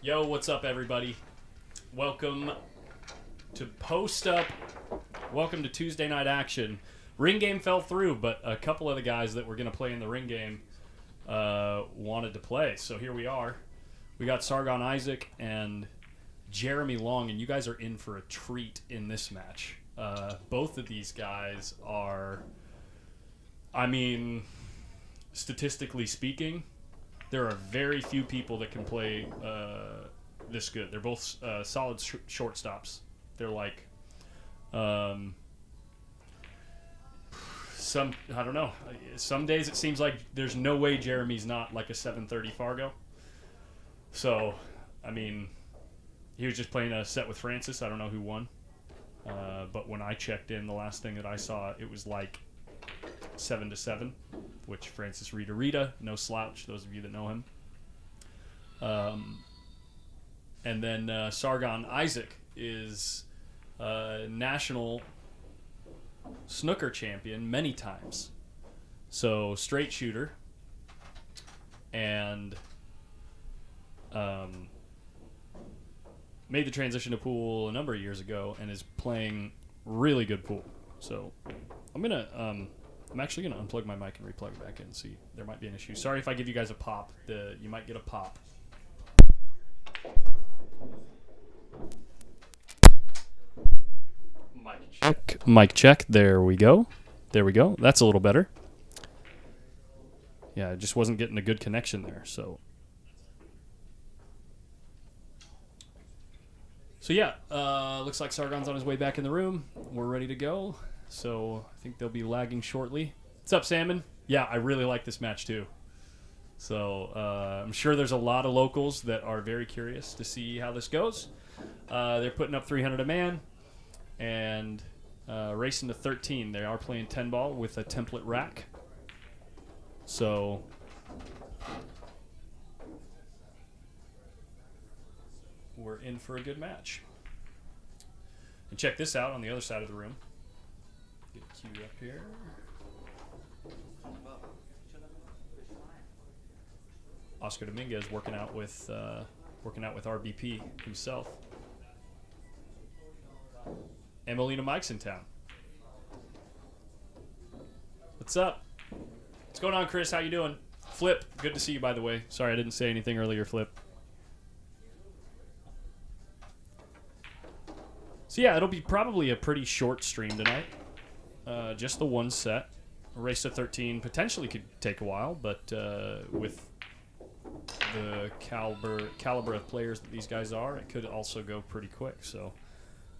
Yo, what's up, everybody? Welcome to Post Up. Welcome to Tuesday Night Action. Ring game fell through, but a couple of the guys that were going to play in the ring game wanted to play. So here we are. We got Sargon Isaac and Jeremy Long, and you guys are in for a treat in this match. Both of these guys are, I mean, statistically speaking, there are very few people that can play this good. They're both solid shortstops. They're like, I don't know. Some days it seems like there's no way Jeremy's not like a 730 Fargo. So, I mean, he was just playing a set with Francis. I don't know who won. But when I checked in, the last thing that I saw, it was like 7-7, which Francis Rita, no slouch, those of you that know him. And then Sargon Isaac is national snooker champion many times. So straight shooter, and made the transition to pool a number of years ago and is playing really good pool. So I'm actually gonna unplug my mic and replug it back in and see. There might be an issue. Sorry if I give you guys a pop. You might get a pop. Mic check. Mic check. There we go. There we go. That's a little better. Yeah, I just wasn't getting a good connection there. So So yeah, looks like Sargon's on his way back in the room. We're ready to go. So I think they'll be lagging shortly. What's up, Salmon? Yeah, I really like this match too. So I'm sure there's a lot of locals that are very curious to see how this goes. They're putting up 300 a man and racing to 13. They are playing 10 ball with a template rack. So we're in for a good match. And check this out on the other side of the room. Get it queued up here. Oscar Dominguez working out with RBP himself. And Molina Mike's in town. What's up? What's going on, Chris? How you doing? Flip, good to see you, by the way. Sorry I didn't say anything earlier, Flip. So yeah, it'll be probably a pretty short stream tonight. Just the one set. A race to 13 potentially could take a while, but with the caliber of players that these guys are, it could also go pretty quick. So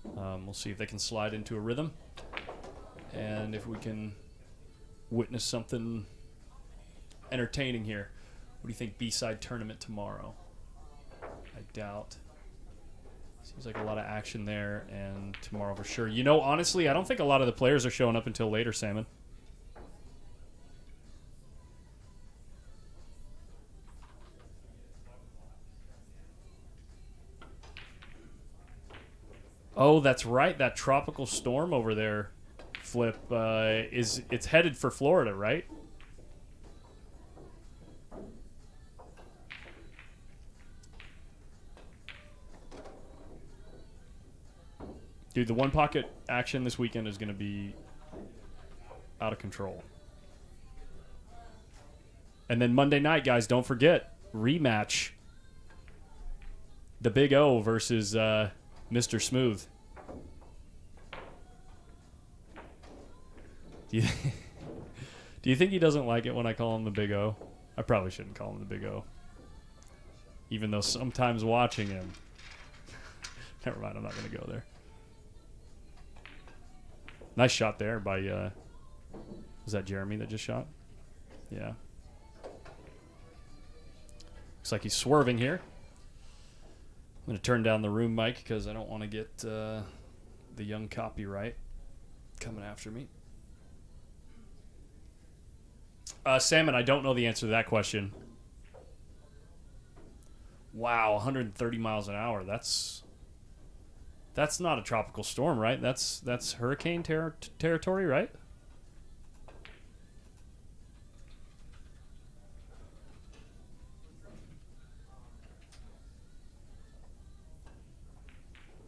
we'll see if they can slide into a rhythm, and if we can witness something entertaining here. What do you think B-side tournament tomorrow? I doubt. Seems like a lot of action there, and tomorrow for sure. You know, honestly, I don't think a lot of the players are showing up until later, Salmon. Oh, that's right. That tropical storm over there, Flip, it's headed for Florida, right? Dude, the one pocket action this weekend is going to be out of control. And then Monday night, guys, don't forget, rematch. The Big O versus Mr. Smooth. Do you think he doesn't like it when I call him the Big O? I probably shouldn't call him the Big O. Even though sometimes watching him. Never mind, I'm not going to go there. Nice shot there by, was that Jeremy that just shot? Yeah. Looks like he's swerving here. I'm going to turn down the room mic because I don't want to get the young copyright coming after me. Salmon, I don't know the answer to that question. Wow, 130 miles an hour. That's not a tropical storm, right? That's hurricane territory, right?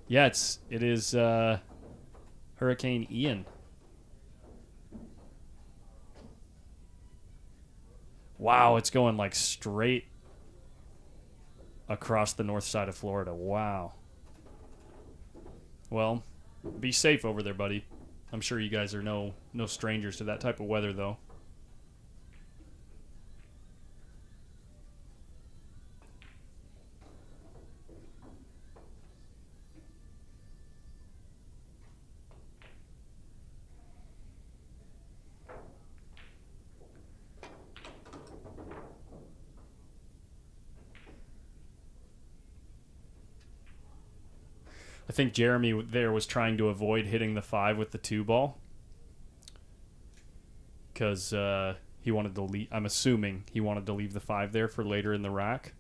Yeah, it is Hurricane Ian. Wow, it's going like straight across the north side of Florida. Wow. Well, be safe over there, buddy. I'm sure you guys are no strangers to that type of weather, though. I think Jeremy there was trying to avoid hitting the 5 with the 2 ball because he wanted to leave. I'm assuming he wanted to leave the 5 there for later in the rack,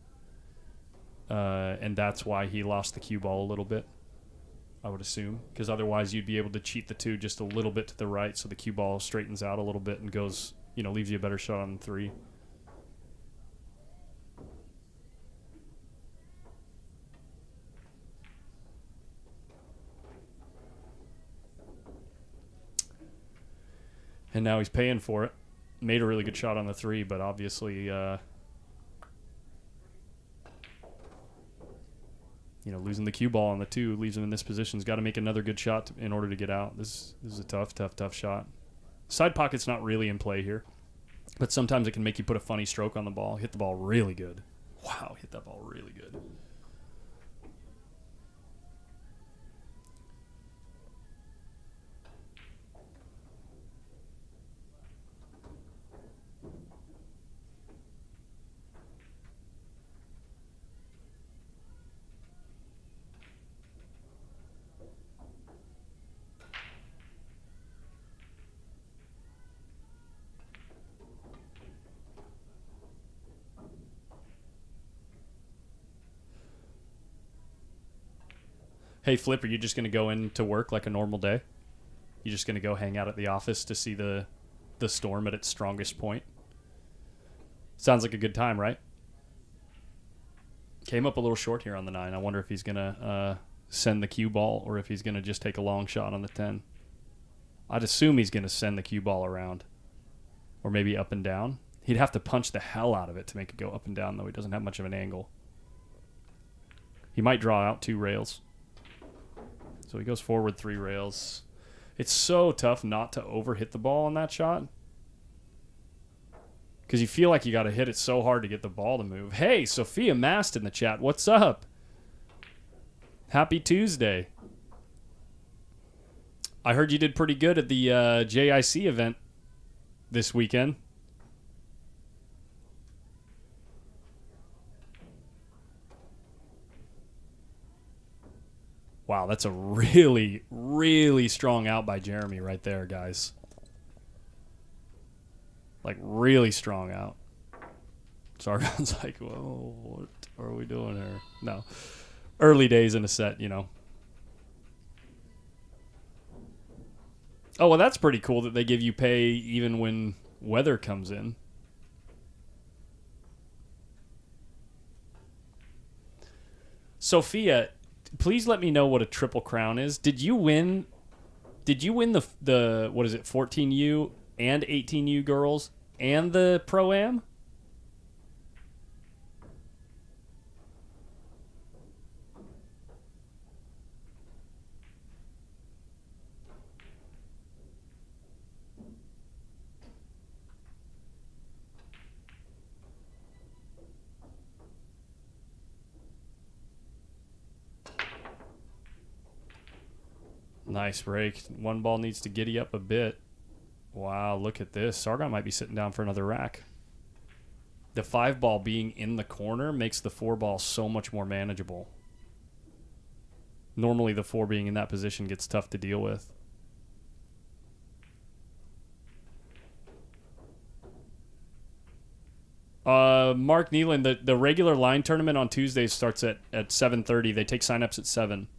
and that's why he lost the cue ball a little bit, I would assume, because otherwise you'd be able to cheat the 2 just a little bit to the right so the cue ball straightens out a little bit and goes, leaves you a better shot on the 3. And now he's paying for it. Made a really good shot on the 3, but obviously, losing the cue ball on the 2 leaves him in this position. He's got to make another good shot in order to get out. This is a tough shot. Side pocket's not really in play here, but sometimes it can make you put a funny stroke on the ball. Hit the ball really good. Wow, hit that ball really good. Hey, Flip, are you just going to go into work like a normal day? You just going to go hang out at the office to see the storm at its strongest point? Sounds like a good time, right? Came up a little short here on the 9. I wonder if he's going to send the cue ball or if he's going to just take a long shot on the 10. I'd assume he's going to send the cue ball around or maybe up and down. He'd have to punch the hell out of it to make it go up and down, though. He doesn't have much of an angle. He might draw out 2 rails. So he goes forward 3 rails. It's so tough not to overhit the ball on that shot. Because you feel like you got to hit it so hard to get the ball to move. Hey, Sophia Mast in the chat. What's up? Happy Tuesday. I heard you did pretty good at the JIC event this weekend. Wow, that's a really, really strong out by Jeremy right there, guys. Like, really strong out. Sargon's like, whoa, what are we doing here? No. Early days in a set, you know. Oh, well, that's pretty cool that they give you pay even when weather comes in. Sophia, please let me know what a Triple Crown is. Did you win the what is it, 14U and 18U girls and the Pro-Am? Nice break. One ball needs to giddy up a bit. Wow, look at this. Sargon might be sitting down for another rack. The 5 ball being in the corner makes the 4 ball so much more manageable. Normally the 4 being in that position gets tough to deal with. Mark Nealon, the regular line tournament on Tuesdays starts at 7:30. They take signups at 7.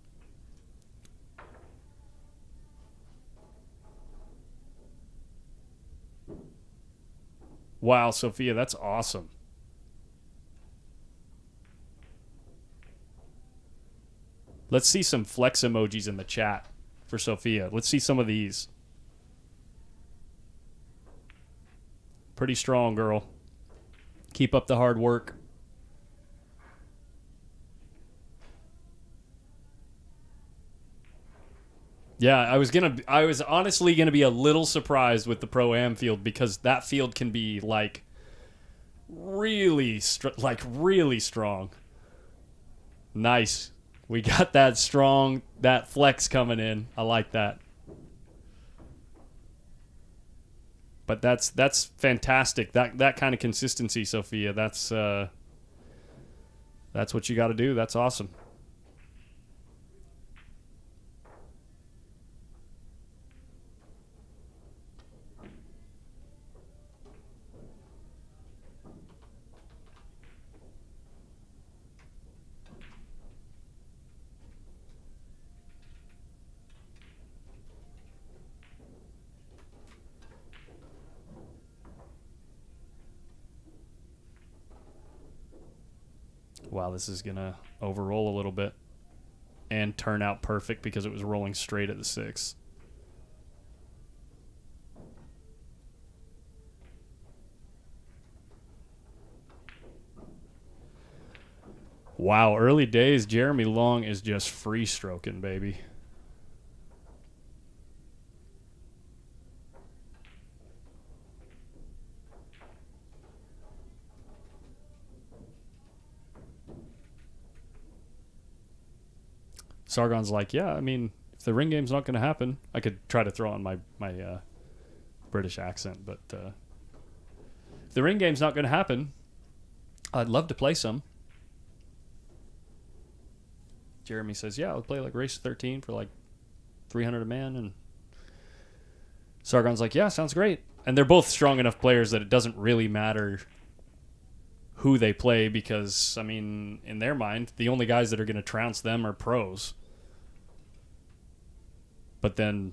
Wow, Sophia, that's awesome. Let's see some flex emojis in the chat for Sophia. Let's see some of these. Pretty strong, girl. Keep up the hard work. Yeah, I was honestly gonna be a little surprised with the Pro-Am field because that field can be like really strong. Nice. We got that flex coming in. I like that. But that's fantastic. That kind of consistency, Sophia. That's what you got to do. That's awesome. Wow, this is going to overroll a little bit and turn out perfect because it was rolling straight at the 6. Wow, early days, Jeremy Long is just free stroking, baby. Sargon's like, yeah, I mean, if the ring game's not going to happen, I could try to throw on my British accent, but if the ring game's not going to happen, I'd love to play some. Jeremy says, yeah, I'll play like race 13 for like 300 a man, and Sargon's like, yeah, sounds great. And they're both strong enough players that it doesn't really matter who they play because, I mean, in their mind, the only guys that are going to trounce them are pros. But then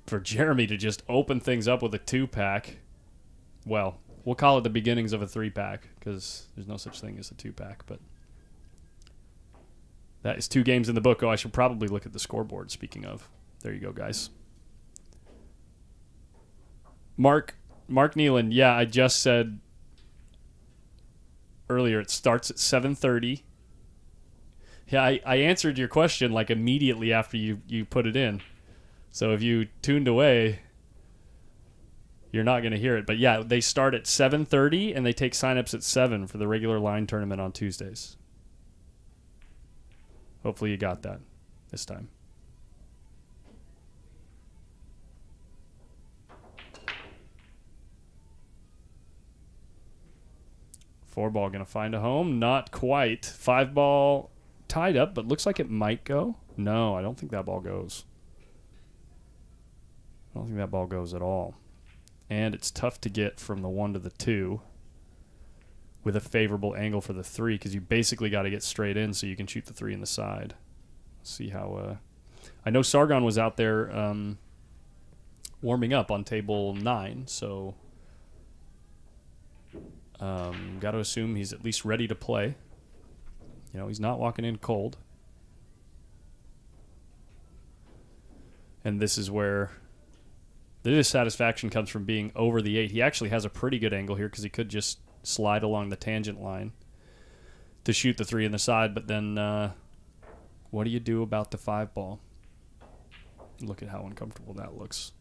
for Jeremy to just open things up with a 2-pack, well, we'll call it the beginnings of a 3-pack because there's no such thing as a 2-pack. But that is 2 games in the book. Oh, I should probably look at the scoreboard, speaking of. There you go, guys. Mark Nealon, yeah, I just said earlier it starts at 7:30. Yeah, I answered your question like immediately after you put it in. So if you tuned away, you're not going to hear it. But yeah, they start at 7:30 and they take signups at 7 for the regular line tournament on Tuesdays. Hopefully you got that this time. Four ball going to find a home. Not quite. 5 ball tied up, but looks like it might go. No, I don't think that ball goes. I don't think that ball goes at all. And it's tough to get from the 1 to the 2 with a favorable angle for the 3 because you basically got to get straight in so you can shoot the 3 in the side. See how... I know Sargon was out there warming up on table 9, so... got to assume he's at least ready to play. You know, he's not walking in cold. And this is where the dissatisfaction comes from being over the 8. He actually has a pretty good angle here because he could just slide along the tangent line to shoot the 3 in the side. But then what do you do about the 5 ball? Look at how uncomfortable that looks.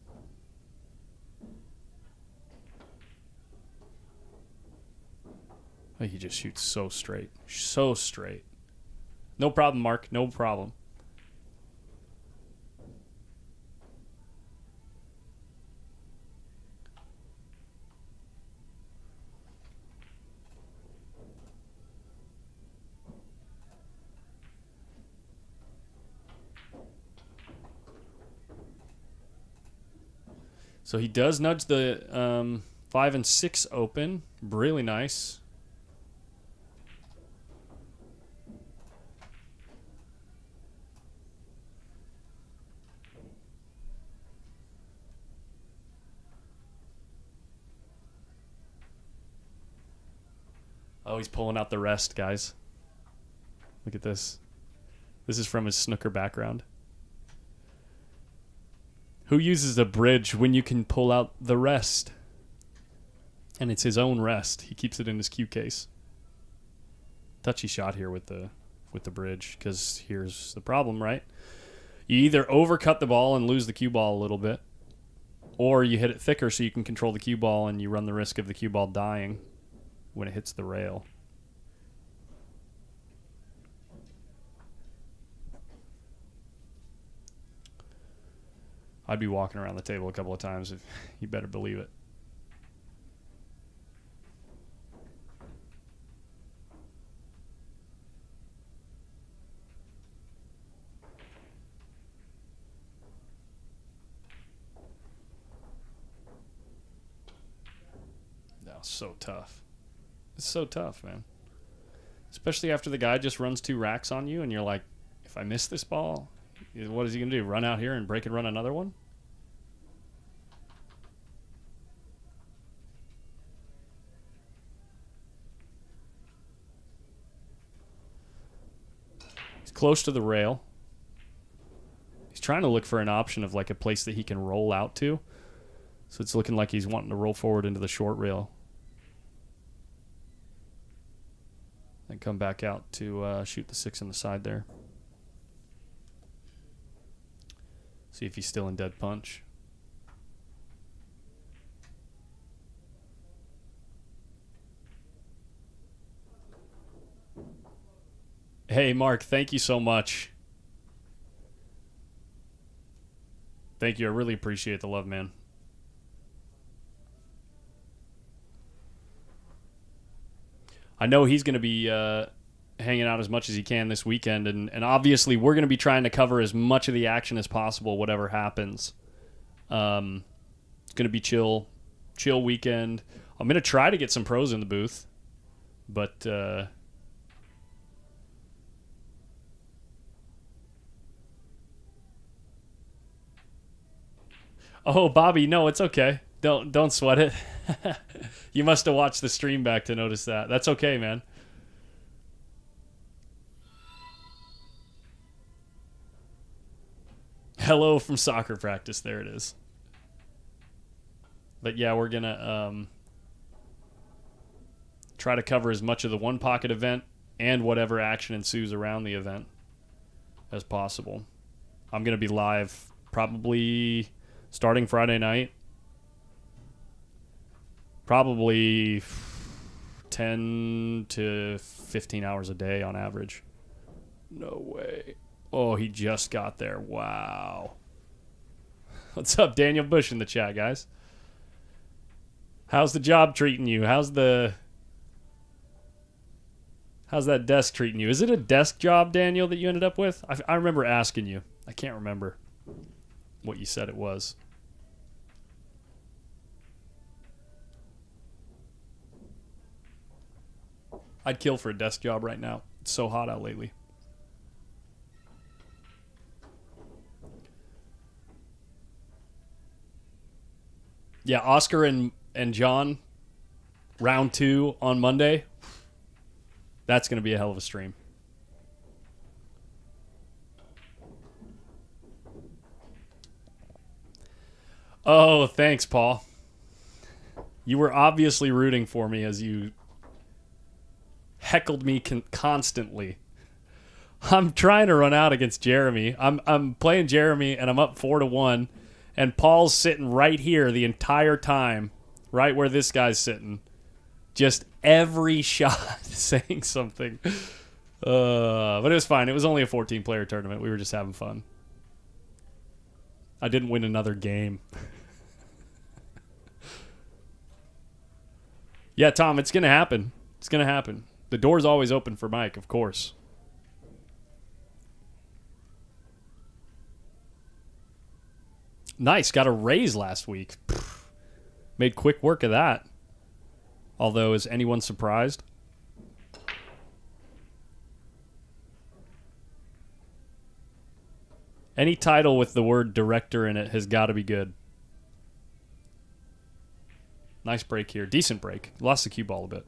He just shoots so straight. So straight. No problem, Mark. No problem. So he does nudge the 5 and 6 open. Really nice. Oh, he's pulling out the rest, guys. Look at this. This is from his snooker background. Who uses a bridge when you can pull out the rest? And it's his own rest. He keeps it in his cue case. Touchy shot here with the bridge, because here's the problem, right? You either overcut the ball and lose the cue ball a little bit, or you hit it thicker so you can control the cue ball and you run the risk of the cue ball dying when it hits the rail. I'd be walking around the table a couple of times. If you better believe it. No, so tough. It's so tough, man. Especially after the guy just runs 2 racks on you and you're like, if I miss this ball, what is he going to do? Run out here and break and run another one? He's close to the rail. He's trying to look for an option of like a place that he can roll out to. So it's looking like he's wanting to roll forward into the short rail. And come back out to shoot the 6 in the side there. See if he's still in dead punch. Hey, Mark, thank you so much. Thank you. I really appreciate the love, man. I know he's going to be hanging out as much as he can this weekend, and obviously we're going to be trying to cover as much of the action as possible, whatever happens. It's going to be chill weekend. I'm going to try to get some pros in the booth, but Oh, Bobby, no, it's okay. Don't sweat it. You must have watched the stream back to notice that. That's okay, man. Hello from soccer practice. There it is. But yeah, we're going to try to cover as much of the One Pocket event and whatever action ensues around the event as possible. I'm going to be live probably starting Friday night. Probably 10 to 15 hours a day on average. No way. Oh, he just got there. Wow. What's up, Daniel Bush in the chat, guys? How's the job treating you? How's that desk treating you? Is it a desk job, Daniel, that you ended up with? I remember asking you. I can't remember what you said it was. I'd kill for a desk job right now. It's so hot out lately. Yeah, Oscar and John, round 2 on Monday. That's going to be a hell of a stream. Oh, thanks, Paul. You were obviously rooting for me as you heckled me constantly. I'm trying to run out against Jeremy. I'm playing Jeremy, and I'm up 4-1, and Paul's sitting right here the entire time, right where this guy's sitting. Just every shot saying something. But it was fine. It was only a 14-player tournament. We were just having fun. I didn't win another game. Yeah, Tom, it's going to happen. It's going to happen. The door's always open for Mike, of course. Nice. Got a raise last week. Made quick work of that. Although, is anyone surprised? Any title with the word director in it has got to be good. Nice break here. Decent break. Lost the cue ball a bit.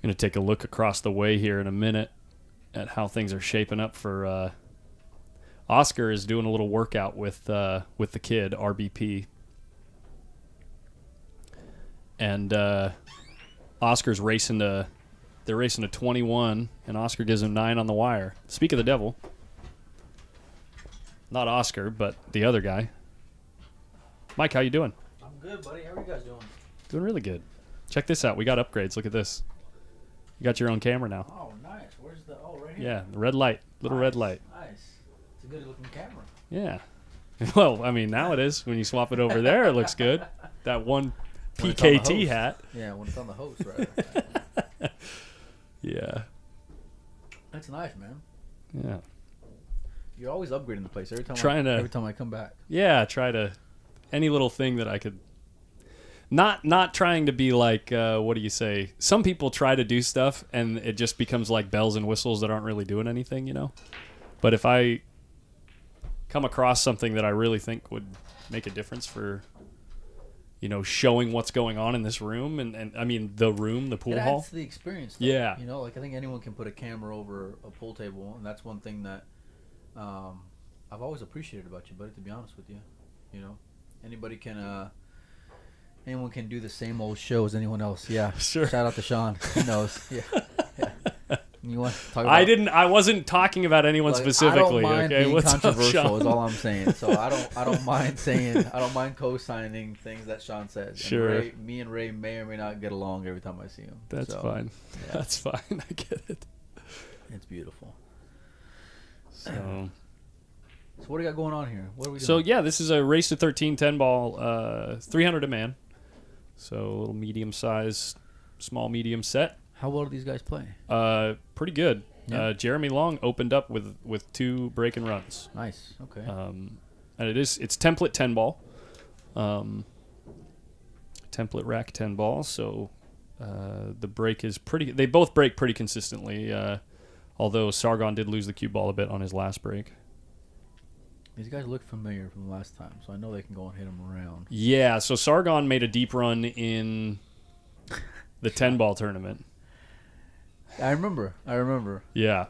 Going to take a look across the way here in a minute at how things are shaping up for Oscar is doing a little workout with the kid, RBP. And Oscar's racing to 21, and Oscar gives him 9 on the wire. Speak of the devil. Not Oscar, but the other guy. Mike, how you doing? I'm good, buddy. How are you guys doing? Doing really good. Check this out. We got upgrades. Look at this. You got your own camera now. Oh, nice. Where's the... Oh, right here. Yeah, the red light. Little red light. Nice. It's a good-looking camera. Yeah. Well, I mean, now it is. When you swap it over there, it looks good. That one PKT hat. Yeah, when it's on the host, right? Yeah. That's nice, man. Yeah. You're always upgrading the place every time I come back. Yeah, try to any little thing that I could. Not trying to be like what do you say? Some people try to do stuff and it just becomes like bells and whistles that aren't really doing anything, you know. But if I come across something that I really think would make a difference for, you know, showing what's going on in this room and I mean the room, the pool hall. It adds to the experience, though. Yeah. You know, like I think anyone can put a camera over a pool table, and that's one thing that I've always appreciated about you, buddy, to be honest with you. You know, anyone can do the same old show as anyone else. Yeah. Sure. Shout out to Sean. He knows. Yeah. You want to talk about I wasn't talking about anyone specifically. I don't mind okay, being what's up, controversial Sean? is all I'm saying. So I don't mind co-signing things that Sean says. Sure. And me and Ray may or may not get along every time I see him. That's fine. Yeah. That's fine. I get it. It's beautiful. So what do you got going on here? What are we doing? So yeah, this is a race to 13 10 ball, 300 a man. So a little medium size, small medium set. How well do these guys play? Pretty good. Yeah. Jeremy Long opened up with 2 break and runs. Nice. Okay. And it's template 10 ball. Template rack 10 ball. So The break is pretty. They both break pretty consistently. Although Sargon did lose the cue ball a bit on his last break. These guys look familiar from the last time, so I know they can go and hit them around. Yeah, so Sargon made a deep run in the 10-ball tournament. I remember. Yeah.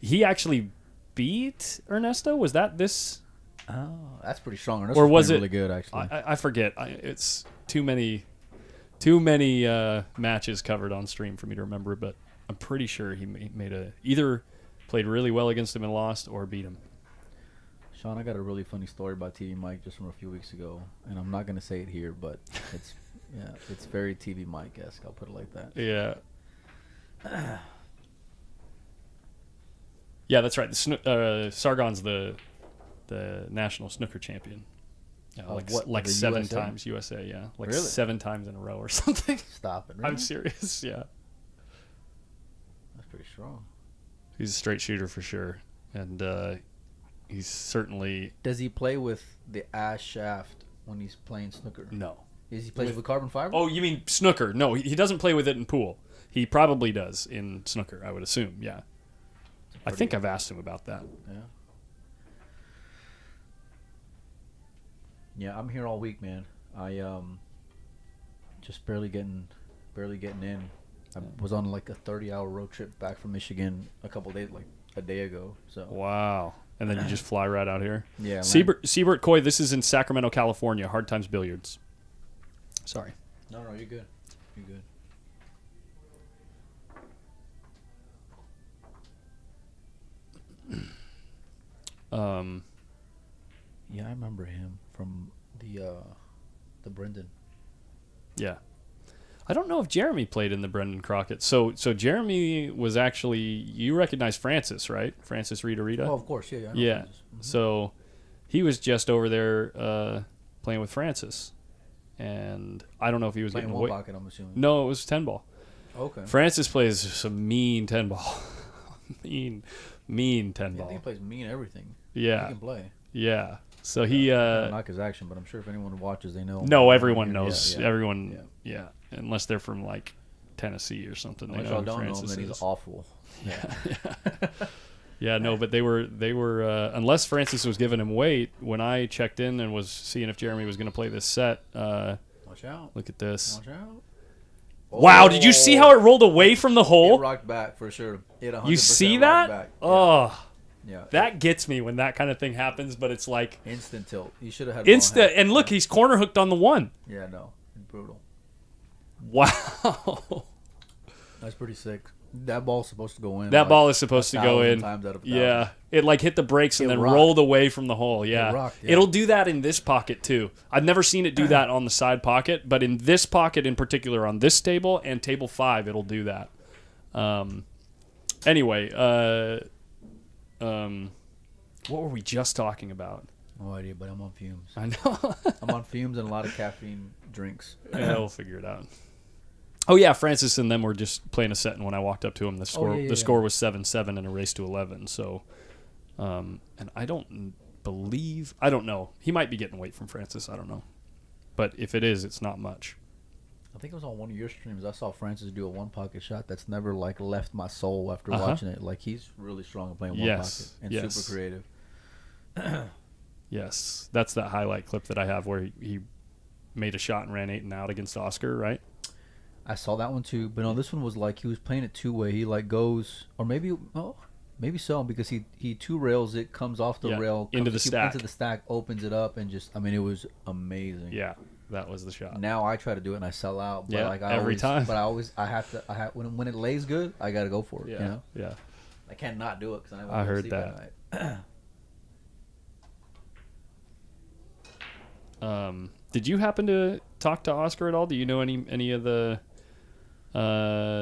He actually beat Ernesto? Was that this? Oh, that's pretty strong. Or was it really good, actually? I forget. It's too many matches covered on stream for me to remember, but I'm pretty sure he made either played really well against him and lost or beat him. Sean, I got a really funny story about TV Mike just from a few weeks ago, and I'm not going to say it here, but it's very TV Mike-esque. I'll put it like that. Yeah. Yeah, that's right. Sargon's the national snooker champion. Like 7 USA? times USA, yeah. Like Really? 7 times in a row or something. Stop it. Really? I'm serious, yeah. That's pretty strong. He's a straight shooter for sure. And he's certainly... Does he play with the ash shaft when he's playing snooker? No. Is he plays with carbon fiber? Oh, you mean snooker? No, he doesn't play with it in pool. He probably does in snooker, I would assume, yeah. I think I've asked him about that. Yeah. Yeah, I'm here all week, man. I just barely getting in. I was on like a 30-hour road trip back from Michigan a day ago. So Wow. And then you just fly right out here? yeah. Siebert Coy, this is in Sacramento, California. Hard Times Billiards. Sorry. No, you're good. You're good. Yeah, I remember him from the Brendan. Yeah. I don't know if Jeremy played in the Brendan Crockett. So Jeremy was actually, you recognize Francis, right? Francis Rita. Oh, of course, yeah. I know Yeah. Francis. Mhm. So he was just over there playing with Francis. And I don't know if he was Playing getting one away. pocket, I'm assuming. No, it was 10-ball. Okay. Francis plays some mean 10-ball. mean Yeah, I 10-ball. think he plays mean everything. Yeah. He can play. Yeah. So he... I don't knock his action, but I'm sure if anyone watches, they know. No, everyone Yeah, knows. yeah. Everyone, yeah. Unless they're from like Tennessee or something. They Unless know y'all who don't know him, Francis then is. he's awful. Yeah. Yeah, no, but they were unless Francis was giving him weight, when I checked in and was seeing if Jeremy was going to play this set, Watch out. look at this. Watch out. Wow, did you see how it rolled away from the It hole? rocked back for sure. It 100% You see rocked that? Back. Oh, Yeah. that gets me when that kind of thing happens, but it's like Instant tilt. You should have had instant. ball And look, he's corner hooked on the one. Yeah, no. Brutal. Wow. That's pretty sick. That ball's supposed to go in. That like ball is supposed to go 1,000 in. times out of 1,000. Yeah. It like hit the brakes and It then rocked. rolled away from the hole. Yeah. It rocked, yeah. It'll do that in this pocket too. I've never seen it do that on the side pocket, but in this pocket in particular, on this table and table 5, it'll do that. Anyway, what were we just talking about? No idea, but I'm on fumes. I know. I'm on fumes and a lot of caffeine drinks. Yeah, we'll figure it out. Oh yeah, Francis and them were just playing a set, and when I walked up to him, the score was 7-7 in a race to 11. So, and I don't know. He might be getting weight from Francis. I don't know, but if it is, it's not much. I think it was on one of your streams. I saw Francis do a one pocket shot that's never like left my soul after watching it. Like he's really strong at playing one pocket and super creative. Yes, that's that highlight clip that I have where he made a shot and ran 8 and out against Oscar, right? I saw that one too, but no, this one was like he was playing it 2-way. He like goes, or maybe so because he 2 rails it, comes off the rail into the stack, opens it up, and just it was amazing. Yeah, that was the shot. Now I try to do it and I sell out, but like every time. But I have when it lays good, I got to go for it. Yeah, you know? yeah. I can't not do it because I heard that. Did you happen to talk to Oscar at all? Do you know any of the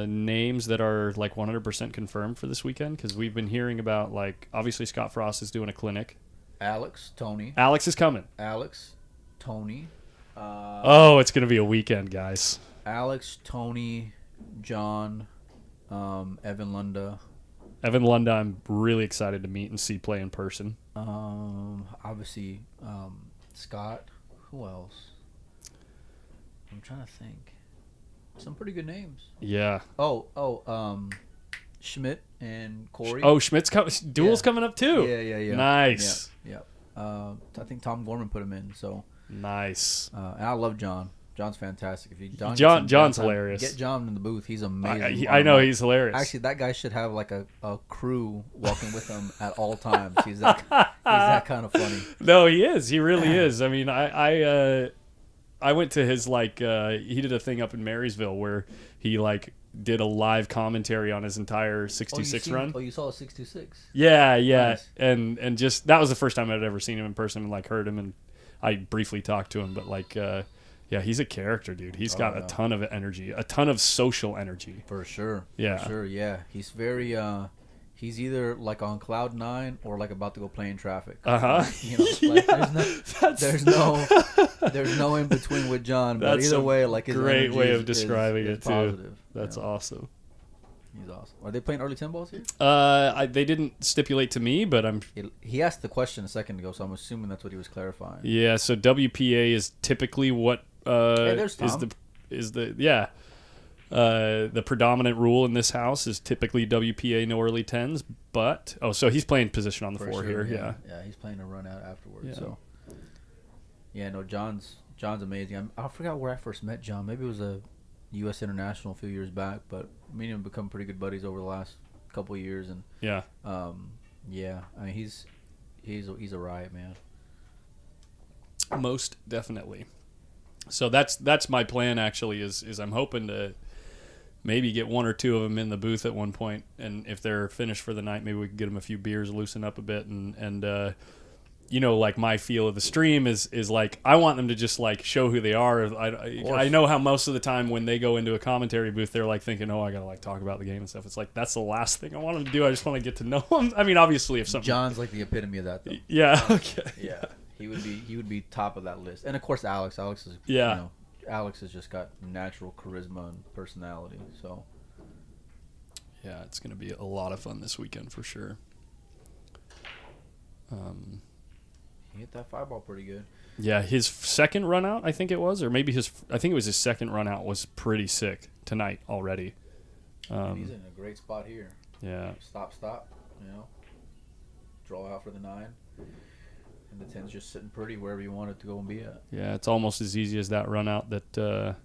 names that are like 100% confirmed for this weekend? Because we've been hearing about, like, obviously Scott Frost is doing a clinic. Alex, Tony. Alex is coming. Alex, Tony. It's going to be a weekend, guys. Alex, Tony, John, Evan Lunda. Evan Lunda, I'm really excited to meet and see play in person. Obviously, Scott. Who else? I'm trying to think. Some pretty good names. Yeah. Schmidt and Corey. Oh, duel's coming up too. Yeah. Nice. Yeah. I think Tom Gorman put him in. So nice. And I love John. John's fantastic. If you John's hilarious. Get John in the booth. He's amazing. I know he's hilarious. Actually, that guy should have like a crew walking with him at all times. He's that kind of funny. No, he is. He really is. I mean, I went to his he did a thing up in Marysville where he did a live commentary on his entire 66 run. Oh, you saw a 626? Yeah. Nice. And just that was the first time I'd ever seen him in person and heard him, and I briefly talked to him, but yeah, he's a character, dude. He's got a ton of energy, a ton of social energy. For sure. Yeah. For sure, yeah. He's very he's either on cloud 9 or about to go play in traffic. There's no in between with John. But That's either way, his great way of is describing it too. Positive. That's awesome. He's awesome. Are they playing early 10 balls here? They didn't stipulate to me, but he asked the question a second ago, so I'm assuming that's what he was clarifying. Yeah. So WPA is typically what the predominant rule in this house is typically WPA no early 10s, but so he's playing position on the floor here. Yeah, he's playing a run out afterwards. Yeah. So John's amazing. I forgot where I first met John. Maybe it was a U.S. International a few years back, but me and him become pretty good buddies over the last couple of years, and I mean he's a riot, man. Most definitely. So that's my plan actually is I'm hoping to maybe get one or two of them in the booth at one point, and if they're finished for the night, maybe we can get them a few beers, loosen up a bit, and my feel of the stream is I want them to just show who they are. I know how most of the time when they go into a commentary booth, they're thinking, I gotta talk about the game and stuff. It's that's the last thing I want them to do. I just want to get to know them. I mean, obviously, if something John's the epitome of that, though. Yeah. Okay. Yeah. He would be top of that list, and of course Alex is Alex has just got natural charisma and personality. So yeah, it's gonna be a lot of fun this weekend for sure. He hit that 5-ball pretty good. Yeah, his second run out, I think it was, or maybe I think it was his second run out was pretty sick tonight already. He's in a great spot here. Yeah. Stop. Draw out for the 9. And the 10's just sitting pretty wherever you want it to go and be at. Yeah, it's almost as easy as that run out that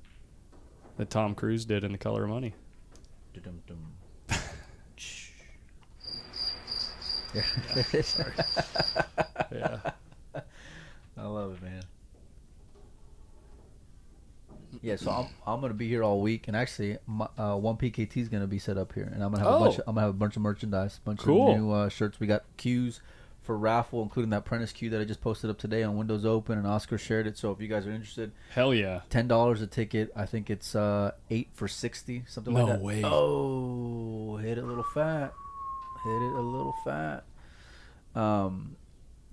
Tom Cruise did in The Color of Money. Yeah. I love it, man. Yeah, so I'm gonna be here all week, and actually, one PKT is gonna be set up here, and I'm gonna have a bunch of merchandise, of new shirts. We got cues for raffle, including that Prentice cue that I just posted up today on Windows Open, and Oscar shared it. So if you guys are interested, hell yeah, $10 a ticket. I think it's 8 for $60, something like that. No way. Oh, hit it a little fat.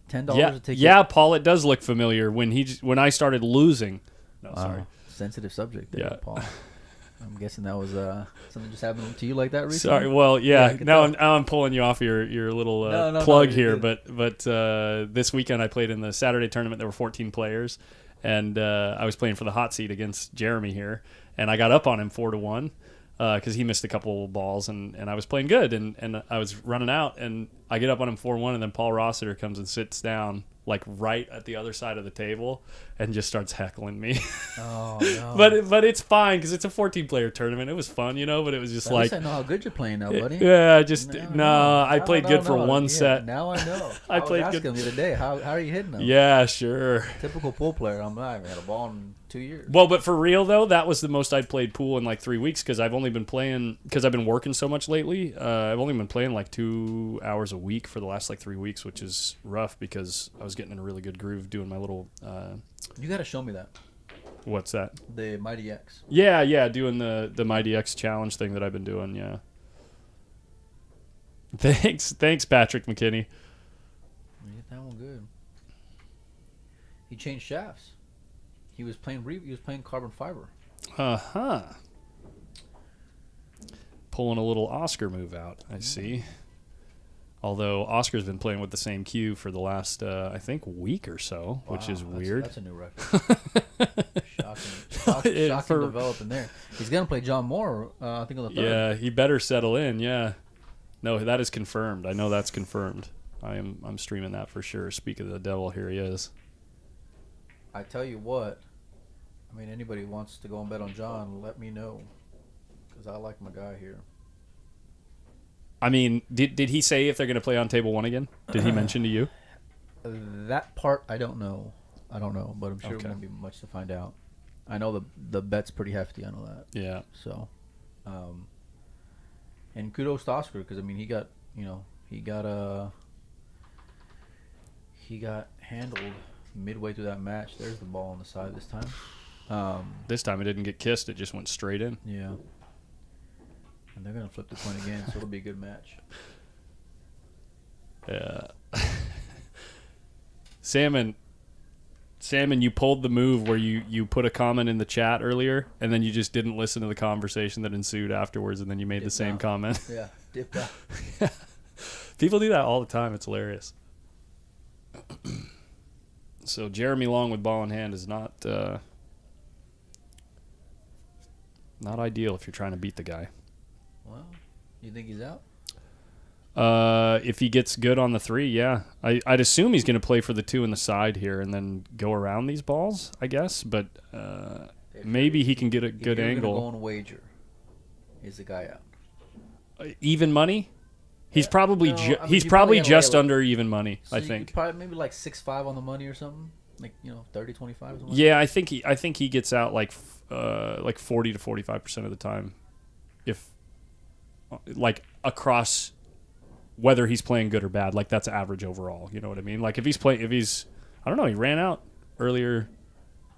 $10 a ticket. Yeah, Paul, it does look familiar. When I started losing. No, sorry. Sensitive subject there, yeah. Paul. I'm guessing that was something just happened to you like that recently. Sorry. Well, yeah. Now I'm pulling you off your little plug here, but this weekend I played in the Saturday tournament. There were 14 players, and I was playing for the hot seat against Jeremy here, and I got up on him 4-1 because he missed a couple balls, and I was playing good, and I was running out, and I get up on him 4-1, and then Paul Rossiter comes and sits down right at the other side of the table and just starts heckling me. Oh no! but it's fine because it's a 14-player tournament. It was fun, but it was just at least I know how good you're playing now, buddy. Yeah, I played good for one set. Now I know. I played was good asking the other day. How are you hitting them? Yeah, sure. Typical pool player. I haven't had a ball in 2 years. Well, but for real though, that was the most I'd played pool in 3 weeks because I've only been playing because I've been working so much lately. I've only been playing 2 hours a week for the last 3 weeks, which is rough because I was getting in a really good groove doing my little. You got to show me that. What's that? The Mighty X. Yeah, doing the Mighty X challenge thing that I've been doing. Yeah. Thanks, Patrick McKinney. You get that one good. He changed shafts. He was playing carbon fiber. Pulling a little Oscar move out. I see. Although Oscar's been playing with the same cue for the last, I think, week or so, which is weird. That's a new record. shocking developing there. He's gonna play John Moore, I think, on the third. Yeah, he better settle in. Yeah, no, that is confirmed. I know that's confirmed. I'm streaming that for sure. Speak of the devil, here he is. I tell you what, I mean, anybody who wants to go and bet on John, let me know, because I like my guy here. I mean, did he say if they're going to play on table one again? Did he mention to you? That part I don't know. But I'm sure it won't be much to find out. I know the bet's pretty hefty. I know that. Yeah. So, and kudos to Oscar, because I mean he got handled midway through that match. There's the ball on the side this time. This time it didn't get kissed. It just went straight in. Yeah. And they're going to flip the coin again, so it'll be a good match. Yeah. Salmon, you pulled the move where you put a comment in the chat earlier, and then you just didn't listen to the conversation that ensued afterwards, and then you made the same comment. Yeah, dipped out. People do that all the time. It's hilarious. So Jeremy Long with ball in hand is not ideal if you're trying to beat the guy. Well, you think he's out? If he gets good on the 3, yeah. I'd assume he's going to play for the 2 in the side here and then go around these balls, I guess. But maybe he can get a good angle. If you're going to go on wager, is the guy out? Even money? He's probably he's probably just under even money, so I think. Probably maybe like 6-5 on the money or something. Like, 30-25 or something. Yeah, I think he gets out like 40 to 45% of the time. If like across whether he's playing good or bad, like that's average overall. You know what I mean? Like if he's I don't know, he ran out earlier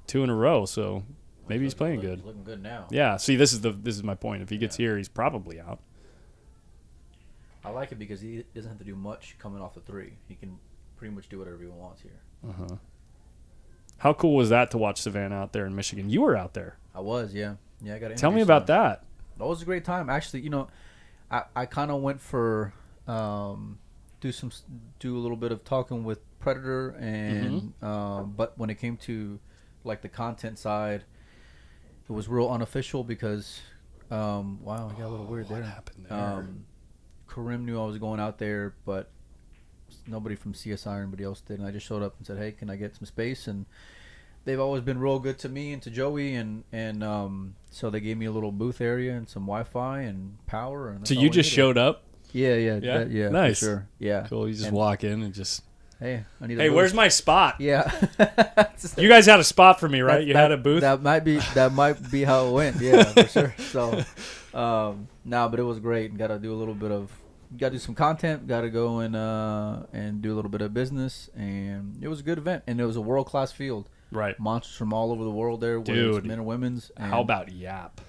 2 in a row, so maybe he's playing good. He's looking good now. Yeah, see, this is my point. If he gets here, he's probably out. I like it because he doesn't have to do much coming off the 3. He can pretty much do whatever he wants here. Uh-huh. How cool was that to watch Savannah out there in Michigan? You were out there. I was, yeah. Yeah, I got. Tell me about that. That was a great time. Actually, I kind of went for do a little bit of talking with Predator and but when it came to like the content side, it was real unofficial because wow, I got a little weird there. What happened there? Karim knew I was going out there, but nobody from CSI or anybody else did, and I just showed up and said, hey, can I get some space? And they've always been real good to me and to Joey, and so they gave me a little booth area and some Wi-Fi and power. And so you just showed up? Yeah. Nice. For sure. Yeah. Cool. You just walk in and just. Hey, I need. Hey, where's my spot? Yeah. You guys had a spot for me, right? You had a booth. That might be how it went. Yeah, for sure. So, but it was great. Got to do some content. Got to go and do a little bit of business, and it was a good event. And it was a world class field. Right. Monsters from all over the world there, whether it's men or women's. How about Yap?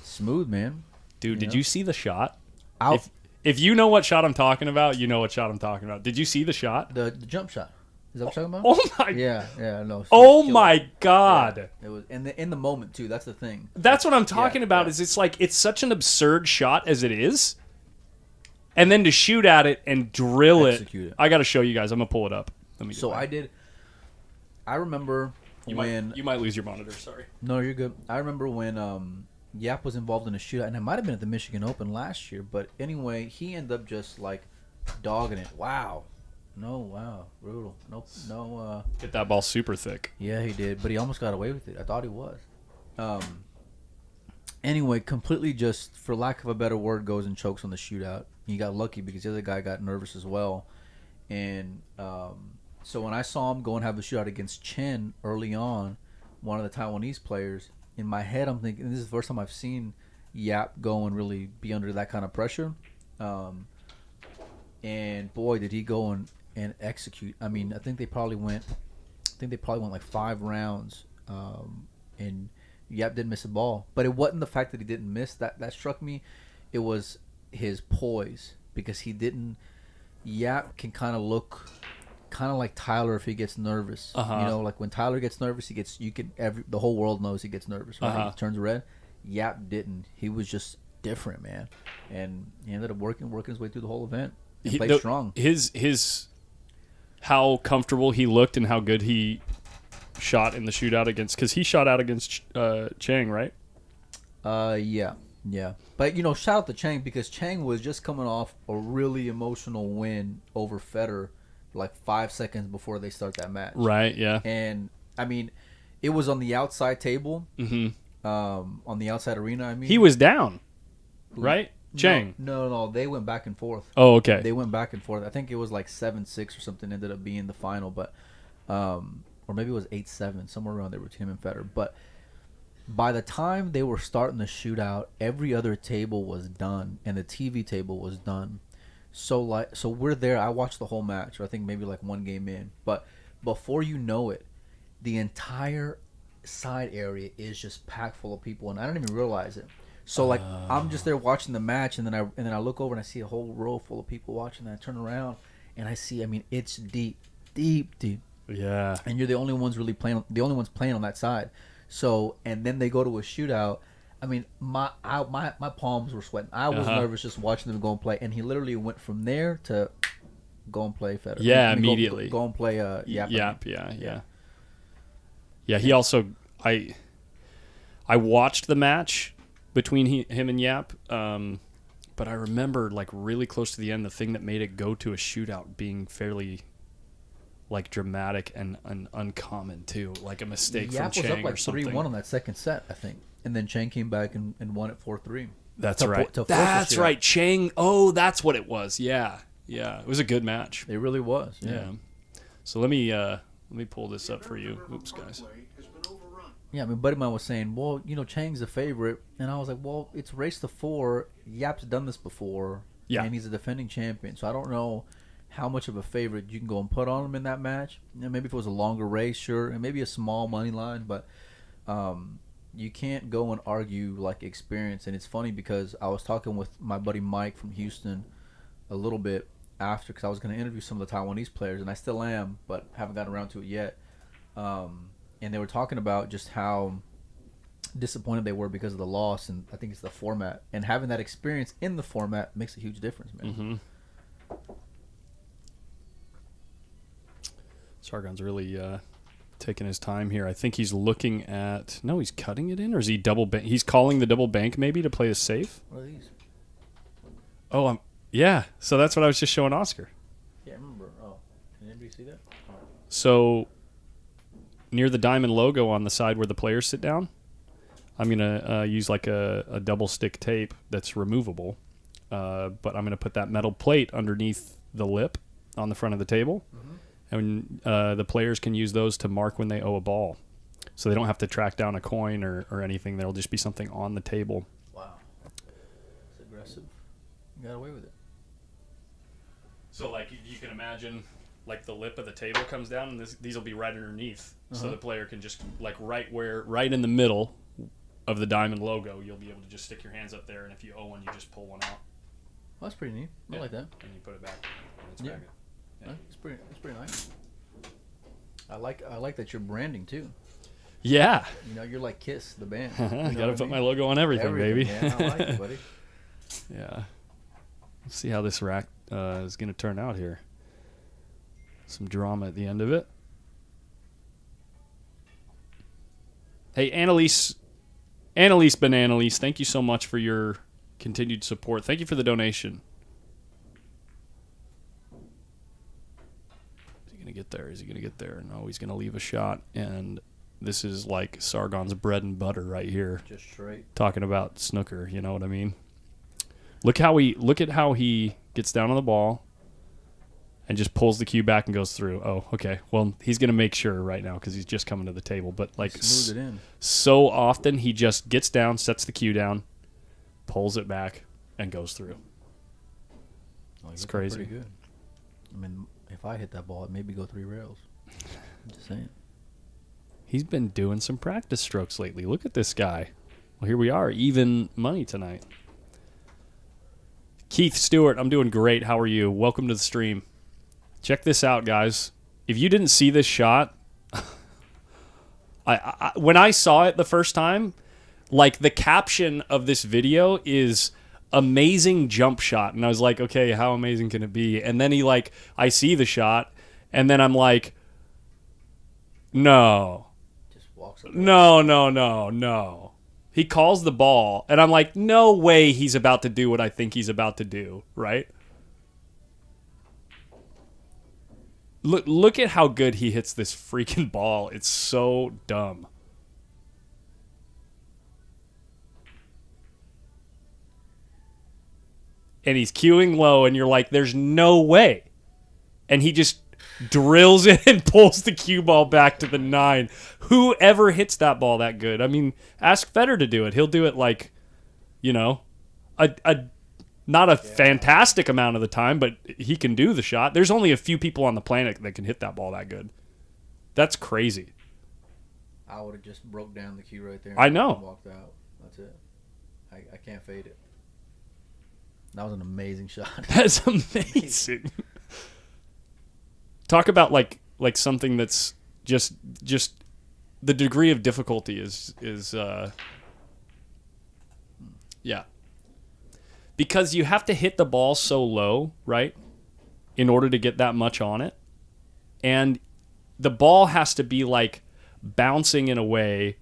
Smooth, man. Dude, did you see the shot? Out. If you know what shot I'm talking about, you know what shot I'm talking about. Did you see the shot? The jump shot. Is that what you're talking about? Oh my. Yeah, no. Oh my God. Yeah, it was in the moment too. That's the thing. That's what I'm talking about. Yeah. Is it's like it's such an absurd shot as it is, and then to shoot at it and drill Execute it. I got to show you guys. I'm gonna pull it up. Let me. So I remember you might lose your monitor. Sorry. No, you're good. I remember when Yap was involved in a shootout, and it might have been at the Michigan Open last year. But anyway, he ended up just like dogging it. Wow. Brutal. No. Hit that ball super thick. Yeah, he did, but he almost got away with it. I thought he was. Anyway, completely just, for lack of a better word, goes and chokes on the shootout. He got lucky because the other guy got nervous as well. And so when I saw him go and have a shootout against Chen early on, one of the Taiwanese players, in my head I'm thinking, this is the first time I've seen Yap go and really be under that kind of pressure. And boy, did he go and execute. I mean, I think they probably went like 5 rounds, and Yap didn't miss a ball. But it wasn't the fact that he didn't miss that struck me. It was his poise, because he didn't. Yap can kind of look kind of like Tyler if he gets nervous. Like when Tyler gets nervous, the whole world knows he gets nervous, right? He turns red. Yap didn't. He was just different, man, and he ended up working his way through the whole event. He played strong. His how comfortable he looked and how good he shot in the shootout against, because he shot out against Chang, right? Yeah. But, shout out to Chang, because Chang was just coming off a really emotional win over Federer like 5 seconds before they start that match. Right, yeah. And, I mean, it was on the outside table, on the outside arena, I mean. He was down, right? Chang? No, they went back and forth. Oh, okay. They went back and forth. I think it was like 7-6 or something ended up being the final, but or maybe it was 8-7, somewhere around there between him and Federer. But by the time they were starting the shootout, every other table was done, and the TV table was done. So we're there. I watched the whole match, or I think maybe like one game in. But before you know it, the entire side area is just packed full of people, and I didn't even realize it. So like I'm just there watching the match, and then I look over and I see a whole row full of people watching. And I turn around and I see, I mean, it's deep. Yeah. And you're the only ones playing on that side. So, and then they go to a shootout. I mean, my palms were sweating. I was nervous just watching them go and play. And he literally went from there to go and play Federer. Yeah, immediately. Go and play Yap. Yeah. He also, I watched the match between him and Yap, but I remember like really close to the end, the thing that made it go to a shootout being fairly like dramatic and uncommon too, like a mistake from Chang or something. Yap was up like 3-1 on that second set, I think. And then Chang came back and won it 4-3. That's right. That's right. Chang. Oh, that's what it was. Yeah. It was a good match. It really was. Yeah. So let me pull this up for you. Oops, guys. Yeah, I mean, buddy of mine was saying, well, Chang's the favorite, and I was like, well, it's race to 4. Yap's done this before, and he's a defending champion, so I don't know how much of a favorite you can go and put on him in that match. Maybe if it was a longer race, sure, and maybe a small money line, but you can't go and argue like experience. And it's funny because I was talking with my buddy Mike from Houston a little bit after, because I was going to interview some of the Taiwanese players, and I still am, but haven't gotten around to it yet. And they were talking about just how disappointed they were because of the loss, and I think it's the format. And having that experience in the format makes a huge difference, man. Sargon's really taking his time here. I think he's looking at... No, he's cutting it in, or is he double bank? He's calling the double bank maybe to play a safe? What are these? Oh, yeah. So that's what I was just showing Oscar. Yeah, I remember. Oh, can anybody see that? So... near the diamond logo on the side where the players sit down, I'm going to use like a double stick tape that's removable, but I'm going to put that metal plate underneath the lip on the front of the table, and the players can use those to mark when they owe a ball. So they don't have to track down a coin or anything. There'll just be something on the table. Wow. It's aggressive. You got away with it. So like you can imagine... like the lip of the table comes down, and these will be right underneath, so the player can just like right in the middle of the diamond logo, you'll be able to just stick your hands up there, and if you owe one, you just pull one out. Well, that's pretty neat. I like that. And you put it back. And it's back. Yeah. It's pretty nice. I like that you're branding too. Yeah. You're like Kiss, the band. I gotta put my logo on everything, baby. Man. I like it, buddy. Yeah. Let's see how this rack is gonna turn out here. Some drama at the end of it. Hey, Annalise Bananalise, thank you so much for your continued support. Thank you for the donation. Is he going to get there? Is he going to get there? No, he's going to leave a shot. And this is like Sargon's bread and butter right here. Just straight. Talking about snooker, you know what I mean? Look at how he gets down on the ball and just pulls the cue back and goes through. Oh, okay. Well, he's going to make sure right now because he's just coming to the table. But like smooth it in. So often he just gets down, sets the cue down, pulls it back, and goes through. Oh, it's crazy. Pretty good. I mean, if I hit that ball, it maybe go 3 rails. I'm just saying. He's been doing some practice strokes lately. Look at this guy. Well, here we are, even money tonight. Keith Stewart, I'm doing great. How are you? Welcome to the stream. Check this out, guys. If you didn't see this shot, I when I saw it the first time, like the caption of this video is amazing jump shot. And I was like, okay, how amazing can it be? And then I see the shot, and then I'm like, no. walks up. No. He calls the ball, and I'm like, no way he's about to do what I think he's about to do, right? Look at how good he hits this freaking ball. It's so dumb. And he's cueing low, and you're like, there's no way. And he just drills it and pulls the cue ball back to the 9. Whoever hits that ball that good? I mean, ask Federer to do it. He'll do it like, not a fantastic amount of the time, but he can do the shot. There's only a few people on the planet that can hit that ball that good. That's crazy. I would have just broke down the cue right there. I know. And walked out. That's it. I can't fade it. That was an amazing shot. That's amazing. Talk about like something that's just the degree of difficulty is yeah. Because you have to hit the ball so low, right? In order to get that much on it. And the ball has to be like bouncing in a way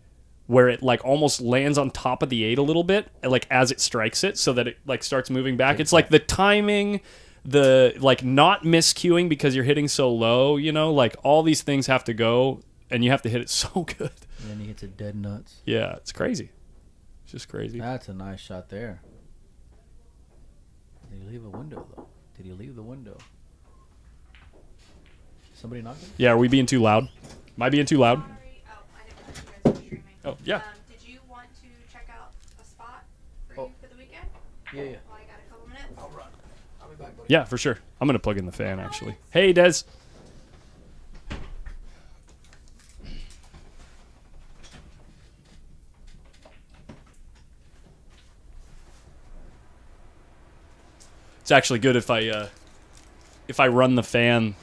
where it like almost lands on top of the 8 a little bit, like as it strikes it, so that it like starts moving back. It's like the timing, the like not miscuing because you're hitting so low, like all these things have to go, and you have to hit it so good. And then he hits it dead nuts. Yeah, it's crazy. It's just crazy. That's a nice shot there. Did he leave a window, though? Did he leave the window? Somebody knocking? Yeah, are we being too loud? Am I being too loud? Sorry. Oh, I didn't know you guys were streaming. Oh, yeah. Did you want to check out a spot for Oh. you for the weekend? Yeah. Well, I got a couple minutes. I'll run. I'll be back, buddy. Yeah, for sure. I'm going to plug in the fan, actually. Hey, Des. It's actually good if I run the fan,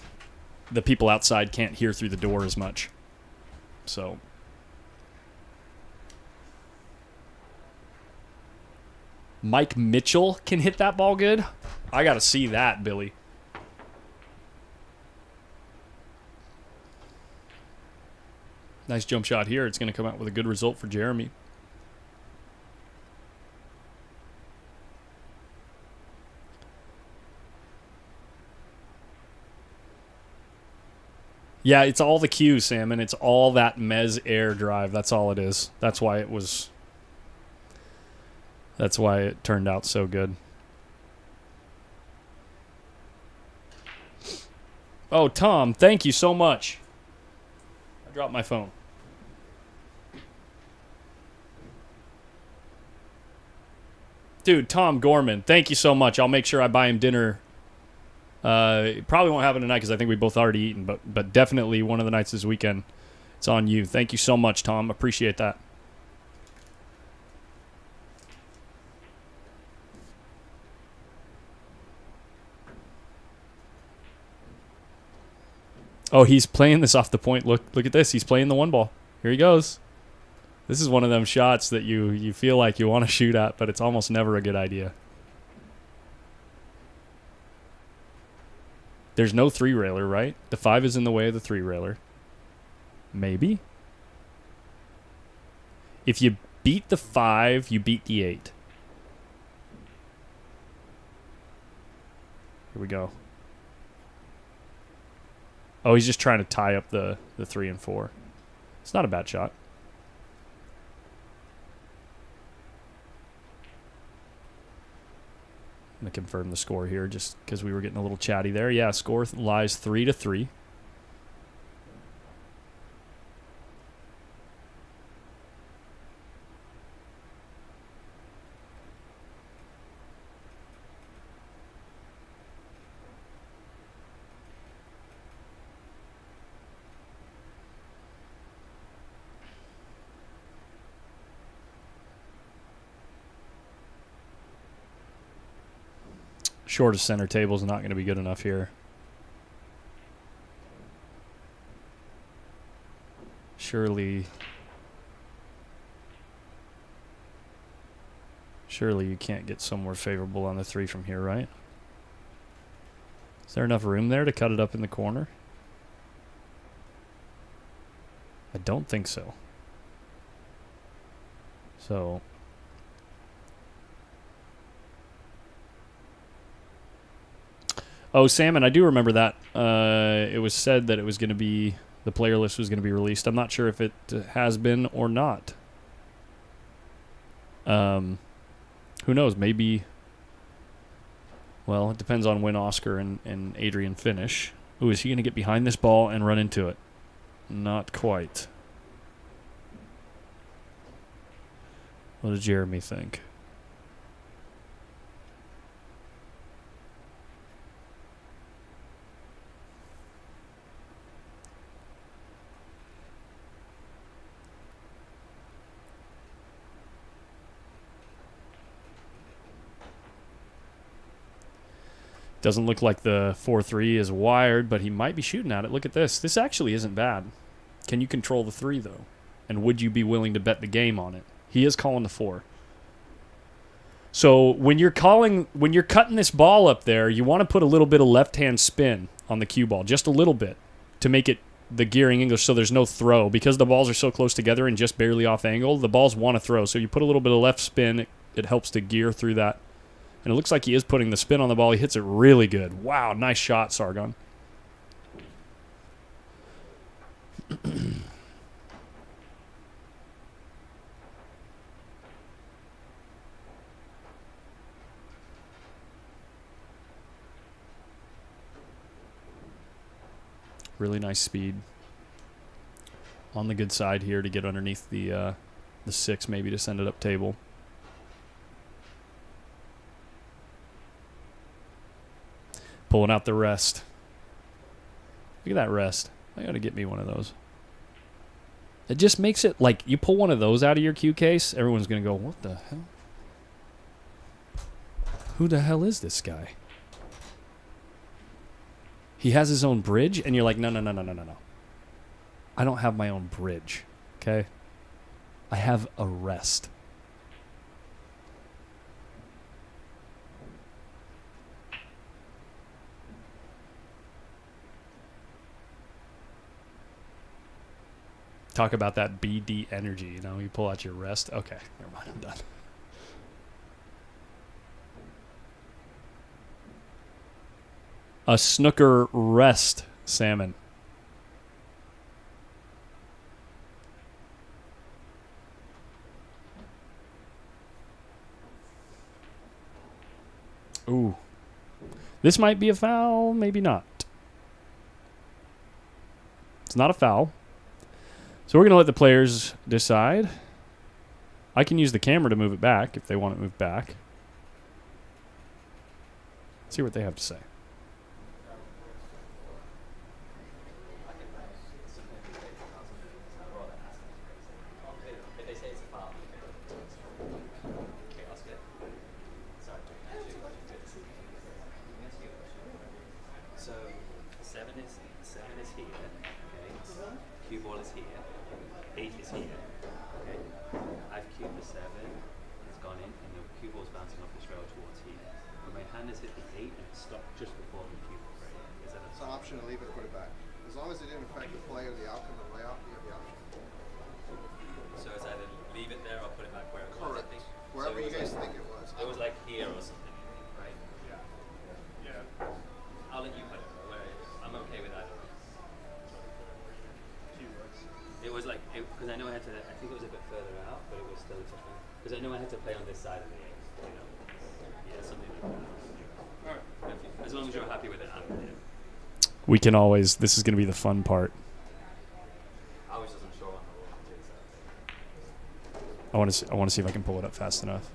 the people outside can't hear through the door as much. So Mike Mitchell can hit that ball good. I got to see that, Billy. Nice jump shot here. It's going to come out with a good result for Jeremy. Yeah, it's all the cues, Sam, and it's all that Mez air drive. That's all it is. That's why it turned out so good. Oh, Tom, thank you so much. I dropped my phone. Dude, Tom Gorman, thank you so much. I'll make sure I buy him dinner. It probably won't happen tonight because I think we both already eaten, but definitely one of the nights this weekend. It's on you. Thank you so much, Tom. Appreciate that. Oh, he's playing this off the point. Look at this. He's playing the 1 ball. Here he goes. This is one of them shots that you feel like you want to shoot at, but it's almost never a good idea. There's no 3-railer, right? The 5 is in the way of the 3-railer. Maybe. If you beat the 5, you beat the 8. Here we go. Oh, he's just trying to tie up the 3 and 4. It's not a bad shot. I'm going to confirm the score here just because we were getting a little chatty there. Yeah, score lies 3-3. Shortest center table is not going to be good enough here. Surely you can't get somewhere favorable on the 3 from here, right? Is there enough room there to cut it up in the corner? I don't think so. So. Oh, Salmon, I do remember that. It was said that it was going to be, the player list was going to be released. I'm not sure if it has been or not. Who knows? Maybe, well, it depends on when Oscar and Adrian finish. Ooh, is he going to get behind this ball and run into it? Not quite. What does Jeremy think? Doesn't look like the 4-3 is wired, but he might be shooting at it. Look at this. This actually isn't bad. Can you control the 3, though? And would you be willing to bet the game on it? He is calling the 4. So when you're cutting this ball up there, you want to put a little bit of left-hand spin on the cue ball, just a little bit, to make it the gearing English so there's no throw. Because the balls are so close together and just barely off angle, the balls want to throw. So you put a little bit of left spin, it helps to gear through that. And it looks like he is putting the spin on the ball. He hits it really good. Wow, nice shot, Sargon. Really nice speed. On the good side here to get underneath the 6 maybe to send it up table. Pulling out the rest. Look at that rest. I gotta get me one of those. It just makes it like you pull one of those out of your cue case, everyone's gonna go, what the hell? Who the hell is this guy? He has his own bridge, and you're like, no. I don't have my own bridge, okay? I have a rest. Talk about that BD energy, you know? You pull out your rest. Okay, never mind, I'm done. A snooker rest salmon. Ooh. This might be a foul, maybe not. It's not a foul. So we're going to let the players decide. I can use the camera to move it back if they want it moved back. See what they have to say. So 7 is here, okay? Cue ball is here. 8 is here, okay? I've cued the 7, it's gone in, and the cue ball's bouncing off this rail towards here. When my hand has hit the 8, and it stopped just before the cue ball, right? Is that It's an option to leave it or put it back. As long as it didn't affect the play or the outcome of the layout, you have the option. So it's either leave it there or put it back where it was, I Correct. think. Wherever So you guys think it was. It was like here or something, right? Yeah. I'll let you put it where it is. I'm okay with that. It was like, because I know I had to, I think it was a bit further out, but it was still a touchdown. Because I know I had to play on this side of the game, you know? Yeah, something like that. Alright. As long as you're happy with it, I'm with it. We can always, this is going to be the fun part. I was just unsure on the rule too, so. I want to see if I can pull it up fast enough.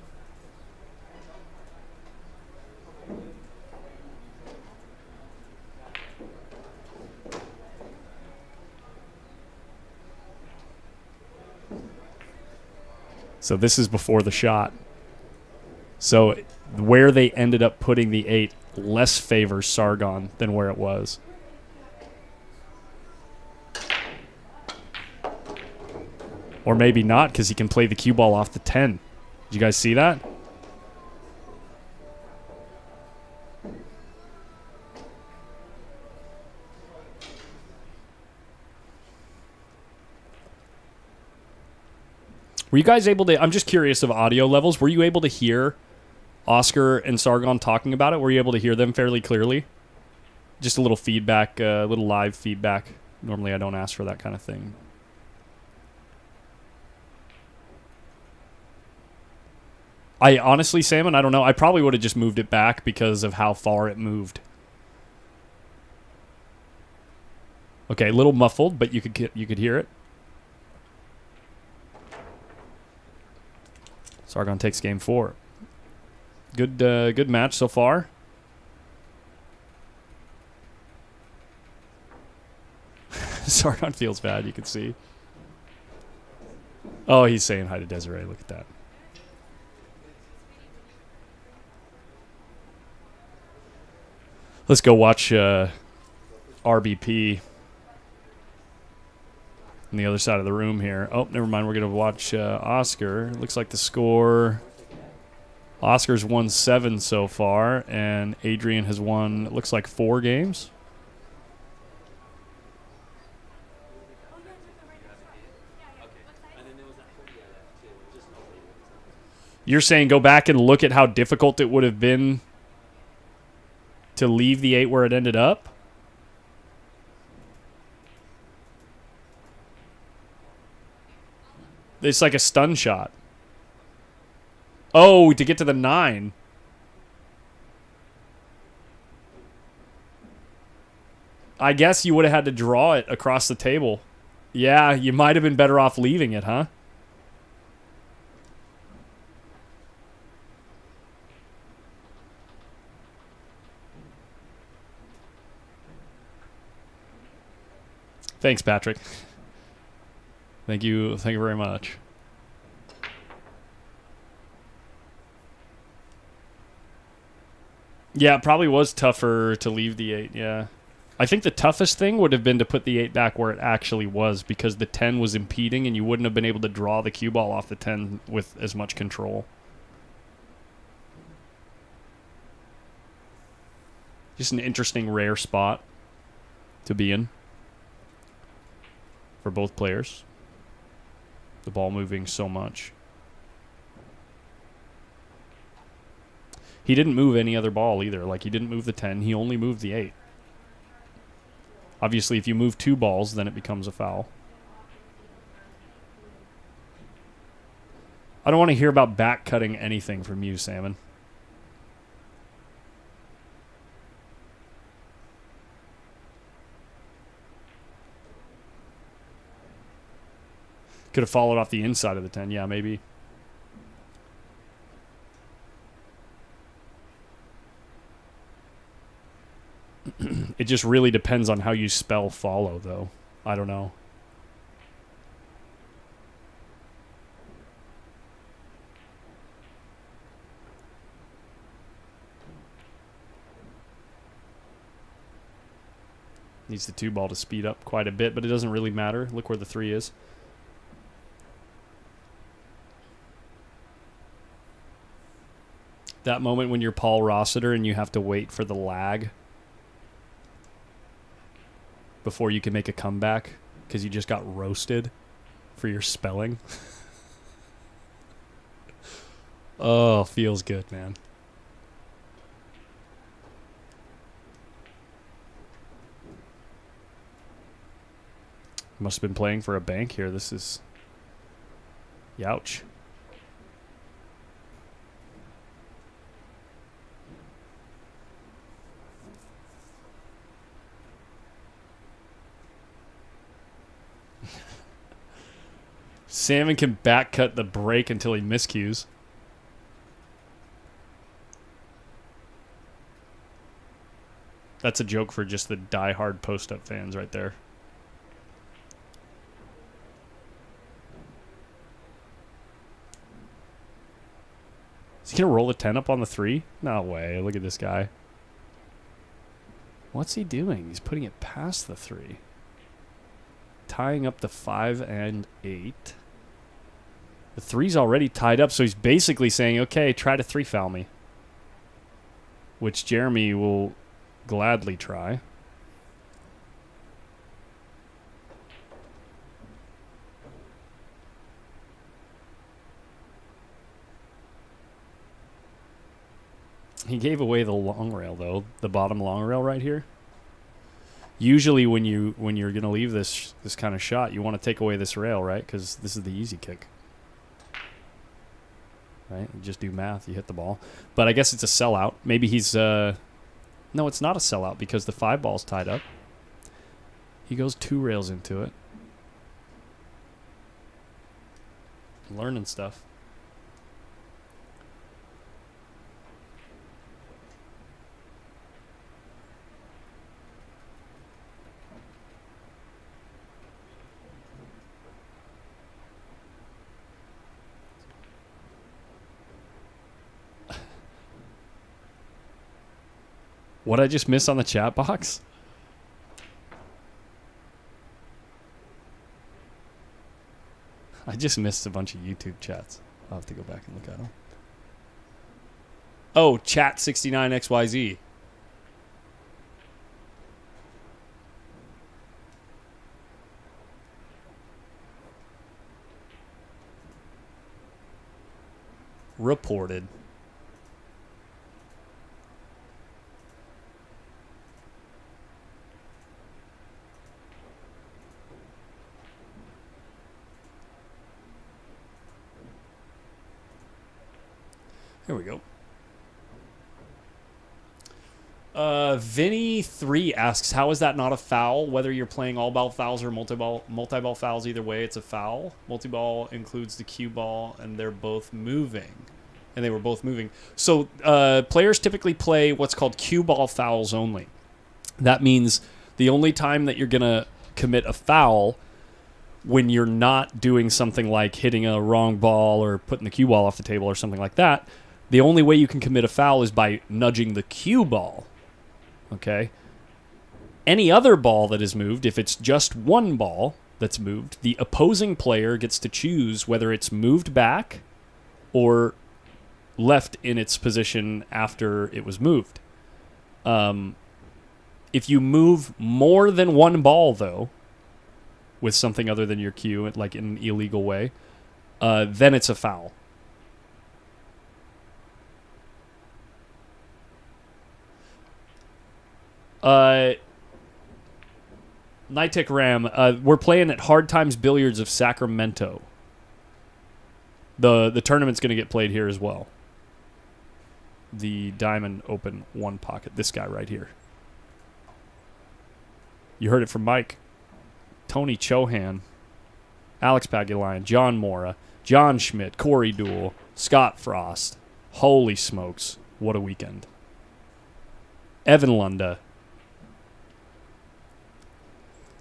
So this is before the shot. So where they ended up putting the 8 less favors Sargon than where it was. Or maybe not, because he can play the cue ball off the 10. Did you guys see that? Were you guys able to? I'm just curious of audio levels. Were you able to hear Oscar and Sargon talking about it? Were you able to hear them fairly clearly? Just a little feedback, a little live feedback. Normally, I don't ask for that kind of thing. I honestly, Salmon, I don't know. I probably would have just moved it back because of how far it moved. Okay, a little muffled, but you could hear it. Sargon takes game 4. Good match so far. Sargon feels bad, you can see. Oh, he's saying hi to Desiree. Look at that. Let's go watch RBP on the other side of the room here. Oh, never mind. We're going to watch Oscar. Looks like the score... Oscar's won 7 so far, and Adrian has won, it looks like 4 games. You're saying go back and look at how difficult it would have been to leave the 8 where it ended up? It's like a stun shot. Oh, to get to the 9. I guess you would have had to draw it across the table. Yeah, you might have been better off leaving it, huh? Thanks, Patrick. Thank you very much. Yeah, it probably was tougher to leave the 8, yeah. I think the toughest thing would have been to put the 8 back where it actually was, because the 10 was impeding and you wouldn't have been able to draw the cue ball off the 10 with as much control. Just an interesting, rare spot to be in for both players. The ball moving so much. He didn't move any other ball either. Like, he didn't move the 10. He only moved the 8. Obviously, if you move 2 balls, then it becomes a foul. I don't want to hear about back cutting anything from you, Salmon. Could have followed off the inside of the 10. Yeah, maybe. It just really depends on how you spell follow, though. I don't know. Needs the 2 ball to speed up quite a bit, but it doesn't really matter. Look where the 3 is. That moment when you're Paul Rossiter and you have to wait for the lag before you can make a comeback because you just got roasted for your spelling. Oh, feels good, man. Must have been playing for a bank here. This is... Youch. Salmon can back cut the break until he miscues. That's a joke for just the die-hard post-up fans right there. Is he going to roll a 10 up on the 3? No way. Look at this guy. What's he doing? He's putting it past the 3. Tying up the 5 and 8. The 3's already tied up, so he's basically saying, okay, try to 3 foul me. Which Jeremy will gladly try. He gave away the long rail though, the bottom long rail right here. Usually when you're gonna leave this kind of shot, you want to take away this rail, right? Because this is the easy kick. Right? You just do math. You hit the ball, but I guess it's a sellout. Maybe he's no, it's not a sellout because the 5 ball's tied up. He goes 2 rails into it. Learning stuff. What I just missed on the chat box? I just missed a bunch of YouTube chats. I'll have to go back and look at them. Oh, chat 69XYZ. Reported. Here we go. Vinny3 asks, how is that not a foul? Whether you're playing all ball fouls or multi-ball fouls, either way, it's a foul. Multi-ball includes the cue ball, and they're both moving. And they were both moving. So players typically play what's called cue ball fouls only. That means the only time that you're going to commit a foul when you're not doing something like hitting a wrong ball or putting the cue ball off the table or something like that, the only way you can commit a foul is by nudging the cue ball. Okay? Any other ball that is moved, if it's just one ball that's moved, the opposing player gets to choose whether it's moved back or left in its position after it was moved. If you move more than one ball, though, with something other than your cue, like in an illegal way, then it's a foul. Nightick Ram, we're playing at Hard Times Billiards of Sacramento. The tournament's going to get played here as well. The Diamond Open One Pocket. This guy right here. You heard it from Mike. Tony Chohan, Alex Pagulayan, John Mora, John Schmidt, Corey Duell, Scott Frost. Holy smokes. What a weekend. Evan Lunda.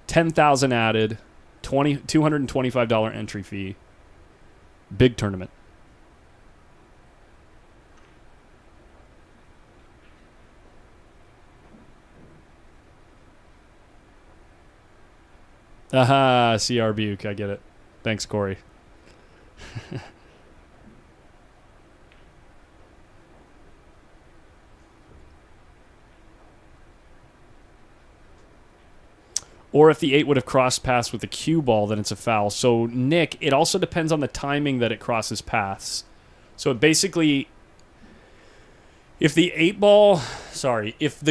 10,000 added, $225 entry fee. Big tournament. Aha, CR Buke, I get it. Thanks, Corey. Or if the 8 would have crossed paths with the cue ball, then it's a foul. So, Nick, it also depends on the timing that it crosses paths. So, it basically, if the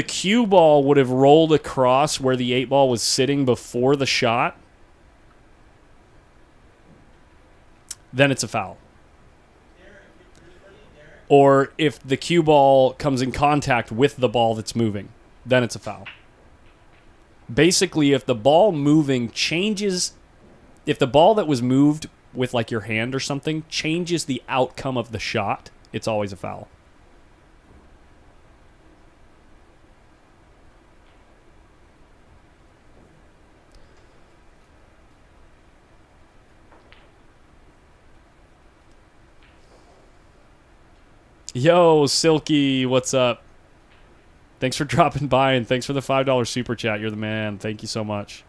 cue ball would have rolled across where the 8 ball was sitting before the shot, then it's a foul. Or if the cue ball comes in contact with the ball that's moving, then it's a foul. Basically, if the ball moving changes, if the ball that was moved with like your hand or something changes the outcome of the shot, it's always a foul. Yo, Silky, what's up? Thanks for dropping by, and thanks for the $5 super chat. You're the man. Thank you so much.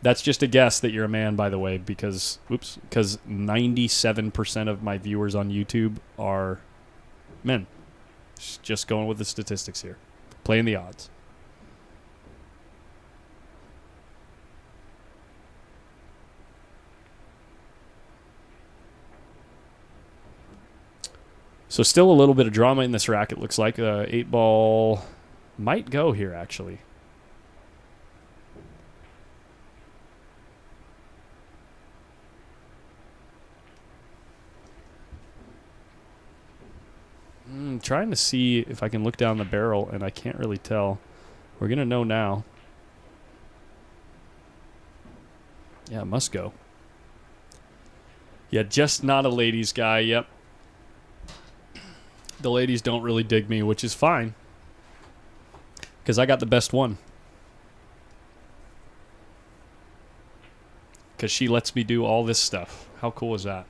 That's just a guess that you're a man, by the way, because 97% of my viewers on YouTube are men. Just going with the statistics here. Playing the odds. So still a little bit of drama in this rack, it looks like. 8-ball might go here, actually. Trying to see if I can look down the barrel, and I can't really tell. We're going to know now. Yeah, it must go. Yeah, just not a ladies guy. Yep. The ladies don't really dig me, which is fine. Because I got the best one. Because she lets me do all this stuff. How cool is that?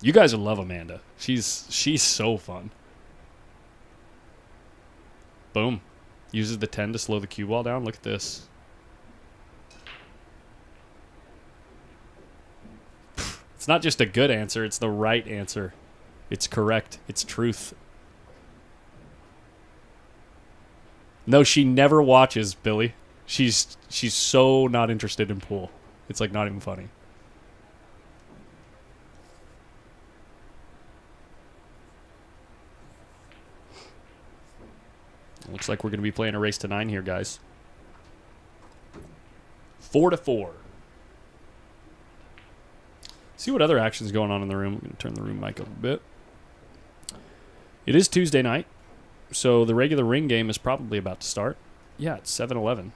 You guys would love Amanda. She's so fun. Boom. Uses the 10 to slow the cue ball down. Look at this. It's not just a good answer. It's the right answer. It's correct. It's truth. No, she never watches, Billy. She's so not interested in pool. It's like not even funny. Looks like we're going to be playing a race to 9 here, guys. 4-4. See what other action's going on in the room. I'm going to turn the room mic up a bit. It is Tuesday night, so the regular ring game is probably about to start. Yeah, it's 7:11.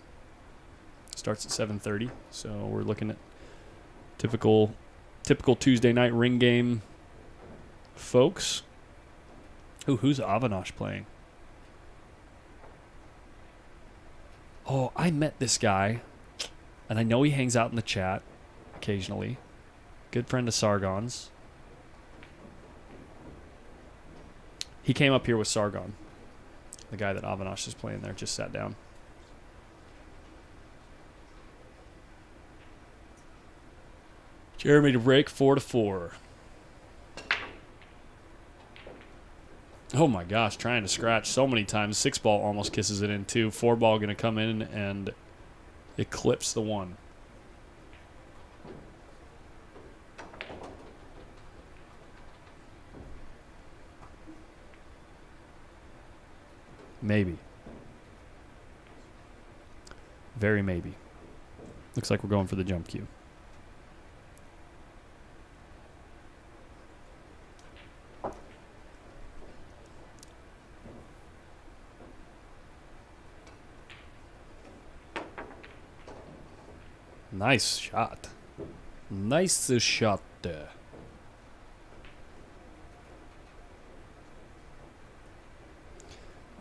Starts at 7:30, so we're looking at typical Tuesday night ring game folks. Ooh, who's Avinash playing? Oh, I met this guy, and I know he hangs out in the chat occasionally. Good friend of Sargon's. He came up here with Sargon. The guy that Avinash is playing there just sat down. Jeremy to break 4-4. Oh my gosh, trying to scratch so many times. 6-ball almost kisses it in too. 4-ball going to come in and eclipse the 1. Maybe. Very maybe. Looks like we're going for the jump cue. Nice shot. Nice shot there.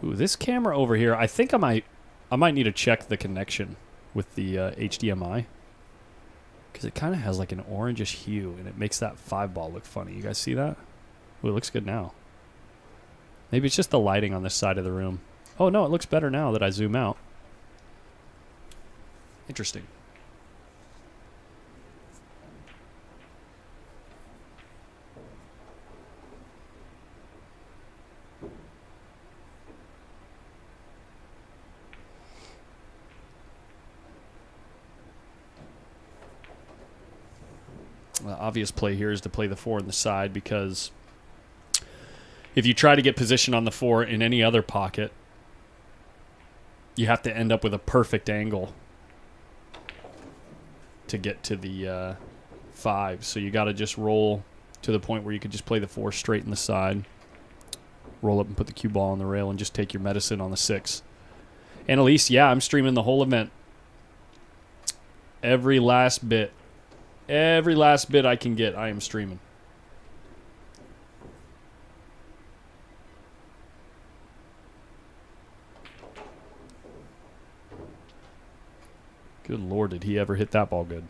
Ooh, this camera over here, I think I might need to check the connection with the HDMI. Because it kind of has like an orangish hue, and it makes that 5-ball look funny. You guys see that? Ooh, it looks good now. Maybe it's just the lighting on this side of the room. Oh, no, it looks better now that I zoom out. Interesting. The obvious play here is to play the 4 in the side, because if you try to get position on the 4 in any other pocket, you have to end up with a perfect angle to get to the 5. So you got to just roll to the point where you could just play the 4 straight in the side, roll up and put the cue ball on the rail, and just take your medicine on the 6. Annalise, yeah, I'm streaming the whole event. Every last bit. Every last bit I can get, I am streaming. Good Lord, did he ever hit that ball good?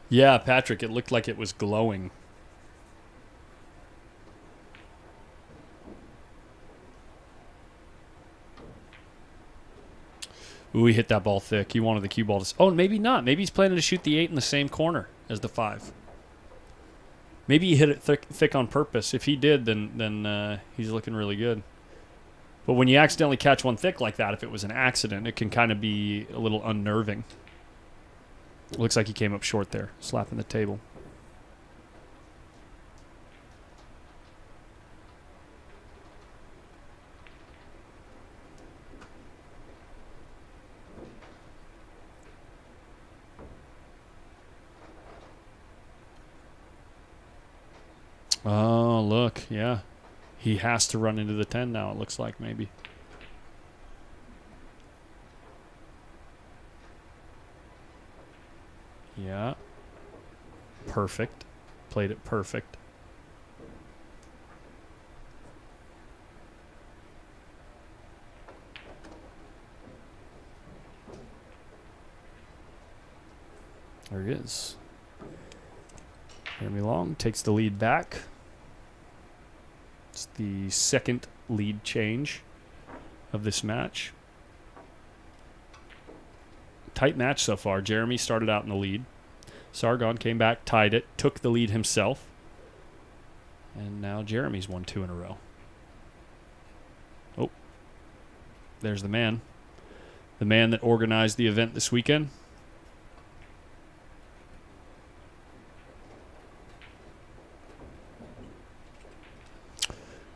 Yeah, Patrick, it looked like it was glowing. Ooh, he hit that ball thick. He wanted the cue ball to... Oh, maybe not. Maybe he's planning to shoot the 8 in the same corner as the 5. Maybe he hit it thick on purpose. If he did, then he's looking really good. But when you accidentally catch one thick like that, if it was an accident, it can kind of be a little unnerving. Looks like he came up short there, slapping the table. Oh, look, yeah. He has to run into the 10 now, it looks like, maybe. Yeah. Perfect. Played it perfect. There he is. Jeremy Long takes the lead back. It's the second lead change of this match. Tight match so far. Jeremy started out in the lead. Sargon came back, tied it, took the lead himself. And now Jeremy's won 2 in a row. Oh, there's the man. The man that organized the event this weekend.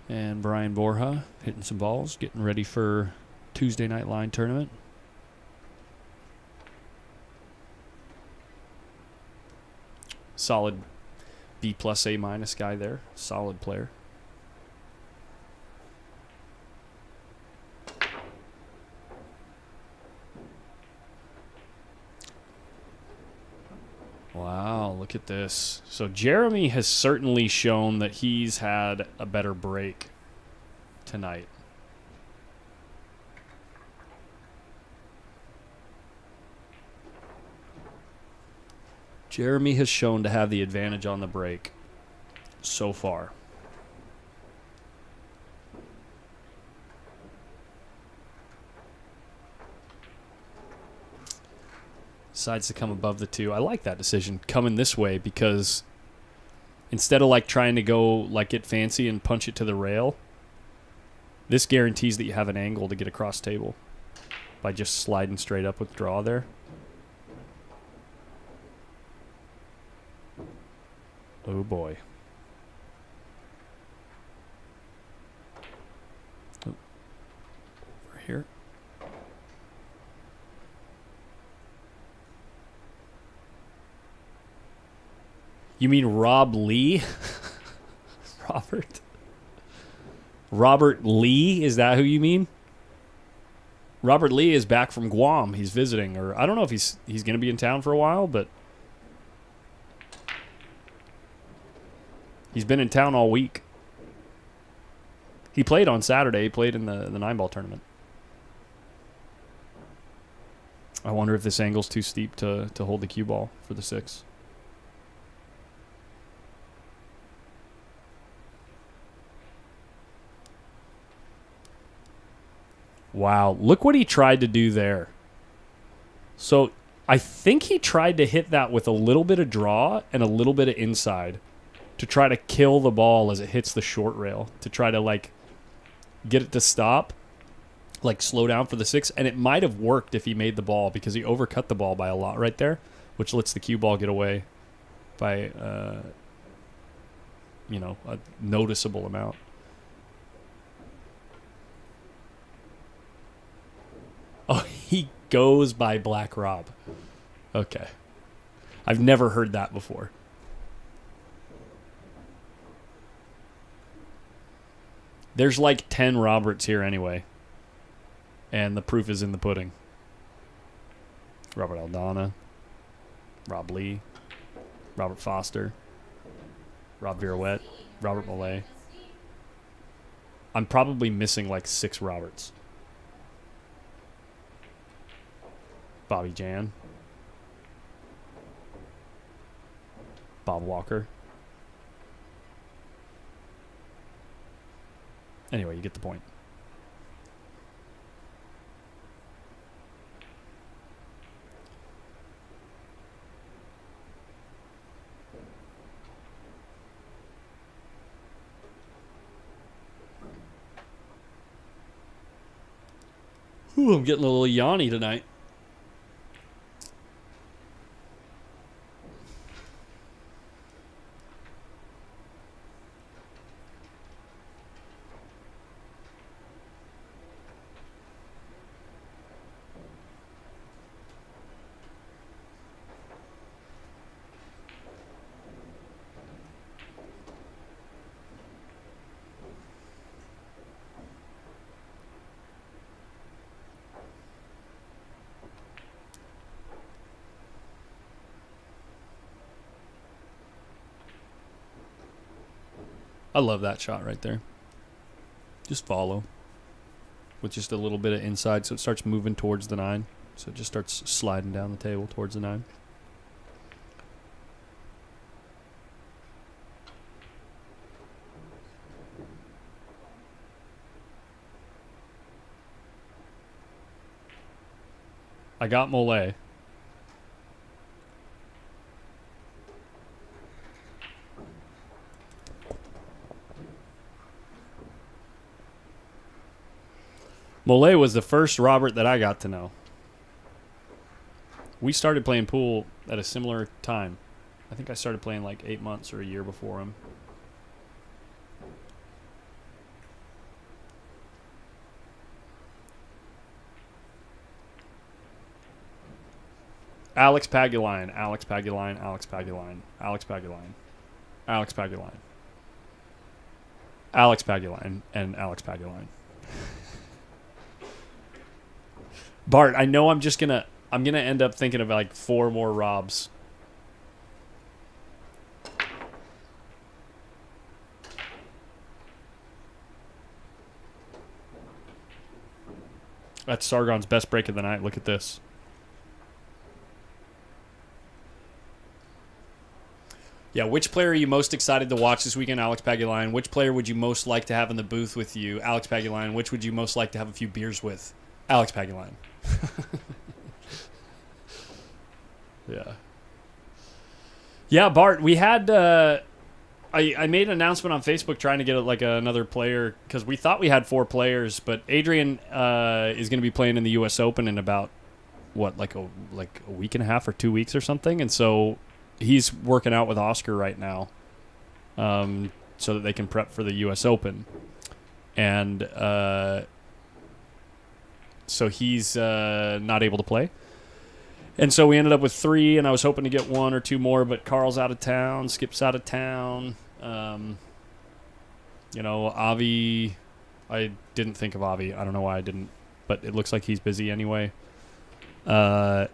And Brian Borja hitting some balls, getting ready for Tuesday Night Line tournament. Solid B+, A- guy there. Solid player. Wow, look at this. So Jeremy has certainly shown that he's had a better break tonight. Jeremy has shown to have the advantage on the break so far. Decides to come above the 2. I like that decision, coming this way, because instead of like trying to go like get fancy and punch it to the rail, this guarantees that you have an angle to get across table by just sliding straight up with draw there. Oh boy. Oh. Over here. You mean Rob Lee? Robert Lee? Is that who you mean? Robert Lee is back from Guam. He's visiting, or I don't know if he's going to be in town for a while, but he's been in town all week. He played on Saturday. He played in the 9-ball tournament. I wonder if this angle's too steep to hold the cue ball for the 6. Wow, look what he tried to do there. So I think he tried to hit that with a little bit of draw and a little bit of inside to try to kill the ball as it hits the short rail, to try to like get it to stop, like slow down for the 6. And it might have worked if he made the ball, because he overcut the ball by a lot right there, which lets the cue ball get away by, a noticeable amount. Oh, he goes by Black Rob. Okay. I've never heard that before. There's like 10 Roberts here anyway. And the proof is in the pudding. Robert Aldana. Rob Lee. Robert Foster. Rob Virouette. Robert Millay. I'm probably missing like 6 Roberts. Bobby Jan. Bob Walker. Anyway, you get the point. Ooh, I'm getting a little yawny tonight. I love that shot right there. Just follow. With just a little bit of inside, so it starts moving towards the 9. So it just starts sliding down the table towards the 9. I got Mole. Mole was the first Robert that I got to know. We started playing pool at a similar time. I think I started playing like 8 months or a year before him. Alex Paguline, Alex Paguline, Alex Paguline, Alex Paguline, Alex Paguline, Alex Paguline, and Alex Paguline. Bart, I know I'm gonna end up thinking of like 4 more Robs. That's Sargon's best break of the night. Look at this. Yeah, which player are you most excited to watch this weekend? Alex Paguline. Which player would you most like to have in the booth with you? Alex Paguline. Which would you most like to have a few beers with? Alex Paguline. Yeah. Yeah, Bart, we had... I made an announcement on Facebook trying to get like another player because we thought we had 4 players, but Adrian is going to be playing in the U.S. Open in about, like a week and a half or 2 weeks or something, and so he's working out with Oscar right now so that they can prep for the U.S. Open. And so he's not able to play. And so we ended up with 3, and I was hoping to get 1 or 2 more, but Carl's out of town, Skip's out of town. Avi, I didn't think of Avi. I don't know why I didn't, but it looks like he's busy anyway. And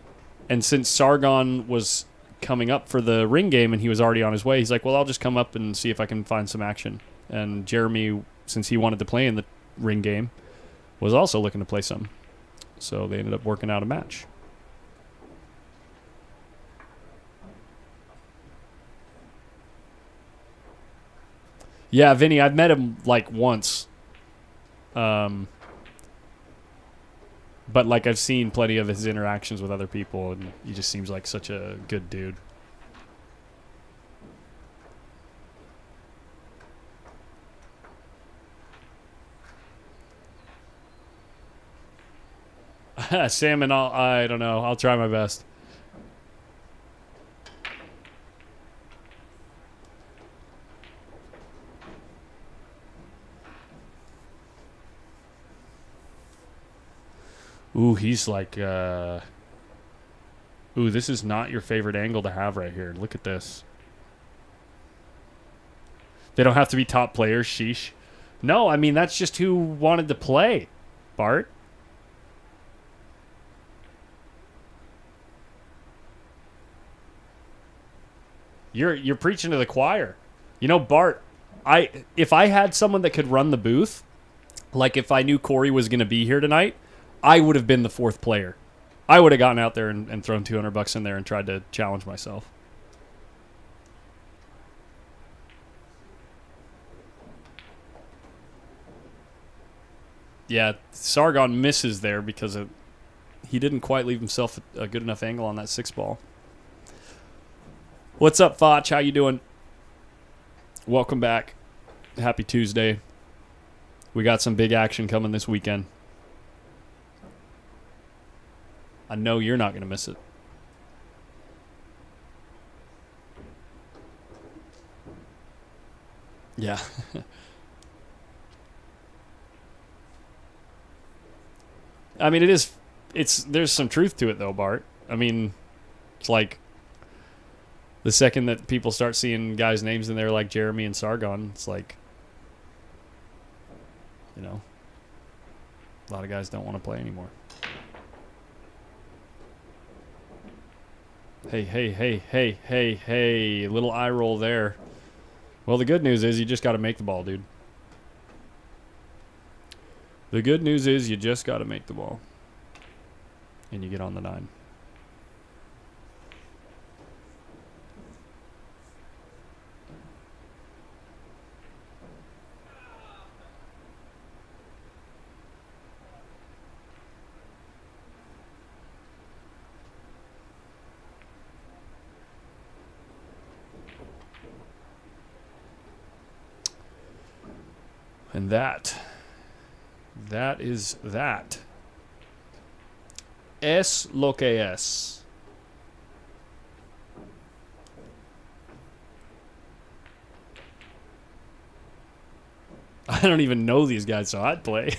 since Sargon was coming up for the ring game and he was already on his way, he's like, well, I'll just come up and see if I can find some action. And Jeremy, since he wanted to play in the ring game, was also looking to play some. So they ended up working out a match. Yeah, Vinny, I've met him like once. But like I've seen plenty of his interactions with other people, and he just seems like such a good dude. Salmon, I don't know. I'll try my best. Ooh, he's like, ooh, this is not your favorite angle to have right here. Look at this. They don't have to be top players, sheesh. No, I mean, that's just who wanted to play, Bart. You're preaching to the choir. You know, Bart, if I had someone that could run the booth, like if I knew Corey was going to be here tonight, I would have been the 4th player. I would have gotten out there and thrown $200 in there and tried to challenge myself. Yeah, Sargon misses there because he didn't quite leave himself a good enough angle on that 6 ball. What's up, Foch? How you doing? Welcome back. Happy Tuesday. We got some big action coming this weekend. I know you're not going to miss it. Yeah. I mean, there's some truth to it, though, Bart. I mean, it's like the second that people start seeing guys' names in there like Jeremy and Sargon, it's like, you know, a lot of guys don't want to play anymore. Hey. Little eye roll there. Well, the good news is you just got to make the ball, dude. The good news is you just got to make the ball. And you get on the 9. And that is that. Es lo que es. I don't even know these guys, so I'd play.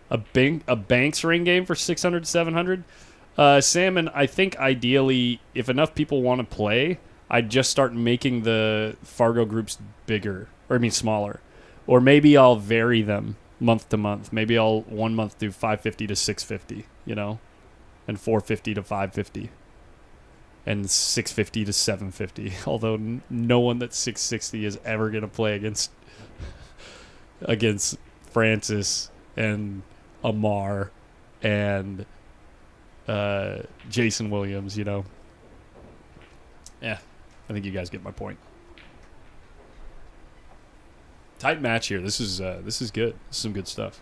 A Banks ring game for 600, 700? Salmon, I think ideally, if enough people want to play, I'd just start making the Fargo groups bigger, or I mean smaller. Or maybe I'll vary them month to month. Maybe I'll 1 month do 550 to 650, you know, and 450 to 550, and 650 to 750. Although no one that's 660 is ever going to play against Francis and Amar and Jason Williams, you know. Yeah, I think you guys get my point. Tight match here. This is good. This is some good stuff.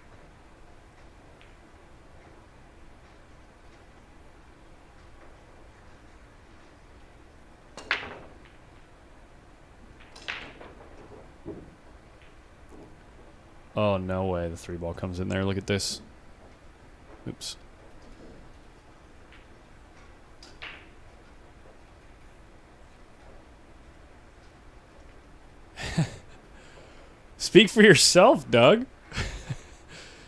Oh, no way. The 3 ball comes in there. Look at this. Oops. Speak for yourself, Doug.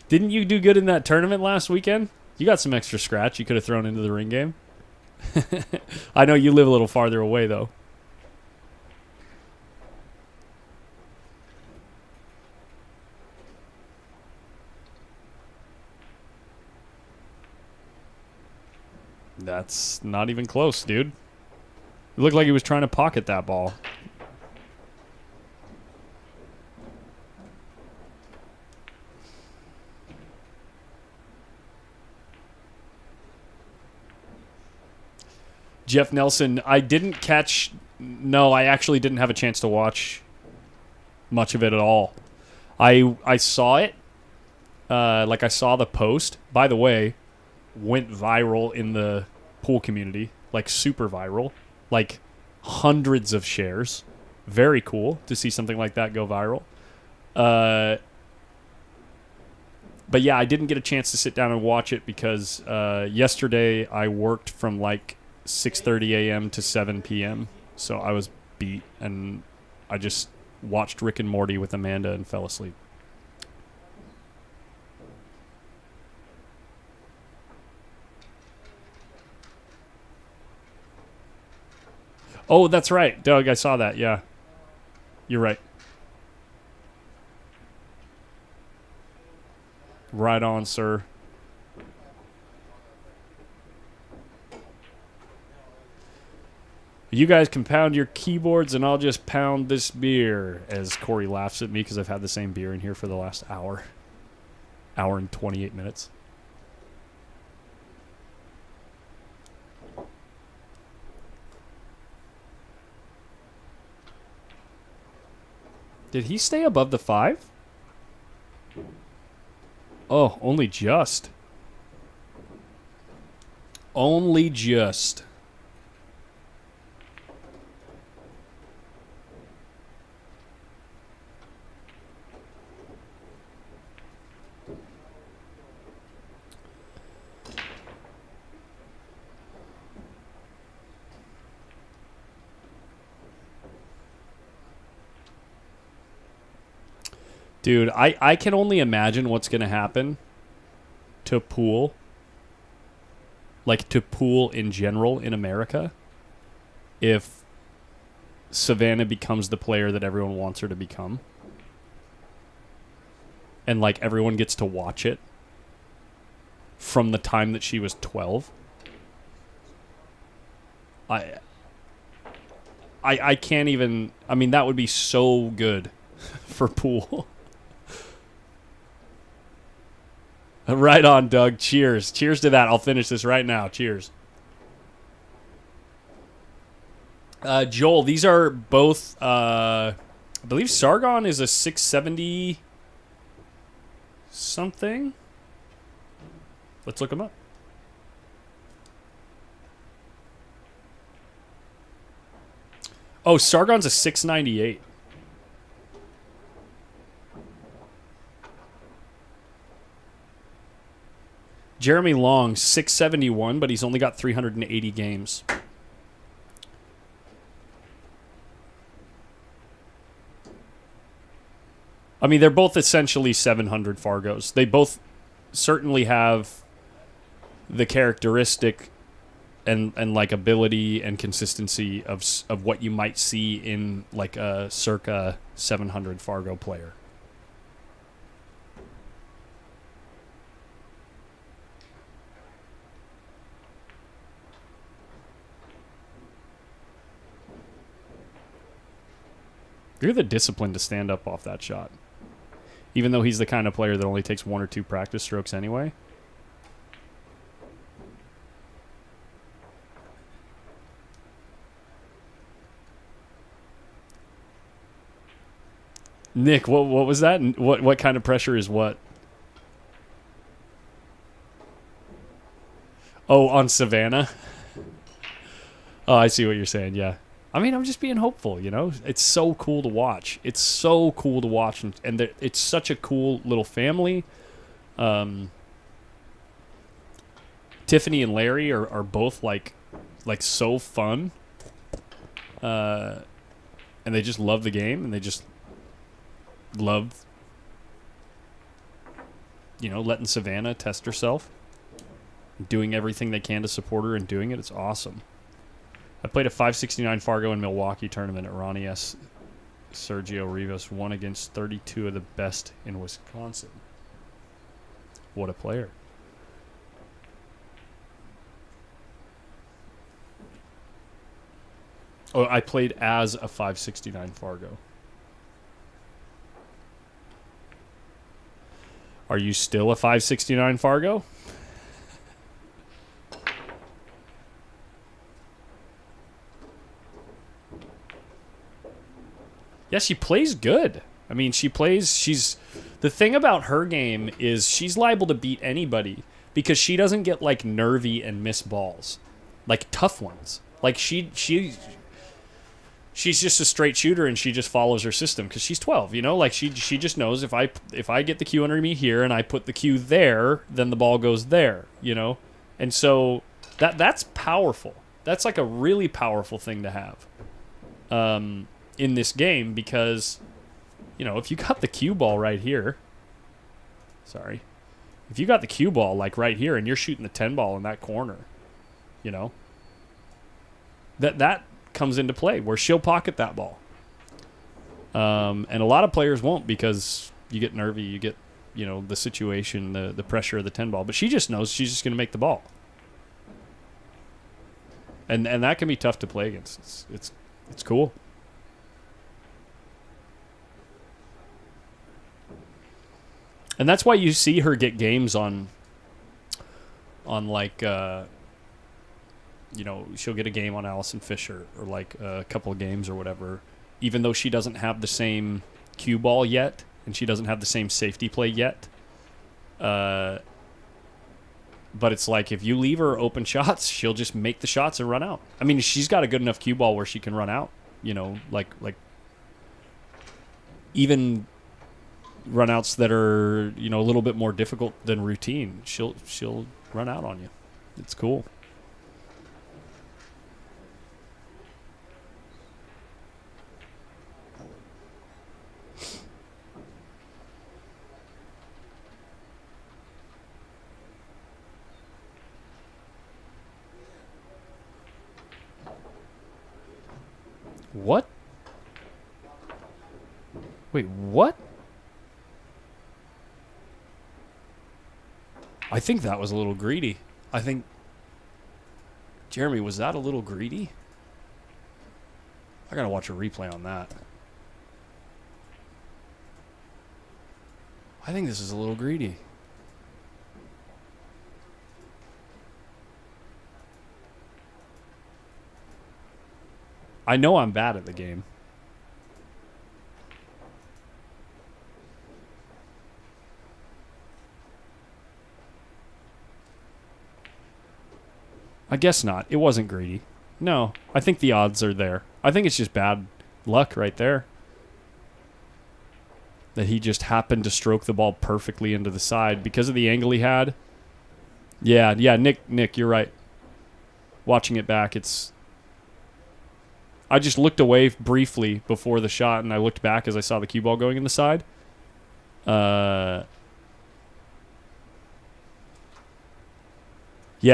Didn't you do good in that tournament last weekend? You got some extra scratch you could have thrown into the ring game. I know you live a little farther away, though. That's not even close, dude. It looked like he was trying to pocket that ball. Jeff Nelson, I didn't catch... No, I actually didn't have a chance to watch much of it at all. I saw it. I saw the post. By the way, went viral in the pool community. Like, super viral. Like, hundreds of shares. Very cool to see something like that go viral. But yeah, I didn't get a chance to sit down and watch it because yesterday I worked from like 6:30 a.m. to 7 p.m. So I was beat, and I just watched Rick and Morty with Amanda and fell asleep. Oh, that's right, Doug. I saw that. Yeah, you're right. Right on, sir. You guys can pound your keyboards and I'll just pound this beer, as Corey laughs at me because I've had the same beer in here for the last hour and 28 minutes. Did he stay above the 5? Oh, only just. Only just. Dude, I can only imagine what's going to happen to pool. Like, to pool in general in America. If Savannah becomes the player that everyone wants her to become. And, like, everyone gets to watch it. From the time that she was 12. I can't even... I mean, that would be so good for pool. Right on, Doug. Cheers. Cheers to that. I'll finish this right now. Cheers. Joel, these are both... I believe Sargon is a 670... something. Let's look them up. Oh, Sargon's a 698. Jeremy Long, 671, but he's only got 380 games. I mean, they're both essentially 700 Fargos. They both certainly have the characteristic and like ability and consistency of what you might see in like a circa 700 Fargo player. You're the discipline to stand up off that shot. Even though he's the kind of player that only takes 1 or 2 practice strokes anyway. Nick, what was that? What kind of pressure is what? Oh, on Savannah? Oh, I see what you're saying, yeah. I mean, I'm just being hopeful, you know? It's so cool to watch. It's so cool to watch, and it's such a cool little family. Tiffany and Larry are both, like so fun. And they just love the game, and they just love, you know, letting Savannah test herself. Doing everything they can to support her and doing it. It's awesome. I played a 569 Fargo in Milwaukee tournament at Ronnie S. Sergio Rivas, won against 32 of the best in Wisconsin. What a player. Oh, I played as a 569 Fargo. Are you still a 569 Fargo? Yeah, she plays good. I mean, the thing about her game is she's liable to beat anybody because she doesn't get, like, nervy and miss balls. Like, tough ones. Like, she's just a straight shooter and she just follows her system because she's 12, you know? Like, she just knows if I get the cue under me here and I put the cue there, then the ball goes there, you know? And so that's powerful. That's, like, a really powerful thing to have. In this game because, you know, if you got the cue ball right here, if you got the cue ball like right here and you're shooting the 10 ball in that corner, you know, that comes into play where she'll pocket that ball. And a lot of players won't because you get nervy, you get, you know, the situation, the pressure of the 10 ball, but she just knows she's just going to make the ball. And that can be tough to play against. It's cool. And that's why you see her get games on like, you know, she'll get a game on Allison Fisher or like a couple of games or whatever, even though she doesn't have the same cue ball yet and she doesn't have the same safety play yet. But it's like if you leave her open shots, she'll just make the shots and run out. I mean, she's got a good enough cue ball where she can run out, you know, like even runouts that are, you know, a little bit more difficult than routine. She'll run out on you. It's cool. What? Wait, what? I think that was a little greedy. I think... Jeremy, was that a little greedy? I gotta watch a replay on that. I think this is a little greedy. I know I'm bad at the game. I guess not. It wasn't greedy. No, I think the odds are there. I think it's just bad luck right there. That he just happened to stroke the ball perfectly into the side because of the angle he had. Yeah, Nick, you're right. Watching it back, it's... I just looked away briefly before the shot, and I looked back as I saw the cue ball going in the side. Yeah,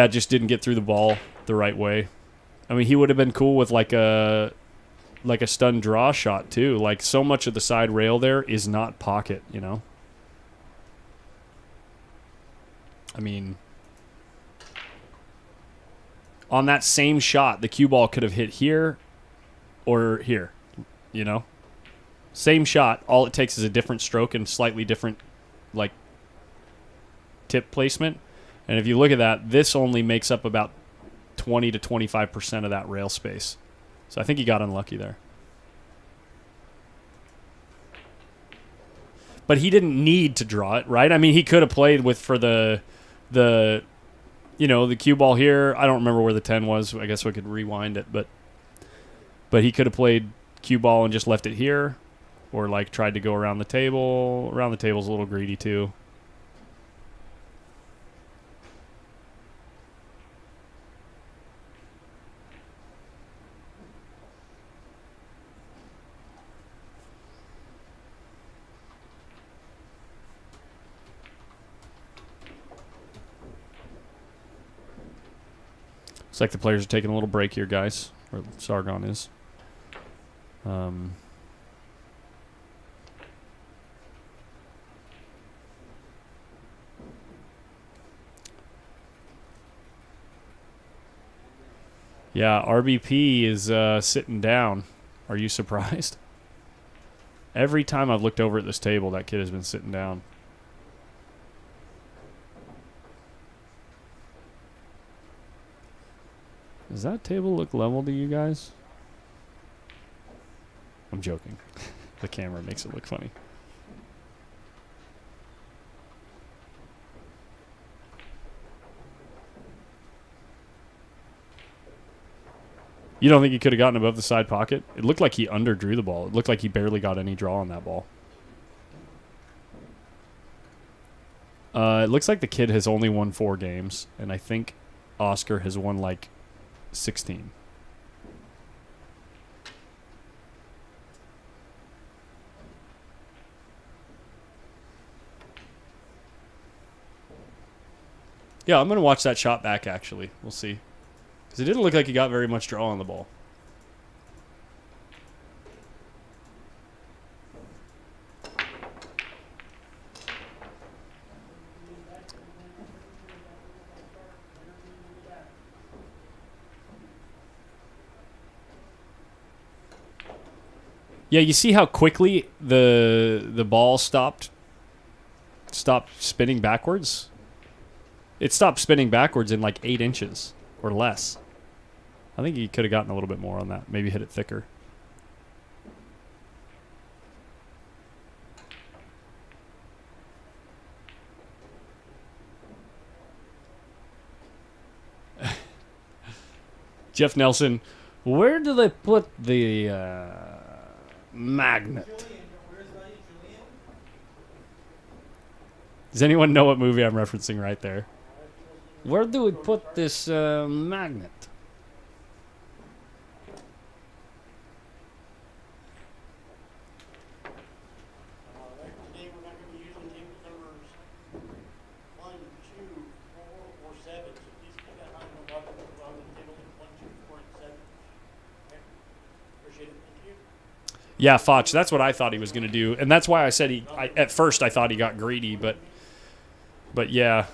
just didn't get through the ball the right way. I mean, he would have been cool with like a stun draw shot too. Like, so much of the side rail there is not pocket, you know? I mean, on that same shot, the cue ball could have hit here or here, you know? Same shot, all it takes is a different stroke and slightly different, like, tip placement. And if you look at that, this only makes up about 20 to 25% of that rail space. So I think he got unlucky there. But he didn't need to draw it, right? I mean, he could have played with for the cue ball here. I don't remember where the 10 was. I guess we could rewind it, but he could have played cue ball and just left it here, or like tried to go around the table. Around the table's a little greedy too. It's like the players are taking a little break here, guys. Or Sargon is. Yeah, RBP is sitting down. Are you surprised? Every time I've looked over at this table, that kid has been sitting down. Does that table look level to you guys? I'm joking. The camera makes it look funny. You don't think he could have gotten above the side pocket? It looked like he underdrew the ball. It looked like he barely got any draw on that ball. It looks like the kid has only won 4 games, and I think Oscar has won like 16. Yeah, I'm going to watch that shot back, actually. We'll see. Because it didn't look like he got very much draw on the ball. Yeah, you see how quickly the ball stopped spinning backwards? It stopped spinning backwards in like 8 inches or less. I think he could have gotten a little bit more on that. Maybe hit it thicker. Jeff Nelson, where do they put the magnet? Does anyone know what movie I'm referencing right there? Where do we put this magnet? Today we're not going to be using table numbers 1, 2, 4, or 7. So please keep that in mind when we're on the table 1, 2, 4, and 7. Okay? Appreciate it. Yeah, Foch. That's what I thought he was going to do, and that's why I said at first I thought he got greedy, but yeah.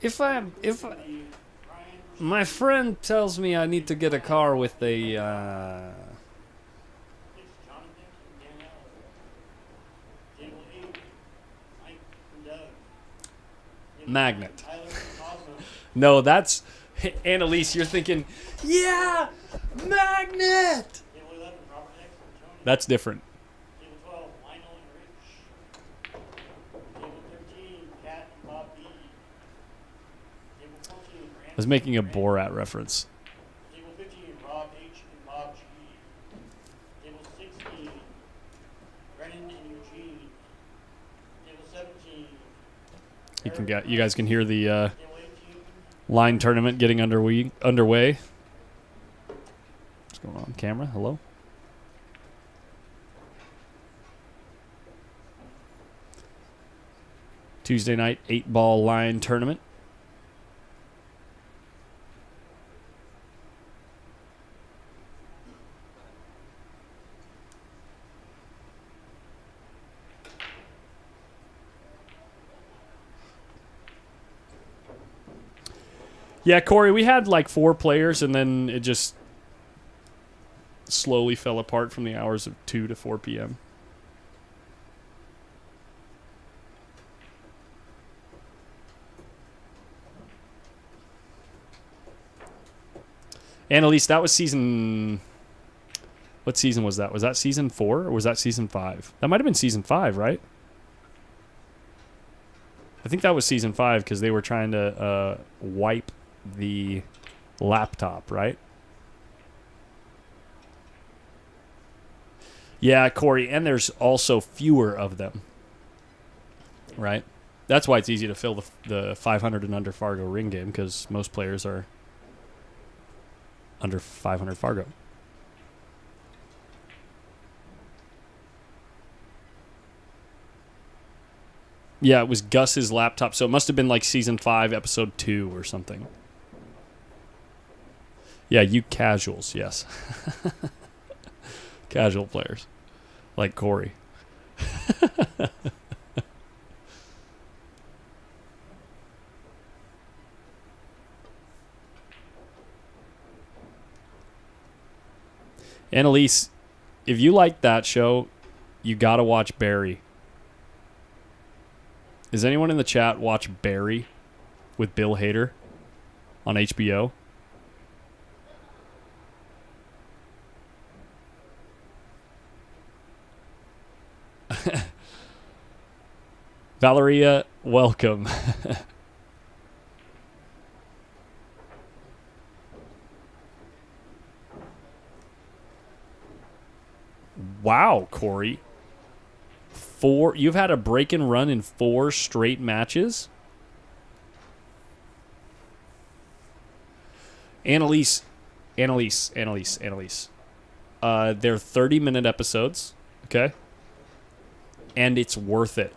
If my friend tells me I need to get a car with a magnet. No, that's Annalise. You're thinking, yeah, magnet. That's different. I was making a Borat reference. Table 15, Rob H. and Bob G. Table 16, Brennan and Eugene. Table 17. You guys can hear the Table 18. line tournament getting underway. What's going on, camera? Hello? Tuesday night 8-ball line tournament. Yeah, Corey, we had like 4 players, and then it just slowly fell apart from the hours of 2 to 4 p.m. Annalise, that was season... What season was that? Was that season 4 or was that season 5? That might have been season 5, right? I think that was season 5 because they were trying to wipe the laptop, right? Yeah, Corey, and there's also fewer of them, right? That's why it's easy to fill the 500 and under Fargo ring game, because most players are under 500 Fargo. Yeah, it was Gus's laptop, so it must have been like season 5, episode 2 or something. Yeah, you casuals, yes. Casual players, like Corey. Annalise, if you like that show, you got to watch Barry. Does anyone in the chat watch Barry with Bill Hader on HBO? Valeria, welcome. Wow, Corey. You've had a break and run in 4 straight matches? Annalise. They're 30-minute episodes, okay? And it's worth it.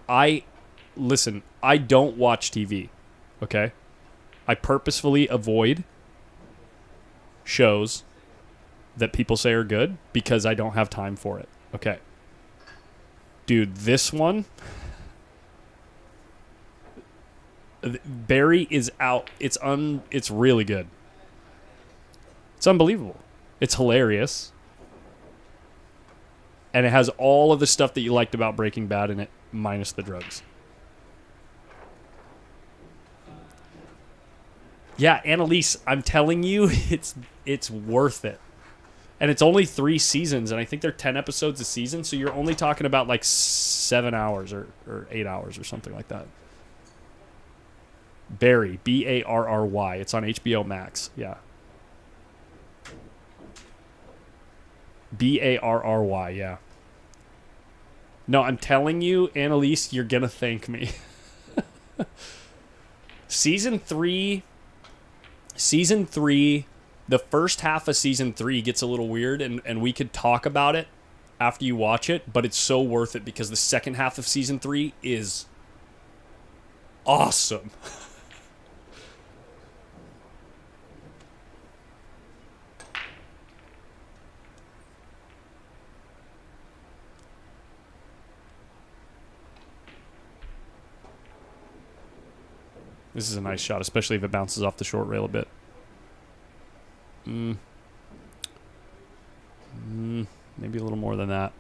Listen, I don't watch TV, okay? I purposefully avoid shows that people say are good because I don't have time for it, okay? Dude, this one, Barry is out. It's really good. It's unbelievable. It's hilarious. And it has all of the stuff that you liked about Breaking Bad in it, minus the drugs. Yeah, Annalise, I'm telling you, it's worth it. And it's only 3 seasons, and I think they're 10 episodes a season, so you're only talking about like 7 hours or 8 hours or something like that. Barry, Barry. It's on HBO Max. Yeah. Barry, yeah. No, I'm telling you, Annalise, you're going to thank me. Season 3, the first half of season 3 gets a little weird, and we could talk about it after you watch it, but it's so worth it because the second half of season 3 is awesome. This is a nice shot, especially if it bounces off the short rail a bit. Maybe a little more than that.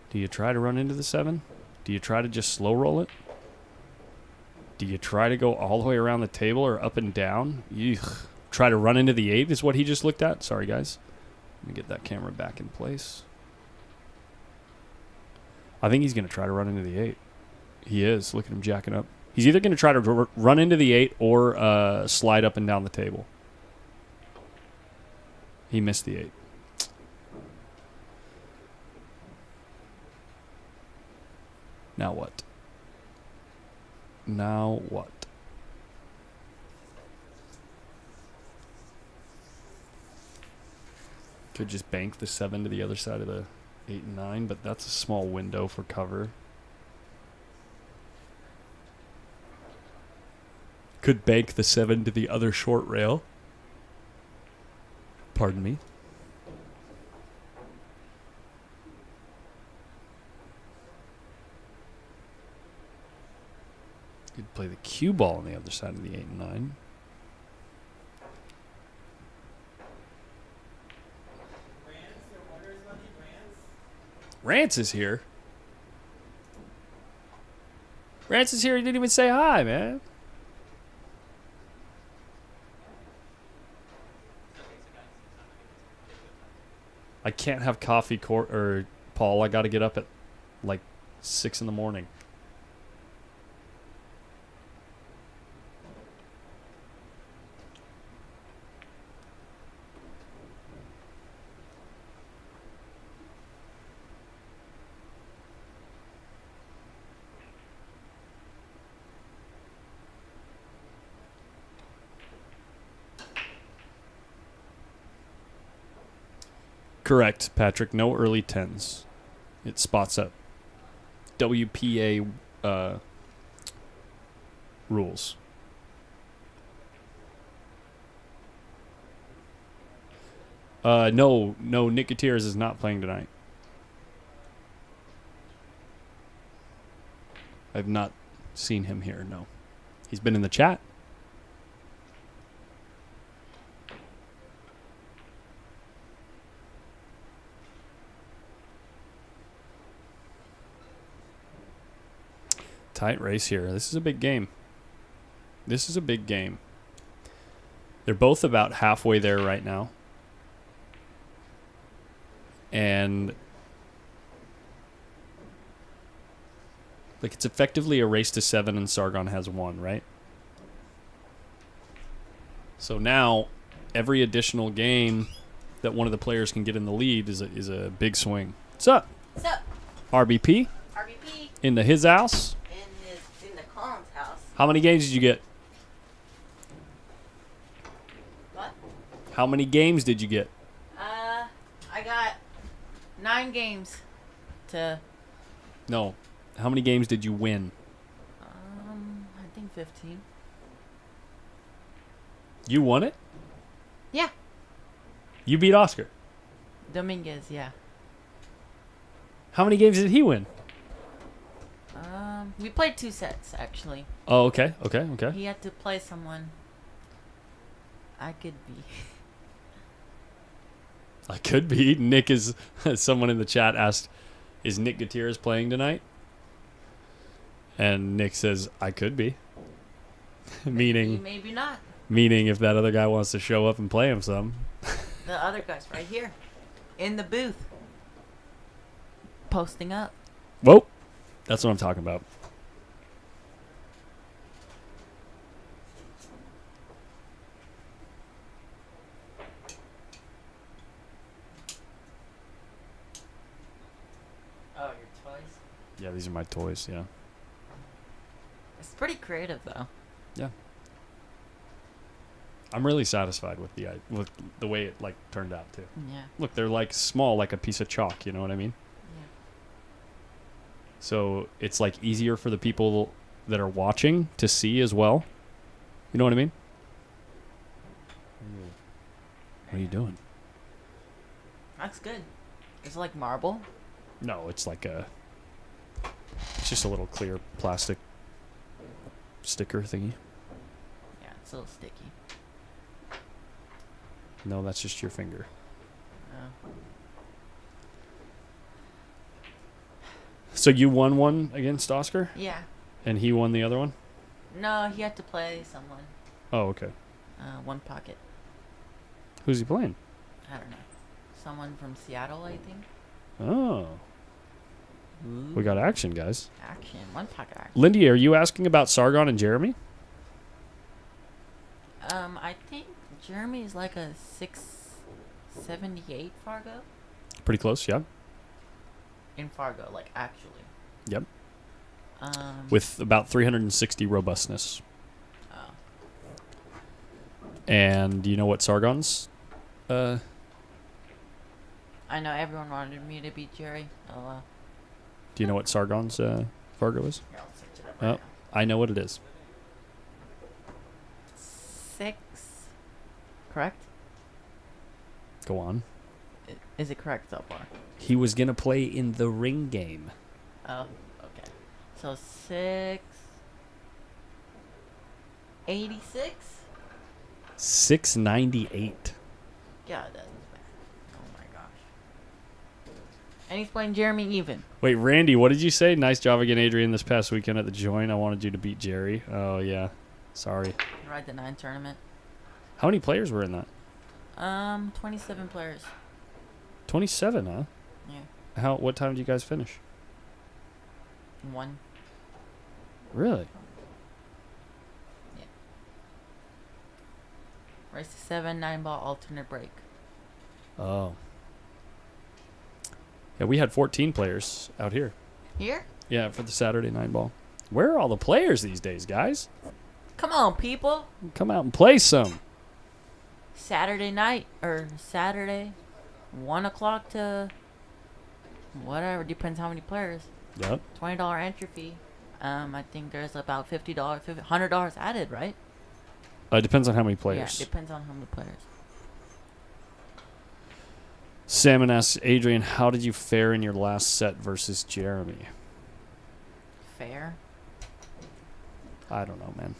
Do you try to run into the 7? Do you try to just slow roll it? Do you try to go all the way around the table or up and down? Eugh. Try to run into the 8 is what he just looked at. Sorry, guys. Let me get that camera back in place. I think he's going to try to run into the 8. He is. Look at him jacking up. He's either going to try to run into the 8 or slide up and down the table. He missed the 8. Now what? Now what? Could just bank the 7 to the other side of the 8 and 9, but that's a small window for cover. Could bank the 7 to the other short rail. Pardon me. Could play the cue ball on the other side of the 8 and 9. Rance is here. Rance is here. He didn't even say hi, man. I can't have coffee, or Paul. I got to get up at like 6 in the morning. Correct, Patrick. No early 10s. It spots up. WPA rules. No, Nick Gutierrez is not playing tonight. I've not seen him here, no. He's been in the chat. Tight race here. This is a big game. This is a big game. They're both about halfway there right now. And like it's effectively a race to 7 and Sargon has 1, right? So now every additional game that one of the players can get in the lead is a big swing. What's up? What's up? RBP? RBP Into his house? in the clown's house. How many games did you get? What? How many games did you get? I got 9 games to No. How many games did you win? I think 15. You won it? Yeah. You beat Oscar. Dominguez, yeah. How many games did he win? We played 2 sets actually. Oh, okay. He had to play someone I could be. I could be. Nick is... Someone in the chat asked, is Nick Gutierrez playing tonight? And Nick says, I could be. Meaning... Maybe not. Meaning if that other guy wants to show up and play him some. The other guy's right here. In the booth. Posting up. Whoa. That's what I'm talking about. Oh, your toys? Yeah, these are my toys, yeah. It's pretty creative though. Yeah. I'm really satisfied with the way it like turned out too. Yeah. Look, they're like small, like a piece of chalk, you know what I mean? Yeah. So it's like easier for the people that are watching to see as well. You know what I mean? What are you doing? That's good. It's like marble. No, it's like a It's just a little clear plastic sticker thingy. Yeah, it's a little sticky. No, that's just your finger. Oh. So you won one against Oscar, Yeah. and he won the other one. No, he had to play someone. Oh, okay. One pocket. Who's he playing? I don't know. Someone from Seattle, I think. Oh, we got action, guys. Action. One pocket action. Lindy, are you asking about Sargon and Jeremy? I think Jeremy is like a 678 Fargo. Pretty close, yeah. In Fargo, like actually. Yep. Um. With about 360 robustness. Oh. And do you know what Sargon's? I know everyone wanted me to beat Jerry. Oh. Do you know what Sargon's Fargo is? Here, I'll search it up Oh, right I know what it is. now. 6. Correct? Go on. Is it correct so far? He was gonna play in the ring game. Oh, okay. So 6. 86? 698. God, that's bad. Oh my gosh. And he's playing Jeremy even. Wait, Randy, what did you say? Nice job again, Adrian, this past weekend at the join. I wanted you to beat Jerry. Oh, yeah. Sorry. Right, the 9 tournament. How many players were in that? 27 players. 27, huh? Yeah. What time did you guys finish? 1. Really? Race to 7, 9-ball alternate break. Oh. Yeah, we had 14 players out here. Here? Yeah, for the Saturday 9-ball. Where are all the players these days, guys? Come on, people. Come out and play some. Saturday night or Saturday, 1 o'clock to whatever, depends how many players. Yep. $20 entry fee. I think there's about $100 added, right? It depends on how many players. Yeah, depends on how many players. Salmon asks, Adrian, how did you fare in your last set versus Jeremy? Fair. I don't know, man.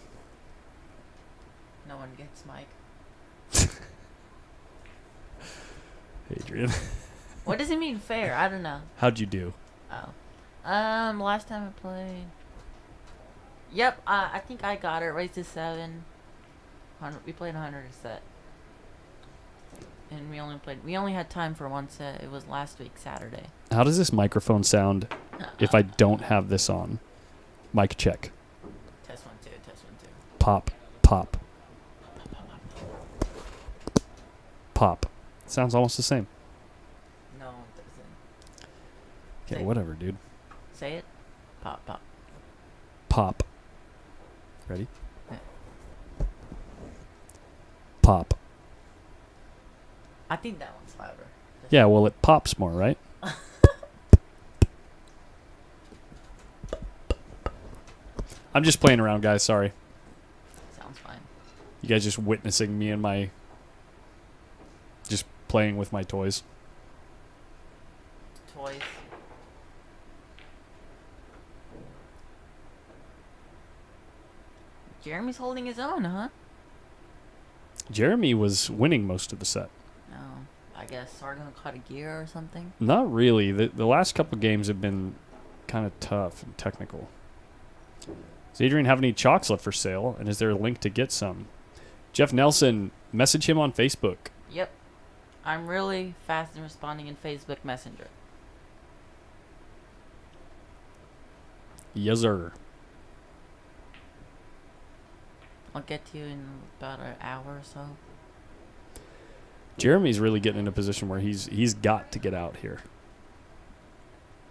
No one gets Mike. Adrian. What does it mean fair? I don't know. How'd you do? Oh. Last time I played. Yep, I think I got it. Raised to 7. We played 100 a set. And we only had time for one set. It was last week, Saturday. How does this microphone sound if I don't have this on? Mic check. Test 1, 2, test 1, 2. Pop, pop, pop. Sounds almost the same. No, it doesn't. Okay, Say- whatever, dude. Say it. Pop, pop. Pop. Ready? Yeah. Pop. I think that one's louder. Yeah, well, it pops more, right? I'm just playing around, guys. Sorry. Sounds fine. You guys just witnessing me and my... just playing with my toys. Toys. Jeremy's holding his own, huh? Jeremy was winning most of the set. No. I guess Sargon caught a gear or something. Not really. The last couple games have been kind of tough and technical. Does Adrian have any chalks left for sale? And is there a link to get some? Jeff Nelson, message him on Facebook. Yep. I'm really fast in responding in Facebook Messenger. Yes, sir. I'll get to you in about an hour or so. Jeremy's really getting in a position where he's got to get out here.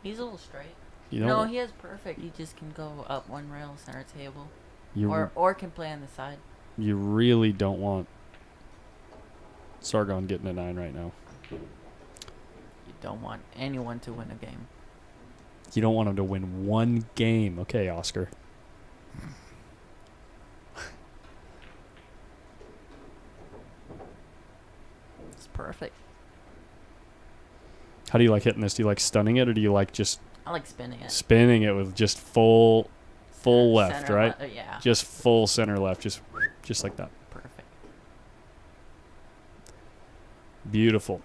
He's a little straight. You know, No, he has perfect. He just can go up one rail, center table. you Or can play on the side. you really don't want Sargon getting a 9 right now. You don't want anyone to win a game. You don't want him to win one game. Okay, Oscar. It's perfect. How do you like hitting this? Do you like stunning it, or do you like just I like spinning it. Spinning it with just full left, Center right? yeah. Just full center left, just like that. Perfect. Beautiful.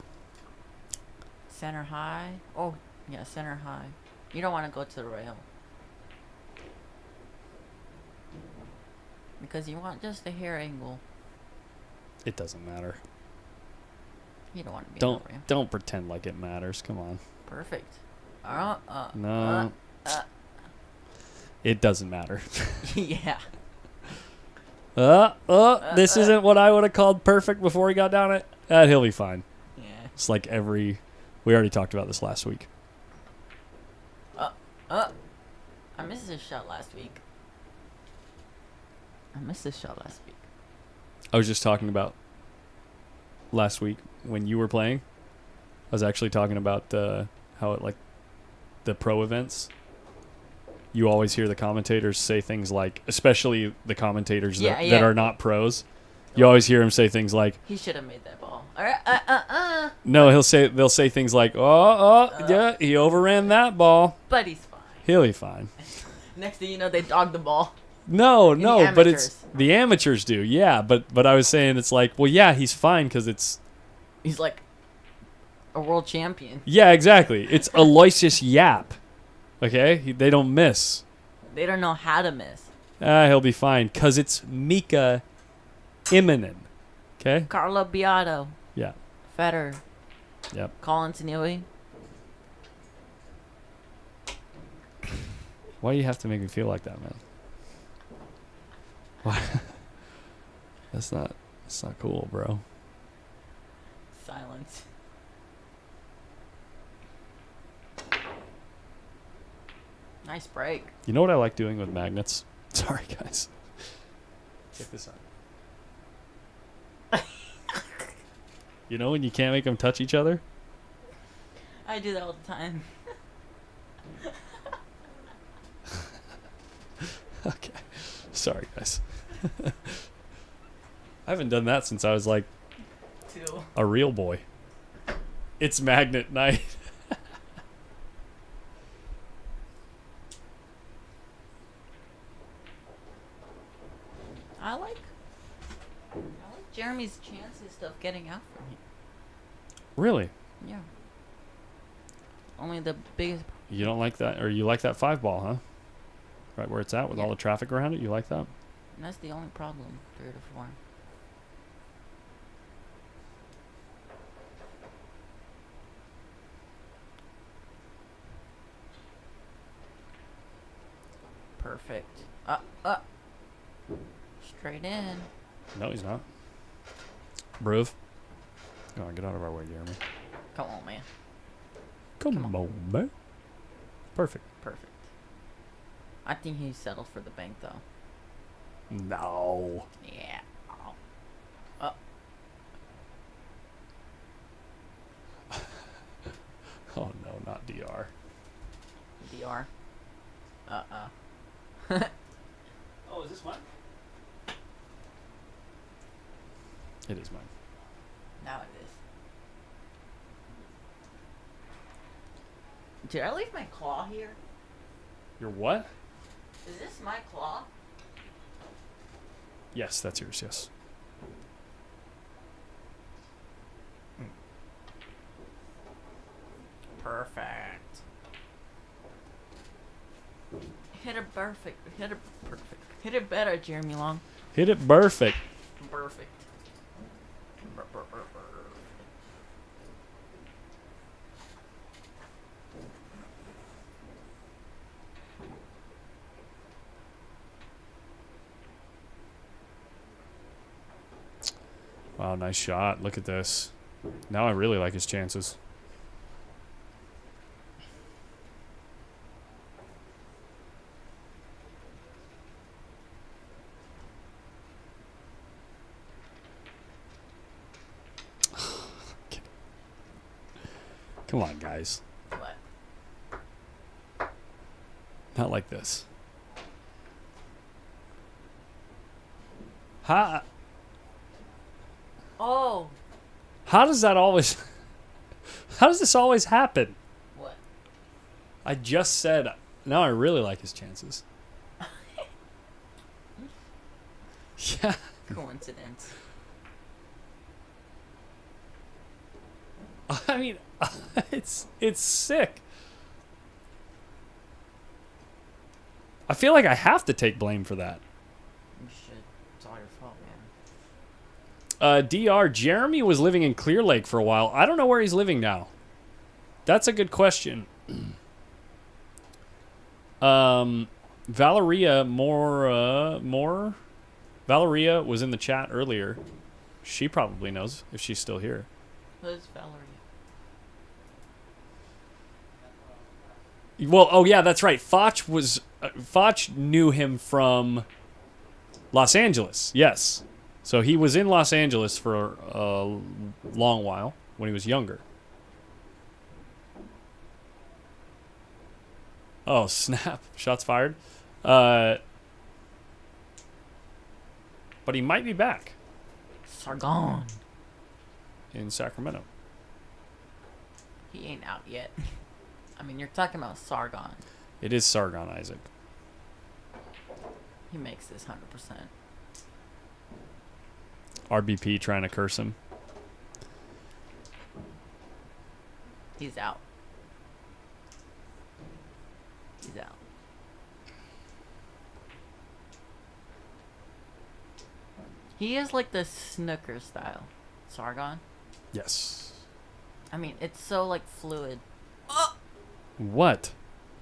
Center high. Oh, yeah, center high. You don't want to go to the rail. Because you want just a hair angle. It doesn't matter. You don't want to be on the rail. Don't pretend like it matters. Come on. Perfect. No. It doesn't matter. Yeah. This isn't what I would have called perfect before he got down it. He'll be fine. Yeah. It's like we already talked about this last week. I missed this shot last week. I was just talking about last week when you were playing. I was actually talking about how it, like, the pro events, you always hear the commentators say things like, especially the commentators that are not pros, you always hear him say things like, He should have made that ball. no, they'll say things like, yeah, he overran that ball. But he's fine. He'll be fine. Next thing you know, they dog the ball. No, the but it's amateurs. the amateurs do, yeah. But I was saying it's like, well, yeah, he's fine because He's like a world champion. yeah, exactly. It's Aloysius Yap. Okay, they don't miss. They don't know how to miss. He'll be fine because it's Mika Immonen. Okay. Carlo Beato, Yeah. Federer, Yep. Colin Tanui. Why do you have to make me feel like that, man? Why? That's not cool, bro. Silence. Nice break. You know what I like doing with magnets? Sorry, guys. Check this out. You know when you can't make them touch each other? I do that all the time. Okay. Sorry, guys. I haven't done that since I was like Two. a real boy. It's magnet night. I like Jeremy's chances of getting out from here. Really? Yeah. Only the biggest. You don't like that, or you like that 5 ball, huh? Right where it's at with all Yeah. the traffic around it. You like that? And that's the only problem. 3 to 4. Perfect. Straight in. No, he's not. Bruv. Come on, get out of our way, Jeremy. Come on, man. Come on, man. Perfect. Perfect. I think he settled for the bank, though. No. Yeah. Oh no, not DR. DR. Oh, is this mine? It is mine. Now it is. Did I leave my claw here? Your what? Is this my claw? Yes, that's yours, yes. Perfect. Hit it perfect. Hit it perfect. Hit it better, Jeremy Long. Hit it perfect. Perfect. Wow, nice shot. Look at this. Now I really like his chances. Come on, guys. What? Not like this. How Oh. does that always... How does this always happen? What? I just said, now I really like his chances. Yeah. Coincidence. I mean, it's sick. I feel like I have to take blame for that. You should. It's all your fault, man. DR, Jeremy was living in Clear Lake for a while. I don't know where he's living now. That's a good question. Valeria Valeria was in the chat earlier. She probably knows if she's still here. Who's Valerie? Well, oh yeah, that's right. Foch knew him from Los Angeles. Yes. So he was in Los Angeles for a long while when he was younger. Oh, snap. Shots fired. But he might be back Sargon. in Sacramento. He ain't out yet. I mean, you're talking about Sargon. It is Sargon, Isaac. He makes this 100%. RBP trying to curse him. He's out. He's out. He is like the snooker style. Sargon? Yes. I mean, it's so like fluid. What?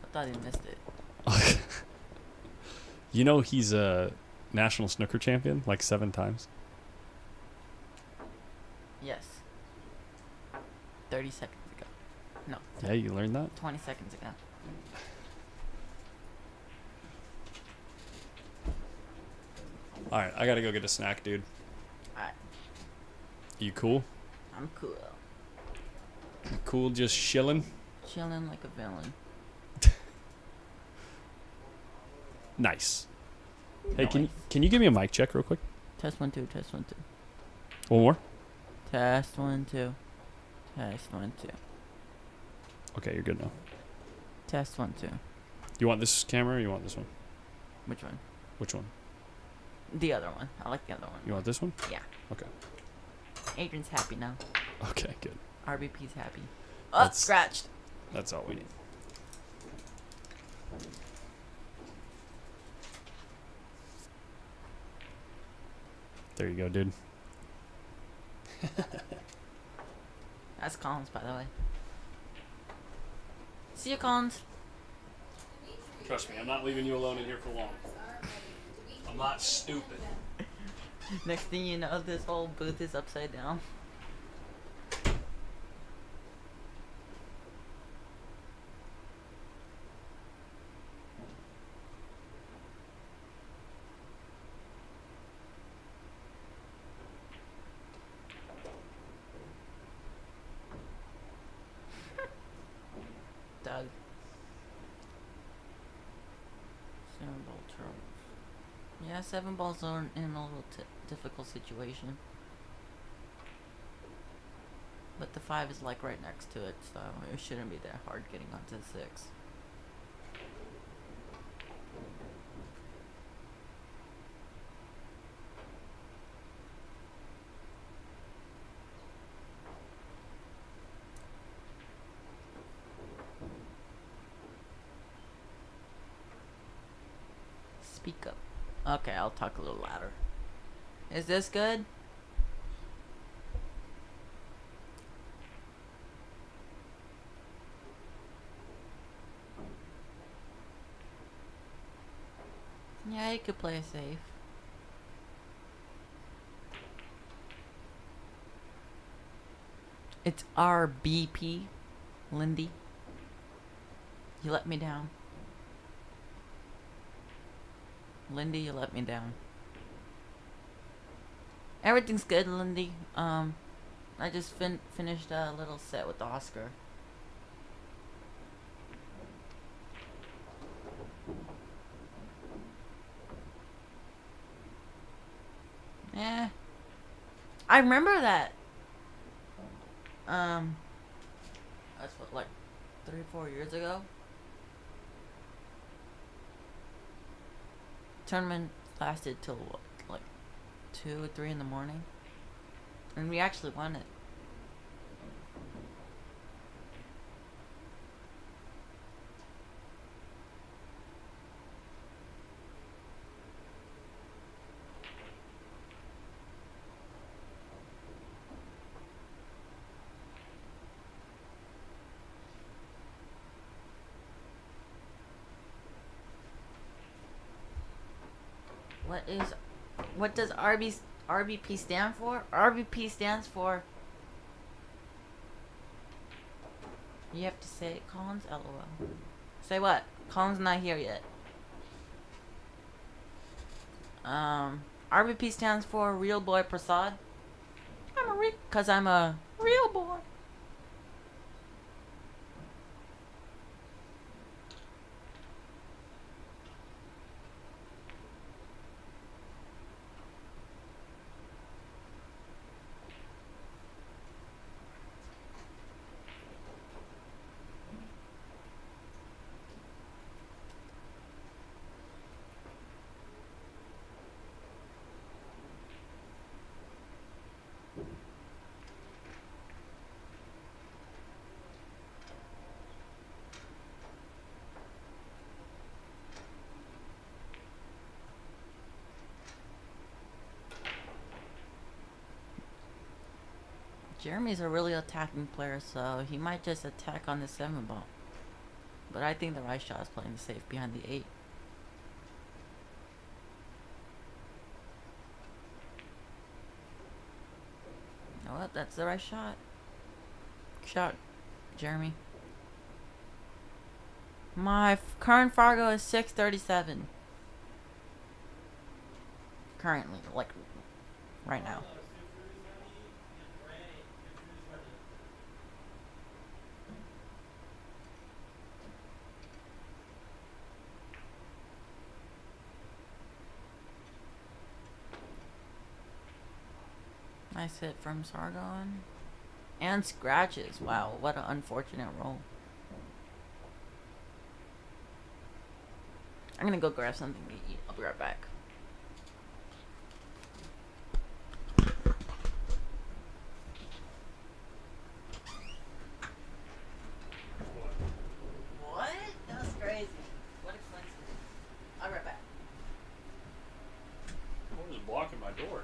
I thought he missed it. You know he's a national snooker champion like 7 times. Yes. 30 seconds ago. No. Yeah, you learned that? 20 seconds ago. All right, I gotta go get a snack, dude. Alright. You cool? I'm cool. You cool, just chilling? Chilling like a villain. Nice. Hey, Nice. can you give me a mic check real quick? Test 1 2. Test 1 2. One more? Test 1 2. Test 1 2. Okay, you're good now. Test 1 2. You want this camera or you want this one? Which one? Which one? The other one. I like the other one. You want this one? Yeah. Okay. Adrian's happy now. Okay, good. RBP's happy. Oh, That's- scratched. That's all we need. There you go, dude. That's Collins, by the way. See you, Collins. Trust me, I'm not leaving you alone in here for long. I'm not stupid. Next thing you know, this whole booth is upside down. Doug. 7 ball troubles. Yeah, 7 balls are in a little difficult situation. But the 5 is like right next to it, so it shouldn't be that hard getting onto the 6. Speak up. Okay, I'll talk a little louder. Is this good? Yeah, you could play it safe. It's RBP, Lindy. You let me down. Lindy, you let me down. Everything's good, Lindy. I just finished a little set with Oscar. Yeah. I remember that. That's what, like 3 or 4 years ago. tournament lasted till like 2 or 3 in the morning, and we actually won it. What does RBP stand for? RBP stands for. You have to say it, Collins. LOL. Say what? Collins not here yet. RBP stands for Real Boy Prasad. Cause I'm a real boy. Jeremy's a really attacking player, so he might just attack on the 7 ball. But I think the right shot is playing the safe behind the 8. You know what? That's the right shot. Shot, Jeremy. My current Fargo is 637. Currently, like, right now. Nice hit from Sargon. And scratches. Wow, what an unfortunate roll. I'm gonna go grab something to eat. I'll be right back. What? That was crazy. What a coincidence. I'll be right back. What was blocking my door?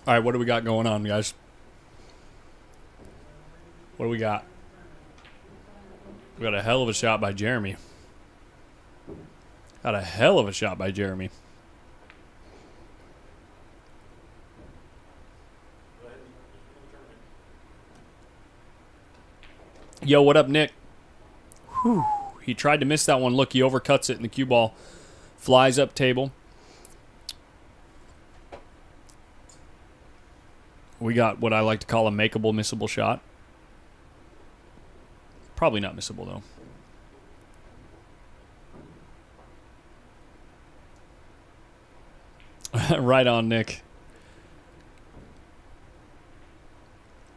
All right, what do we got going on, guys? What do we got? We got a hell of a shot by Jeremy. Got a hell of a shot by Jeremy. Yo, what up, Nick? Whew. He tried to miss that one. Look, he overcuts it, and the cue ball flies up table. We got what I like to call a makeable, missable shot. Probably not missable, though. Right on, Nick.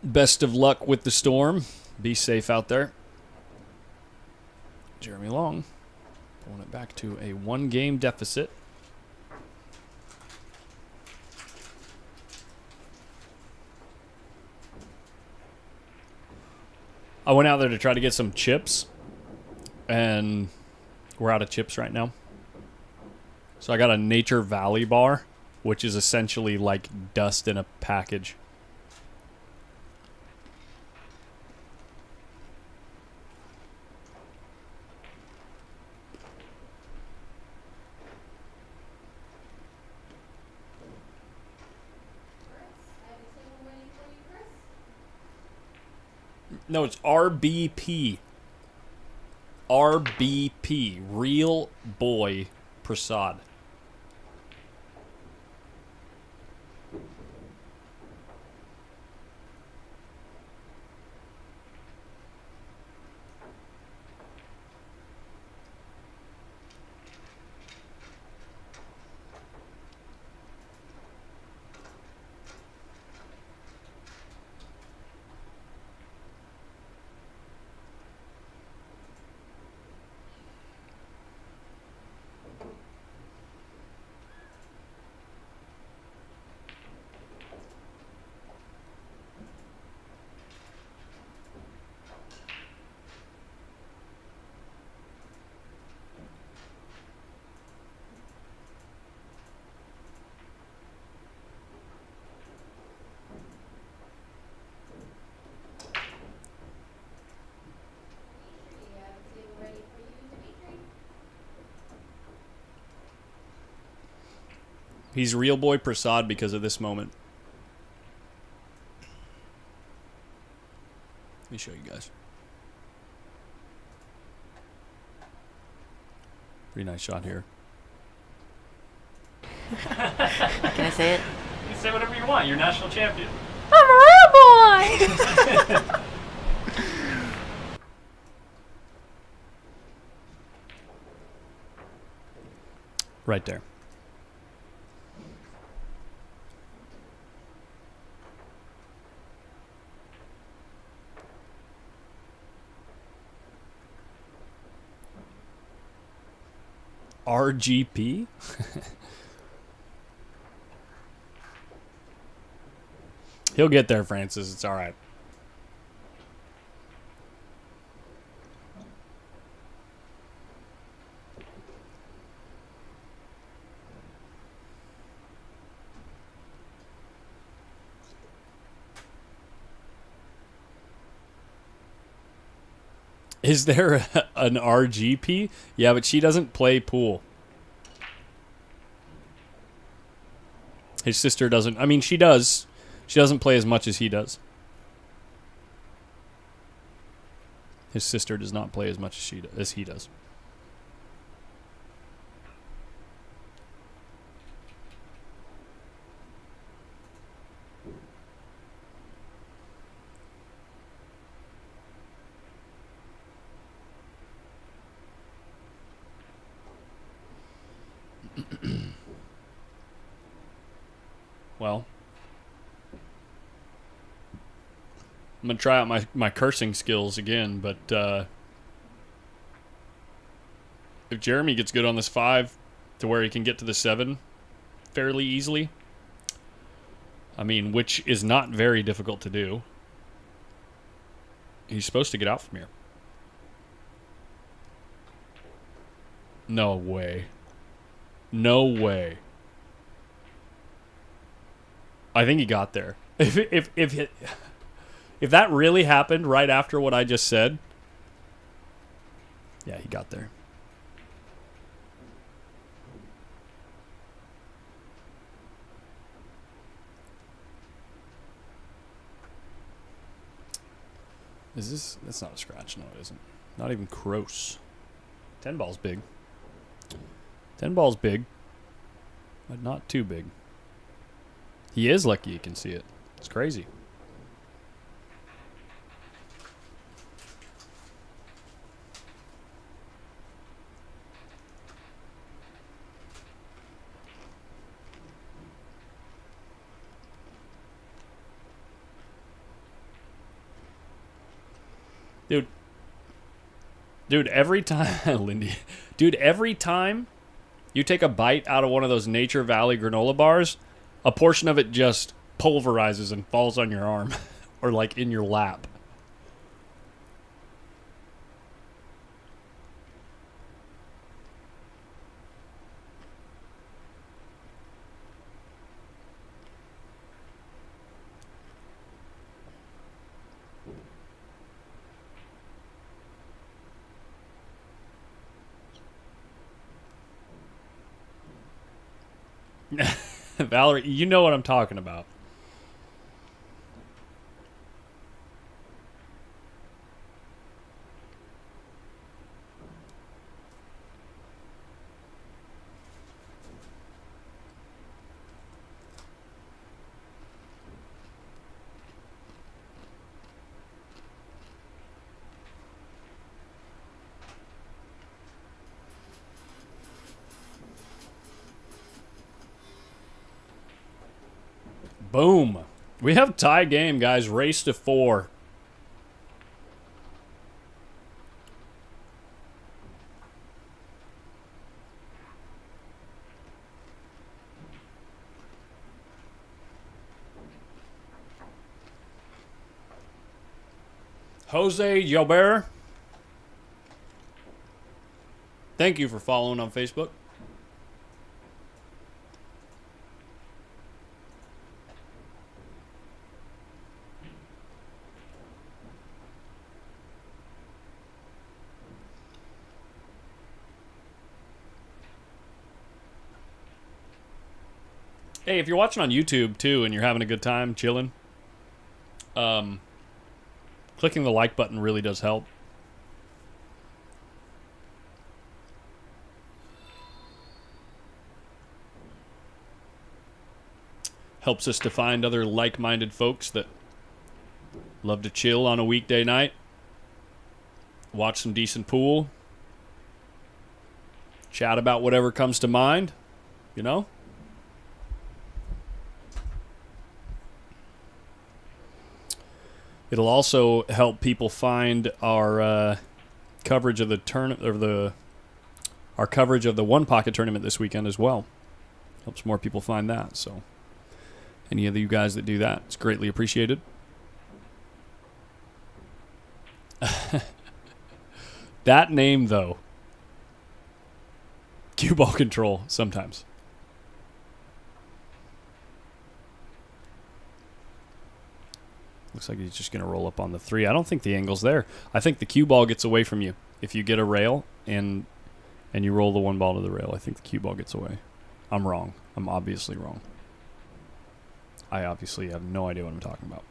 Best of luck with the storm. Be safe out there. Jeremy Long pulling it back to a 1-game deficit. I went out there to try to get some chips, and we're out of chips right now. So I got a Nature Valley bar, which is essentially like dust in a package. No, it's RBP. RBP. Real Boy Prasad. He's real boy Prasad because of this moment. Let me show you guys. Pretty nice shot here. Can I say it? You can say whatever you want. You're national champion. I'm a real boy! Right there. RGP? He'll get there, Francis. It's all right. Is there an RGP? Yeah, but she doesn't play pool. His sister doesn't. I mean, she does. She doesn't play as much as he does. His sister does not play as much as he does. Well, I'm going to try out my cursing skills again, but if Jeremy gets good on this 5 to where he can get to the 7 fairly easily, I mean, which is not very difficult to do, he's supposed to get out from here. No way. No way. I think he got there. If that really happened right after what I just said, yeah, he got there. Is this? That's not a scratch. No, it isn't. Not even close. 10 ball's big. 10 ball's big, but not too big. He is lucky he can see it. It's crazy. Dude, every time, Lindy, dude, every time you take a bite out of one of those Nature Valley granola bars, a portion of it just pulverizes and falls on your arm or like in your lap. Valerie, you know what I'm talking about. Boom. We have tie game, guys. Race to 4. Jose Jobert. Thank you for following on Facebook. Hey, if you're watching on YouTube too and you're having a good time chilling, clicking the like button really does help. Helps us to find other like-minded folks that love to chill on a weekday night, watch some decent pool, chat about whatever comes to mind, you know? It'll also help people find our coverage of the our coverage of the One Pocket tournament this weekend as well. Helps more people find that. So, any of you guys that do that, it's greatly appreciated. That name, though, cue ball control sometimes. Looks like he's just going to roll up on the 3. I don't think the angle's there. I think the cue ball gets away from you. If you get a rail and you roll the 1 ball to the rail, I think the cue ball gets away. I'm wrong. I'm obviously wrong. I obviously have no idea what I'm talking about.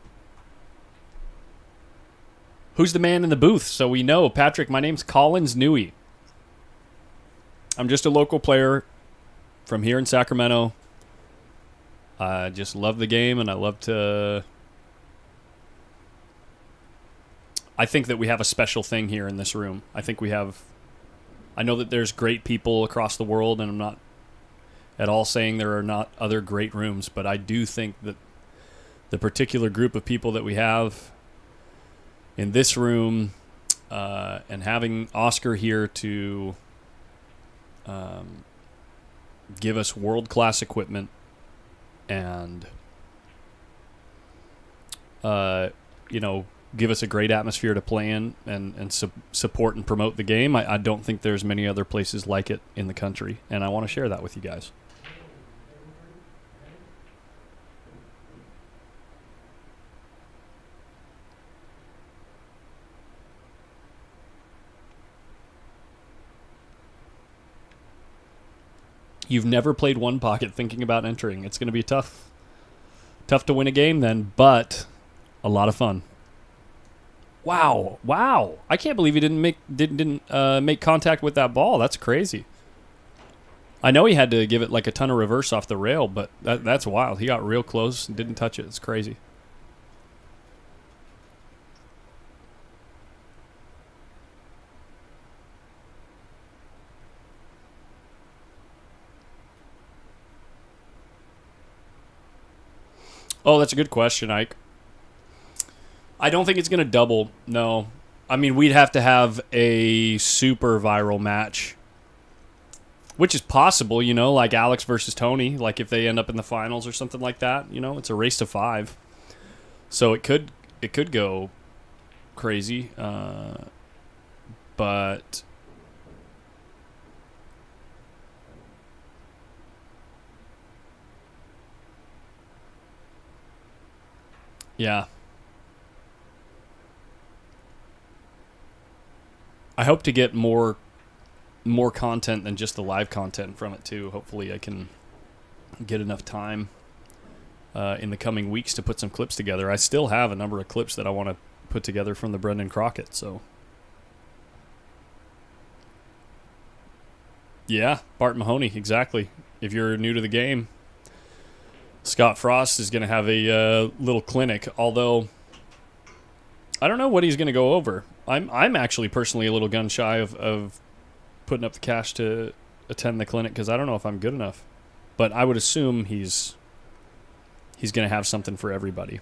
Who's the man in the booth? So we know. Patrick, my name's Collins Newey. I'm just a local player from here in Sacramento. I just love the game, and I love to... I think that we have a special thing here in this room. I think we have... I know that there's great people across the world, and I'm not at all saying there are not other great rooms, but I do think that the particular group of people that we have in this room, and having Oscar here to give us world-class equipment and, you know, give us a great atmosphere to play in and support and promote the game. I don't think there's many other places like it in the country, and I want to share that with you guys. You've never played One Pocket thinking about entering. It's going to be tough to win a game then, but a lot of fun. Wow. I can't believe he didn't make contact with that ball. That's crazy. I know he had to give it like a ton of reverse off the rail, but that's wild. He got real close and didn't touch it. It's crazy. Oh, that's a good question, Ike. I don't think it's going to double, no. I mean, we'd have to have a super viral match, which is possible, you know, like Alex versus Tony, like if they end up in the finals or something like that, you know, it's a race to 5. So it could go crazy, but... Yeah. I hope to get more content than just the live content from it too. Hopefully I can get enough time in the coming weeks to put some clips together. I still have a number of clips that I want to put together from the Brendan Crockett, so... Yeah, Bart Mahoney, exactly. If you're new to the game, Scott Frost is going to have a little clinic, although I don't know what he's going to go over. I'm actually personally a little gun shy of putting up the cash to attend the clinic because I don't know if I'm good enough. But I would assume he's going to have something for everybody.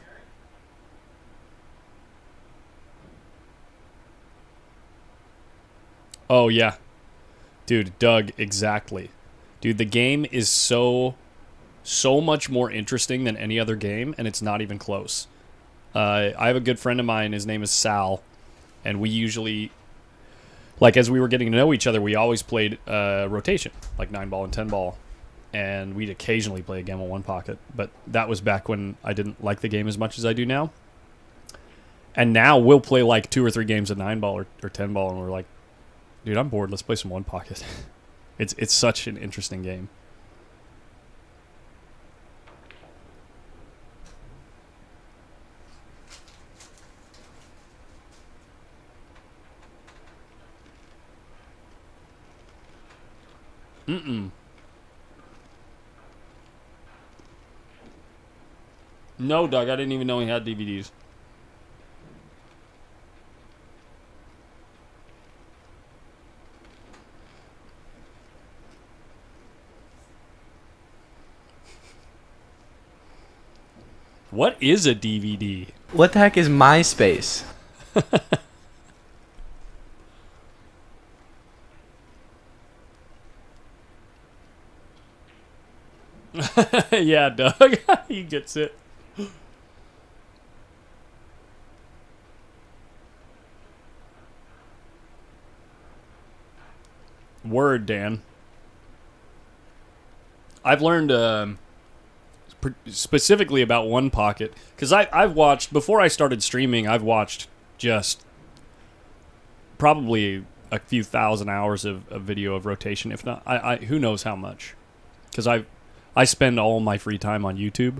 Oh, yeah. Dude, Doug, exactly. Dude, the game is so much more interesting than any other game, and it's not even close. I have a good friend of mine, his name is Sal, and we usually, like as we were getting to know each other, we always played rotation, like 9-ball and 10-ball, and we'd occasionally play a game of One Pocket, but that was back when I didn't like the game as much as I do now. And now we'll play like 2 or 3 games of 9-ball or 10-ball, and we're like, dude, I'm bored, let's play some One Pocket. It's such an interesting game. Mm-mm. No, Doug, I didn't even know he had DVDs. What is a DVD? What the heck is MySpace? Yeah, Doug. He gets it. Word, Dan. I've learned specifically about One Pocket because I've watched before I started streaming. I've watched just probably a few thousand hours of video of rotation, if not, I who knows how much, because I spend all my free time on YouTube,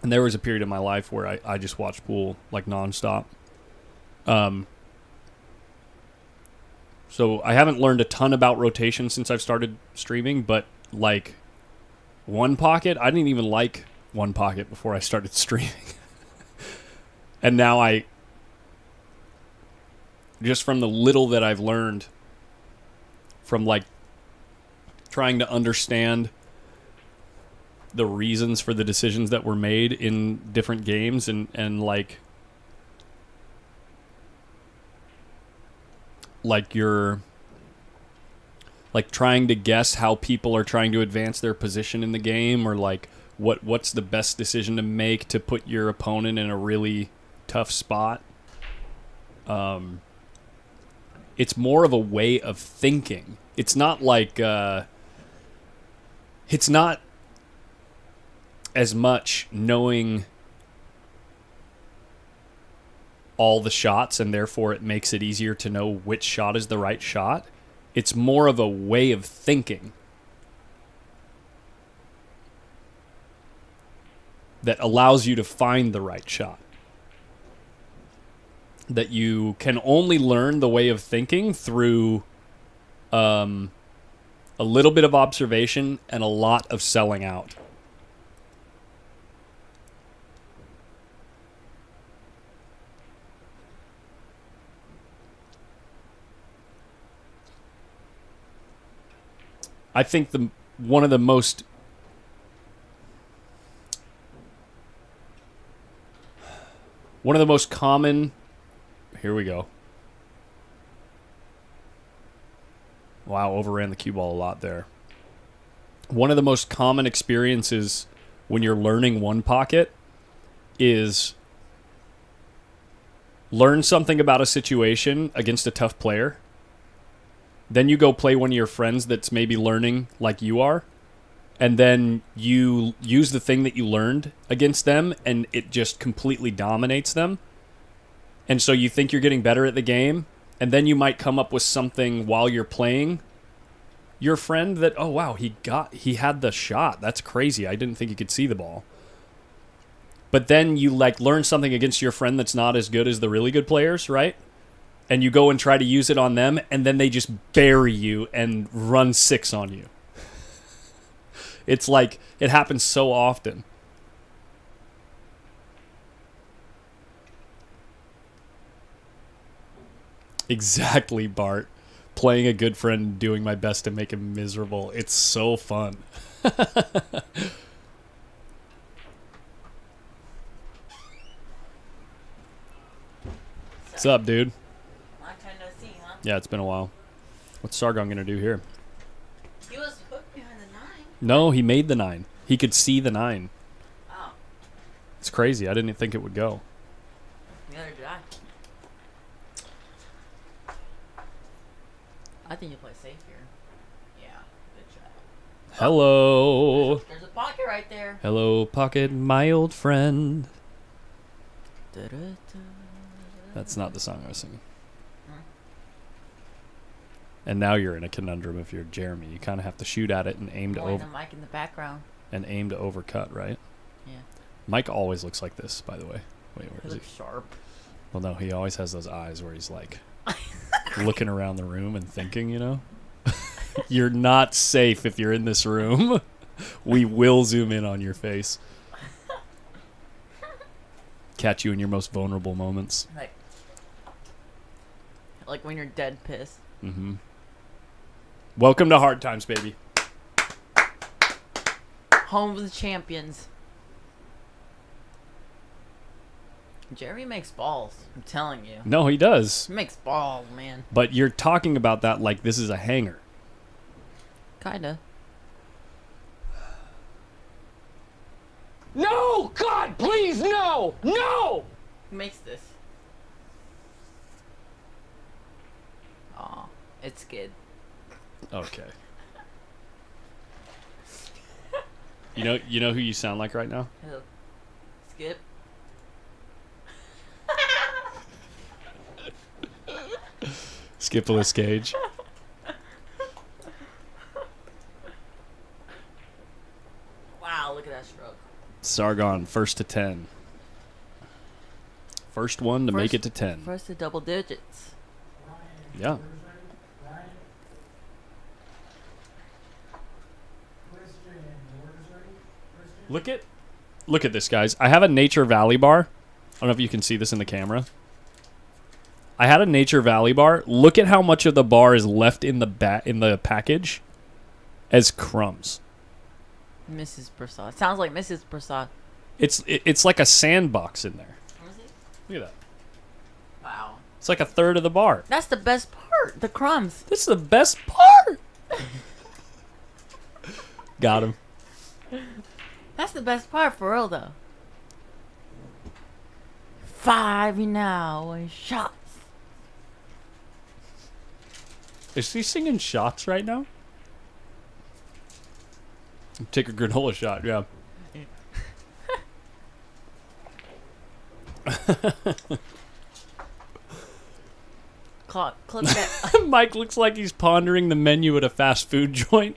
and there was a period in my life where I just watched pool like nonstop. So I haven't learned a ton about rotation since I've started streaming, but like One Pocket, I didn't even like One Pocket before I started streaming. And now just from the little that I've learned from like trying to understand the reasons for the decisions that were made in different games and like you're like trying to guess how people are trying to advance their position in the game, or like what's the best decision to make to put your opponent in a really tough spot. It's more of a way of thinking. It's not like it's not as much knowing all the shots and therefore it makes it easier to know which shot is the right shot. It's more of a way of thinking that allows you to find the right shot. That you can only learn the way of thinking through a little bit of observation and a lot of selling out. I think one of the most common. Here we go. Wow, overran the cue ball a lot there. One of the most common experiences when you're learning One Pocket is learn something about a situation against a tough player. Then you go play one of your friends that's maybe learning like you are, and then you use the thing that you learned against them, and it just completely dominates them. And so you think you're getting better at the game, and then you might come up with something while you're playing your friend that, oh wow, he had the shot. That's crazy. I didn't think he could see the ball. But then you like learn something against your friend that's not as good as the really good players, right? And you go and try to use it on them, and then they just bury you and run 6 on you. It's like, it happens so often. Exactly, Bart. Playing a good friend and doing my best to make him miserable. It's so fun. What's up, dude? Yeah, it's been a while. What's Sargon going to do here? He was hooked behind the 9. No, he made the 9. He could see the 9. Oh. It's crazy. I didn't think it would go. Neither did I think you play safe here. Yeah, good shot. Hello. There's a pocket right there. Hello, Pocket, my old friend. That's not the song I was singing. And now you're in a conundrum if you're Jeremy. You kind of have to shoot at it and aim to over. The mic in the background. And aim to overcut, right? Yeah. Mike always looks like this, by the way. Wait, where is he? Looks sharp. Well, no, he always has those eyes where he's like looking around the room and thinking, you know. You're not safe if you're in this room. We will zoom in on your face. Catch you in your most vulnerable moments. Like when you're dead pissed. Mm-hmm. Welcome to Hard Times, baby. Home of the champions. Jerry makes balls. I'm telling you. No, he does. He makes balls, man. But you're talking about that like this is a hanger. Kinda. No! God, please, no! No! Who makes this? Aw, it's good. Okay. You know who you sound like right now? Who? Skip? Skippolis Cage. Wow, look at that stroke. Sargon, first to 10. First one to make it to 10. First to double digits. Yeah. Look at this, guys. I have a Nature Valley bar. I don't know if you can see this in the camera. I had a Nature Valley bar. Look at how much of the bar is left in the package as crumbs. Mrs. Prasad. Sounds like Mrs. Prasad. It's like a sandbox in there. Look at that. Wow. It's like a third of the bar. That's the best part. The crumbs. This is the best part. Got him. That's the best part for real though. 5 now and shots. Is he singing shots right now? Take a granola shot, yeah. Clip that. Mike looks like he's pondering the menu at a fast food joint.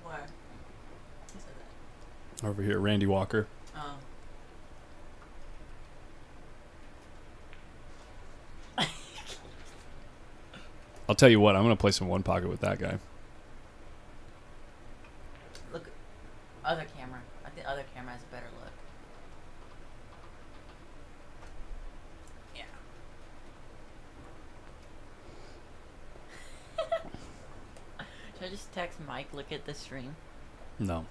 Where? Who said that? Over here, Randy Walker. Oh. I'll tell you what, I'm going to play some One Pocket with that guy. Look, other camera. I think other camera has a better look. Yeah. Should I just text Mike, look at the stream? No.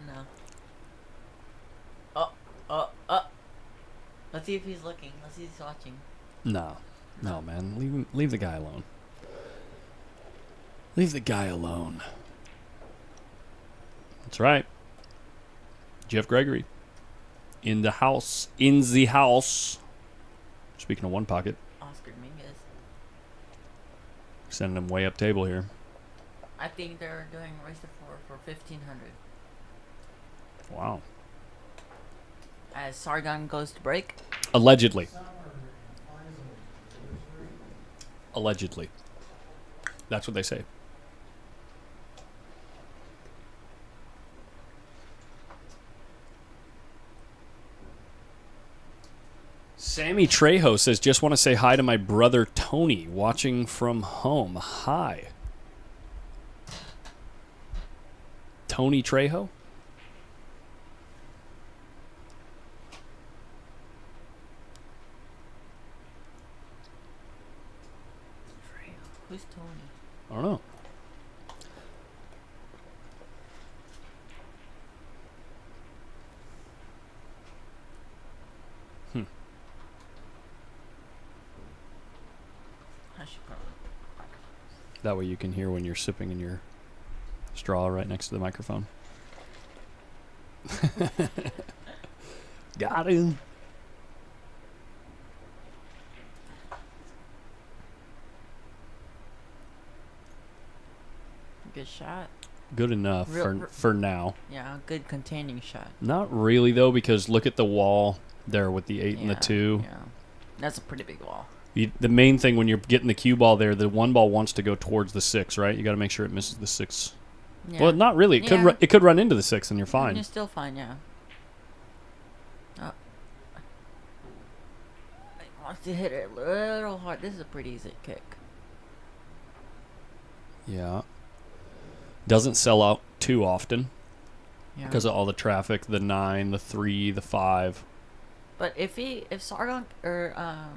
No. Let's see if he's looking. Let's see if he's watching. No. No, man. Leave the guy alone. Leave the guy alone. That's right. Jeff Gregory. In the house. In the house. Speaking of One Pocket. Oscar Dominguez. Sending him way up table here. I think they're doing race to 4 for 1,500. Wow. As Sargon goes to break. Allegedly. Allegedly. That's what they say. Sammy Trejo says, just want to say hi to my brother Tony, watching from home. Hi. Tony Trejo? Who's Tony? I don't know. I should probably. That way you can hear when you're sipping in your straw right next to the microphone. Got him. Good shot. Good enough for now. Yeah, good containing shot. Not really, though, because look at the wall there with the 8 and the 2. Yeah. That's a pretty big wall. The main thing when you're getting the cue ball there, the one ball wants to go towards the 6, right? You got to make sure it misses the 6. Yeah. Well, not really. It could run into the 6, and you're fine. You're still fine, yeah. Oh. I want to hit it a little hard. This is a pretty easy kick. Yeah. Doesn't sell out too often Yeah. because of all the traffic. The 9, the 3, the 5. But if Sargon or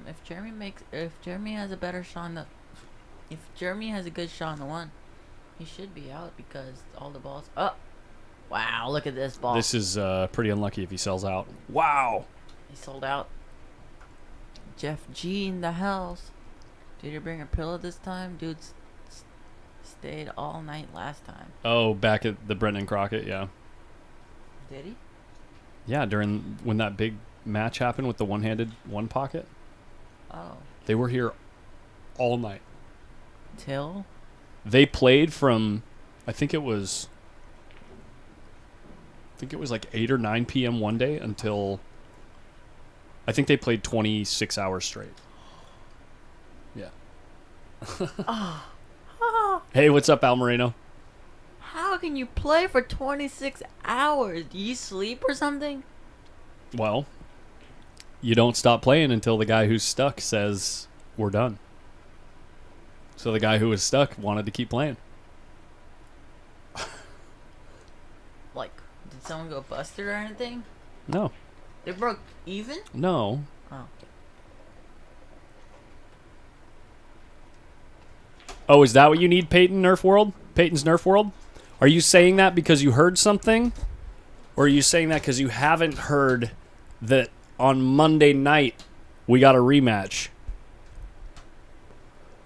if Jeremy has a better shot on if Jeremy has a good shot on the 1, he should be out because all the balls. Oh, wow! Look at this ball. This is pretty unlucky if he sells out. Wow. He sold out. Jeff G in the house. Did you bring a pillow this time? Dude stayed all night last time. Oh, back at the Brendan Crockett, yeah. Did he? Yeah, when that big match happened with the one-handed one pocket. Oh. They were here all night. Till? They played from, I think it was like 8 or 9 p.m. one day until, I think they played 26 hours straight. Yeah. Hey, what's up, Al Moreno? How can you play for 26 hours? Do you sleep or something? Well, you don't stop playing until the guy who's stuck says, we're done. So the guy who was stuck wanted to keep playing. Like, did someone go busted or anything? No. They broke even? No. Oh. Oh, is that what you need, Peyton Nerf World? Peyton's Nerf World? Are you saying that because you heard something? Or are you saying that because you haven't heard that on Monday night we got a rematch?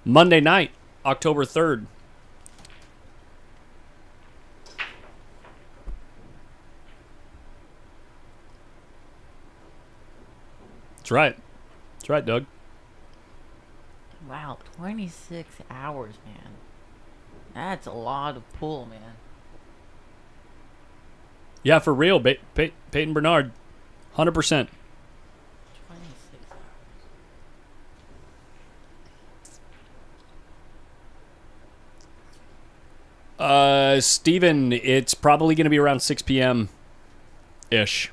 Monday night, October 3rd. That's right. That's right, Doug. Wow, 26 hours, man. That's a lot of pool, man. Yeah, for real, Peyton Bernard, 100%. 26 hours. Steven, it's probably going to be around 6 p.m.-ish.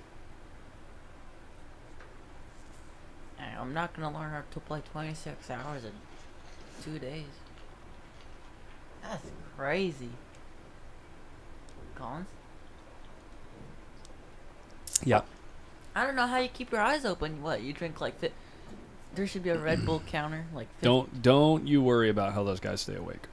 I'm not going to learn how to play 26 hours in 2 days. That's crazy. Collins? Yeah. I don't know how you keep your eyes open. What, you drink like there should be a Red Bull counter. Like Don't you worry about how those guys stay awake.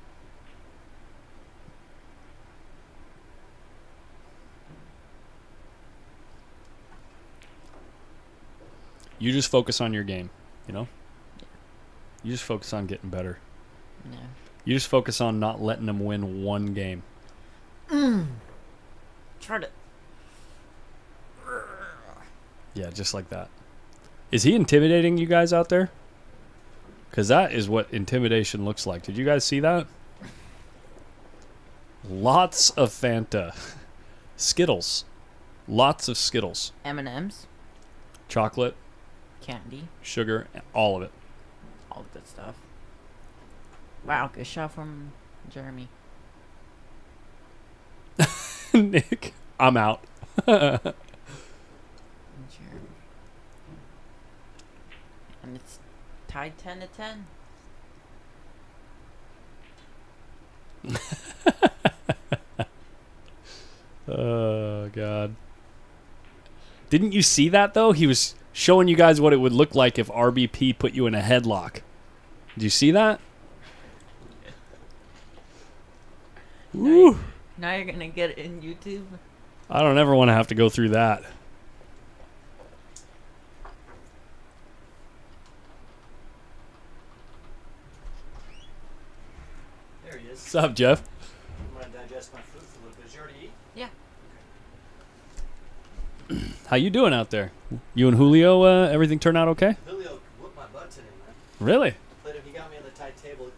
You just focus on your game, you know? You just focus on getting better. Yeah. You just focus on not letting them win one game. Try to. Yeah, just like that. Is he intimidating you guys out there? Because that is what intimidation looks like. Did you guys see that? Lots of Fanta. Skittles. Lots of Skittles. M&M's. Chocolate. Candy. Sugar. All of it. All the good stuff. Wow, good shot from Jeremy. Nick, I'm out. Jeremy. And it's tied 10-10. Oh, God. Didn't you see that, though? He was showing you guys what it would look like if RBP put you in a headlock. Did you see that? Woo. Now you're going to get it in YouTube? I don't ever want to have to go through that. There he is. What's up, Jeff? I'm going to digest my food for a little bit. Did you already eat? Yeah. How you doing out there? You and Julio, everything turned out okay? Julio whooped my butt today, man. Really? But if he got me on the tight table,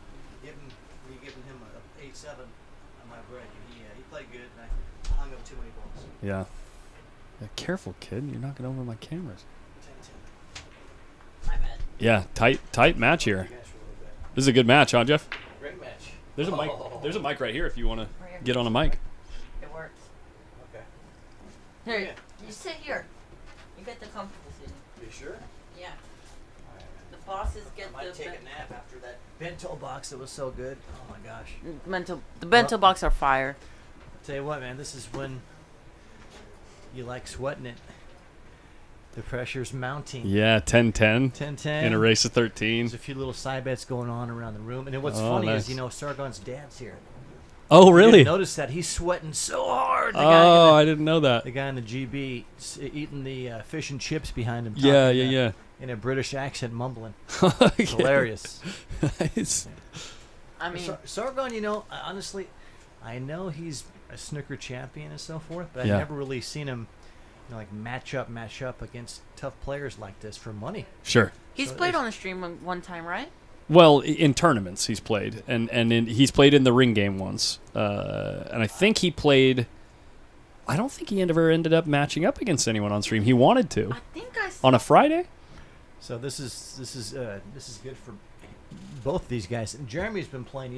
giving him a 8-7 on my break. He played good, and I hung up too many balls. Yeah. Careful, kid. You're knocking over my cameras. 10-10. My bad. Yeah, tight match here. You guys for a little bit. This is a good match, huh, Jeff? Great match. There's a mic. There's a mic right here if you want to Right here. get on a mic. It works. Okay. Here, Yeah. you sit here. You get the comfortable seating. You sure? Yeah. All right, man. The bosses get I might take a nap after that bento box that was so good. Oh my gosh. The bento box are fire. Tell you what, man, this is when you like sweating it. The pressure's mounting. Yeah, 10-10. 10-10. In a race of 13. There's a few little side bets going on around the room. And what's Oh, funny nice. is, Sargon's dad's here. Oh, You really? didn't notice that. He's sweating so hard. I didn't know that. The guy in the GB eating the fish and chips behind him. Yeah, talking, yeah. In a British accent, mumbling. Okay. It's hilarious. Nice. I mean, Sargon, honestly, I know he's a snooker champion and so forth, but Yeah. I've never really seen him, match up against tough players like this for money. Sure. he's So played it's- on the stream one time, right? Well, in tournaments he's played, and he's played in the ring game once, and I think he played. I don't think he ever ended up matching up against anyone on stream. He wanted to I think I saw on a Friday. So this is good for both these guys. And Jeremy's been playing,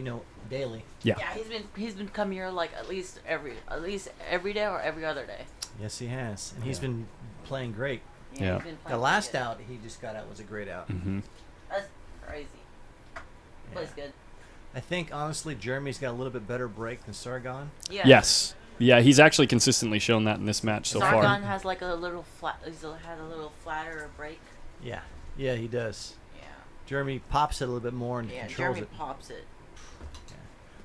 daily. Yeah. Yeah, he's been coming here like at least every day or every other day. Yes, he has, and he's been playing great. Yeah. He's been The playing last good. out he just got out was a great out. Mm-hmm. That's crazy. Plays good. I think honestly, Jeremy's got a little bit better break than Sargon. Yeah. Yes. Yeah, he's actually consistently shown that in this match so Sargon far. has like a little flat. Has a little flatter break. Yeah, he does. Yeah. Jeremy pops it a little bit more and Yeah. controls Jeremy it. pops it. Yeah.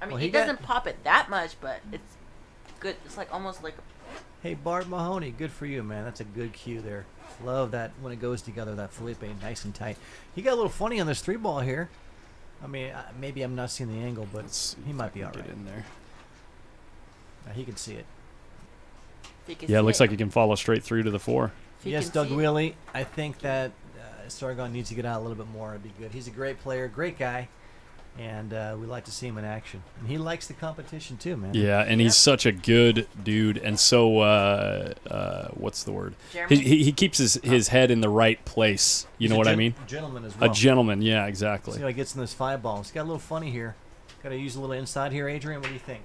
I mean, Well, he he got- doesn't pop it that much, but it's good. It's like almost like. Hey, Bart Mahoney, good for you, man. That's a good cue there. Love that when it goes together, that Felipe, nice and tight. He got a little funny on this 3-ball here. I mean, maybe I'm not seeing the angle, but he might be all right. Get in there. He can see it. Yeah, it looks like he can follow straight through to the 4. Yes, Doug Wheelie. I think that Sargon needs to get out a little bit more. It'd be good. He's a great player, great guy, and we like to see him in action. And he likes the competition too, man. Yeah, and he's such a good dude, and so what's the word? Jeremy? He keeps his head in the right place. You He's know a what I mean? Gentleman as well. A gentleman, yeah, exactly. See how he gets in this 5-ball. It's got a little funny here. Got to use a little inside here, Adrian. What do you think?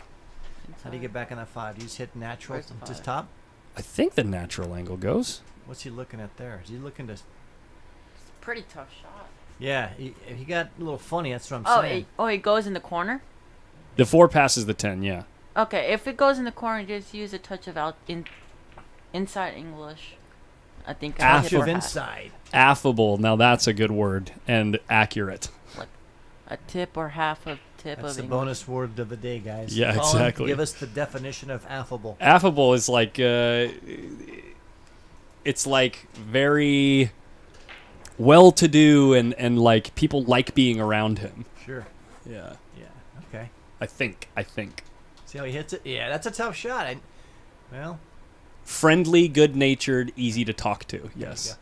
How do you get back on that 5? Do you just hit natural Where's the just 5? top? I think the natural angle goes. What's he looking at there? Is he looking to? It's a pretty tough shot. Yeah, he got a little funny. That's what I'm saying. It goes in the corner. The 4 passes the 10, yeah. Okay, if it goes in the corner, just use a touch of inside English. I think. Touch Touch Affable. of inside. Affable. Now that's a good word and accurate. Like a tip or half a tip That's of the English. bonus word of the day, guys. Yeah, Colin, exactly. Give us the definition of affable. Affable is like it's like very well-to-do and like people like being around him. Sure. Yeah. Yeah. Okay. I think. See how he hits it? Yeah, that's a tough shot. Well, Friendly, good-natured, easy to talk to. there Yes. you go.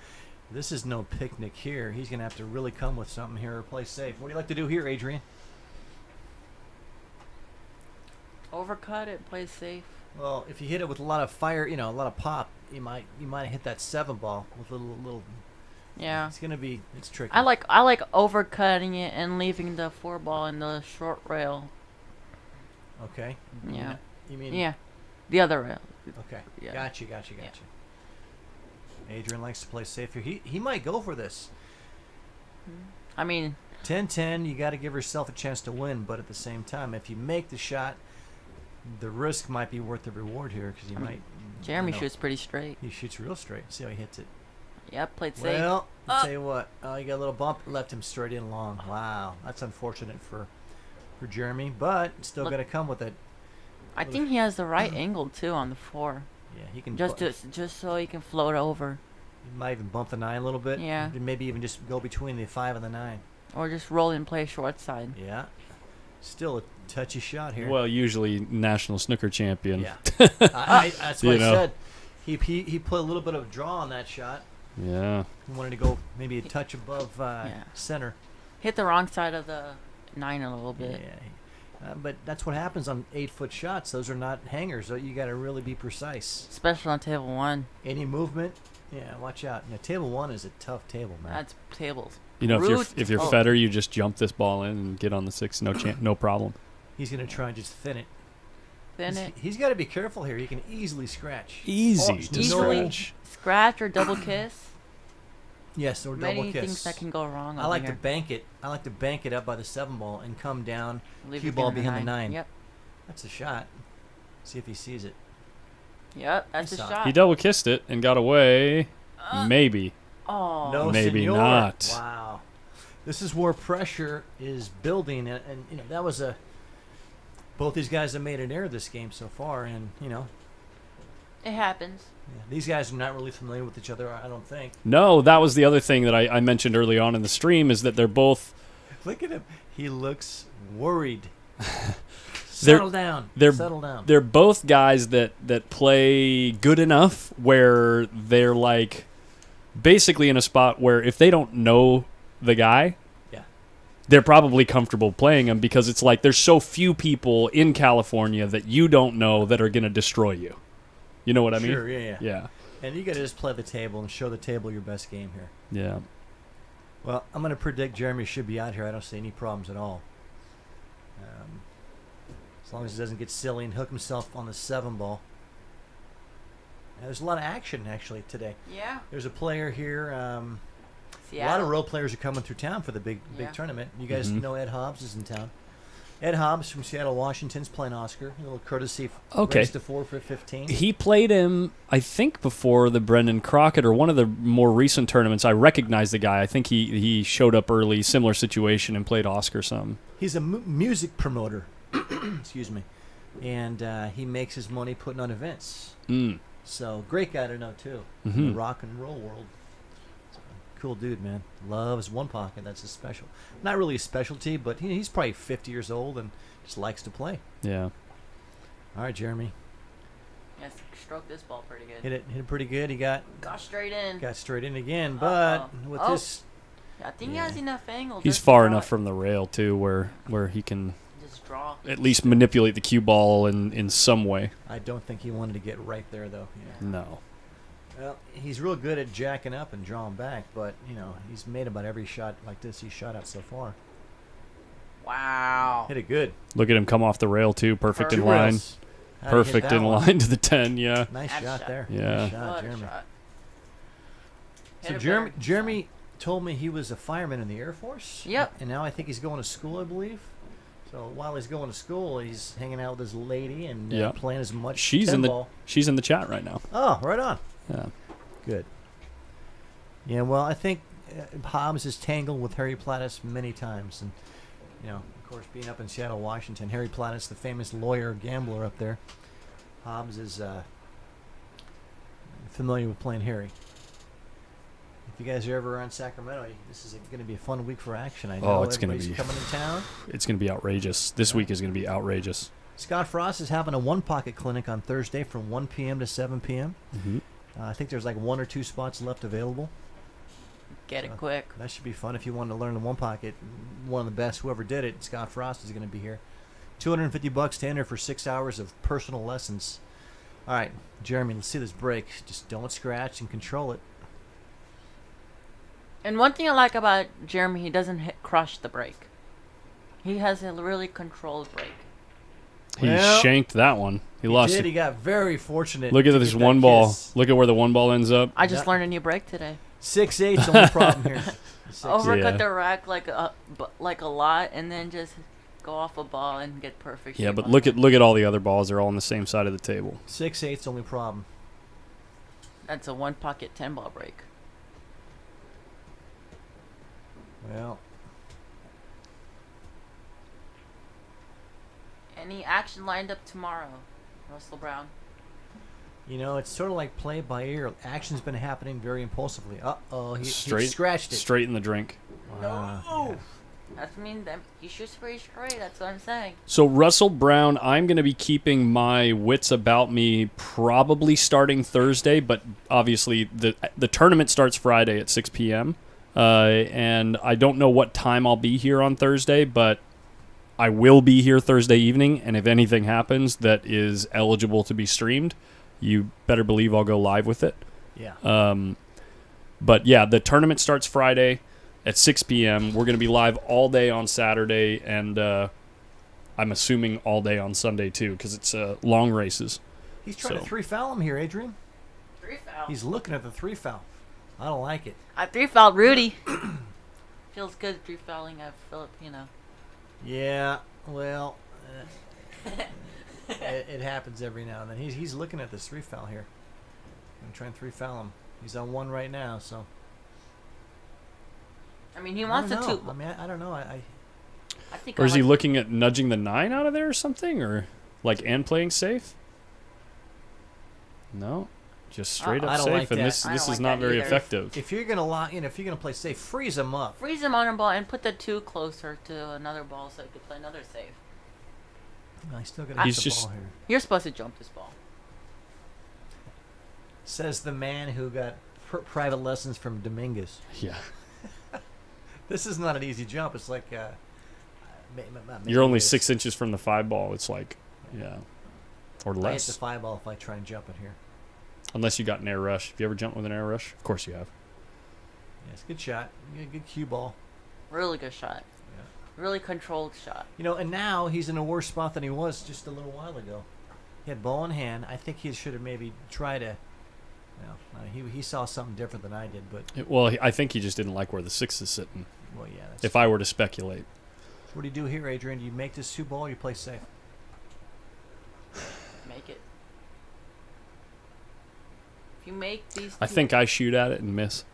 This is no picnic here. He's gonna have to really come with something here or play safe. What do you like to do here, Adrian? Overcut it, play safe. Well, if you hit it with a lot of fire, a lot of pop, you might hit that 7-ball with a little. Yeah. It's tricky. I like overcutting it and leaving the 4-ball in the short rail. Okay. Yeah. You mean? Yeah. The other rail. Okay. Yeah. Gotcha. Adrian likes to play safe here. He might go for this. I mean, 10-10, you got to give yourself a chance to win, but at the same time, if you make the shot, the risk might be worth the reward here because you might. Jeremy shoots pretty straight. He shoots real straight. See how he hits it. Yep, played safe. Well, I'll tell you what. Oh, you got a little bump. Left him straight in long. Wow, that's unfortunate for Jeremy, but still Look. got to come with it. I think he has the right angle too on the 4. Yeah, he can. Just so he can float over, He might even bump the 9 a little bit. Yeah. And maybe even just go between the 5 and the 9. or just roll and play short side. Yeah. Still a touchy shot here. Well, usually national snooker champion. Yeah. That's what You I know. said. He put a little bit of draw on that shot. Yeah. He wanted to go maybe a touch above center. Hit the wrong side of the 9 a little bit. Yeah. But that's what happens on 8-foot shots. Those are not hangers. So you got to really be precise. Especially on table 1. Any movement, yeah, watch out. Now, table 1 is a tough table, man. That's tables. You know, if you're Oh. Federer, you just jump this ball in and get on the 6. No problem. He's going to try and just thin it. Thin it. He's got to be careful here. He can easily scratch. Easy to Easily scratch. scratch or double kiss. Yes, or double Many kiss. things that can go wrong. I over like here. to bank it. I like to bank it up by the 7-ball and come down. Leave Cue it ball behind behind the 9. Yep. That's a shot. See if he sees it. Yep, that's He a saw it. shot. He double kissed it and got away. Maybe. Oh. No, Maybe senor. not. Wow. This is where pressure is building, and you know that was a. Both these guys have made an error this game so far, and you know. It happens. Yeah, these guys are not really familiar with each other, I don't think. No, that was the other thing that I mentioned early on in the stream is that they're both. Look at him. He looks worried. Settle down. Settle down. They're both guys that play good enough where they're like basically in a spot where if they don't know the guy, they're probably comfortable playing him because it's like there's so few people in California that you don't know that are going to destroy you. You know what I mean? Sure, yeah. Yeah. And you got to just play the table and show the table your best game here. Yeah. Well, I'm going to predict Jeremy should be out here. I don't see any problems at all. As long as he doesn't get silly and hook himself on the 7 ball. Now, there's a lot of action, actually, today. Yeah. There's a player here. A lot Seattle. of role players are coming through town for the big tournament. You guys know Ed Hobbs is in town. Ed Hobbs from Seattle, Washington's playing Oscar. A little courtesy. Race to 4 for 15. He played him, I think, before the Brendan Crockett or one of the more recent tournaments. I recognize the guy. I think he showed up early, similar situation, and played Oscar some. He's a music promoter. Excuse me. And he makes his money putting on events. So, great guy to know, too. In the rock and roll world. Cool dude, man. Loves one pocket. That's his special. Not really a specialty, but he's probably 50 years old and just likes to play. Yeah. All right, Jeremy. Yes, stroked this ball pretty good. Hit it pretty good. He got straight in. Got straight in again, but with this, I think he has enough angle. He's just to far draw enough it. from the rail too, where he can Just draw. at least manipulate the cue ball in some way. I don't think he wanted to get right there, though. Yeah. No. Well, he's real good at jacking up and drawing back, but you know he's made about every shot like this he's shot at so far. Wow. Hit it good. Look at him come off the rail too, perfect in Two line. rails. How'd he hit Perfect that in one? line to the 10, yeah. Nice Nice shot shot. there. Yeah. Nice shot, What a Jeremy. shot. So Hit it Jeremy, better. Jeremy told me he was a fireman in the Air Force. Yep. And now I think he's going to school, I believe. So while he's going to school, he's hanging out with his lady and Yeah. playing as much She's in pinball. she's in the chat right now. Oh, right on. Yeah. Good. Yeah, well, I think Hobbs has tangled with Harry Plattis many times. And, you know, of course, being up in Seattle, Washington, Harry Plattis, the famous lawyer, gambler up there. Hobbs is familiar with playing Harry. If you guys are ever around Sacramento, this is going to be a fun week for action. I know Oh, it's gonna everybody's be- coming to town. It's going to be outrageous. This week is going to be outrageous. Scott Frost is having a one-pocket clinic on Thursday from 1 p.m. to 7 p.m. Mm-hmm. I think there's like 1 or 2 spots left available. Get it quick. That should be fun if you want to learn the one pocket. One of the best, whoever did it, Scott Frost, is going to be here. $250 to enter for 6 hours of personal lessons. All right, Jeremy, let's see this break. Just don't scratch and control it. And one thing I like about Jeremy, he doesn't crush the break. He has a really controlled break. He Well, shanked that one. He lost He it. got very fortunate. Look at to this get that one ball. kiss. Look at where the one ball ends up. I just Yeah. learned a new break today. 6-8's the only problem here. 6-8. Overcut Yeah. the rack like a lot, and then just go off a ball and get perfect. Yeah, shape but on look it. at all the other balls. They're all on the same side of the table. 6-8's the only problem. That's a one pocket 10 ball break. Well, Any action lined up tomorrow, Russell Brown? you know, it's sort of like play by ear. Action's been happening very impulsively. Uh-oh, he Straight, scratched it. Straight in the drink. No. That's mean that he shoots pretty straight. That's what I'm saying. So Russell Brown, I'm going to be keeping my wits about me probably starting Thursday, but obviously the tournament starts Friday at 6 p.m. And I don't know what time I'll be here on Thursday, but I will be here Thursday evening, and if anything happens that is eligible to be streamed, you better believe I'll go live with it. Yeah. But yeah, the tournament starts Friday at 6 p.m. We're going to be live all day on Saturday, and I'm assuming all day on Sunday too, because it's long races. He's trying to So- 3-foul him here, Adrian. 3-foul. He's looking at the 3-foul. I don't like it. I 3-fouled Rudy. Feels good 3-fouling a Filipino. Yeah, well, it happens every now and then. He's looking at this 3-foul here. I'm trying to 3-foul him. He's on 1 right now, so. I mean, he wants I a don't know. 2. I mean, I don't know. I think. Or is he looking at nudging the 9 out of there or something, or and playing safe? No, just straight I up don't safe, like and that. this I don't is like not that very either. effective. If you're gonna lock, if you're gonna play safe, freeze him up. Freeze him on a ball and put the 2 closer to another ball so he could play another safe. No, he's still gonna He's hit the just- ball here. You're supposed to jump this ball. Says the man who got private lessons from Dominguez. Yeah, This is not an easy jump. It's like you're only maybe 6 inches from the 5 ball. It's like, yeah, or I hit less. the 5 ball if I try and jump it here. Unless you got an air rush. Have you ever jumped with an air rush? Of course you have. Yeah, it's a good shot. Good cue ball. Really good shot. Really controlled shot. You know, and now he's in a worse spot than he was just a little while ago. He had ball in hand. I think he should have maybe tried to. He saw something different than I did, but Well, I think he just didn't like where the 6 is sitting. well, yeah. That's If I were to speculate. What do you do here, Adrian? Do you make this 2 ball or you play safe? Make it. If you make these. I 2 think I shoot at it and miss.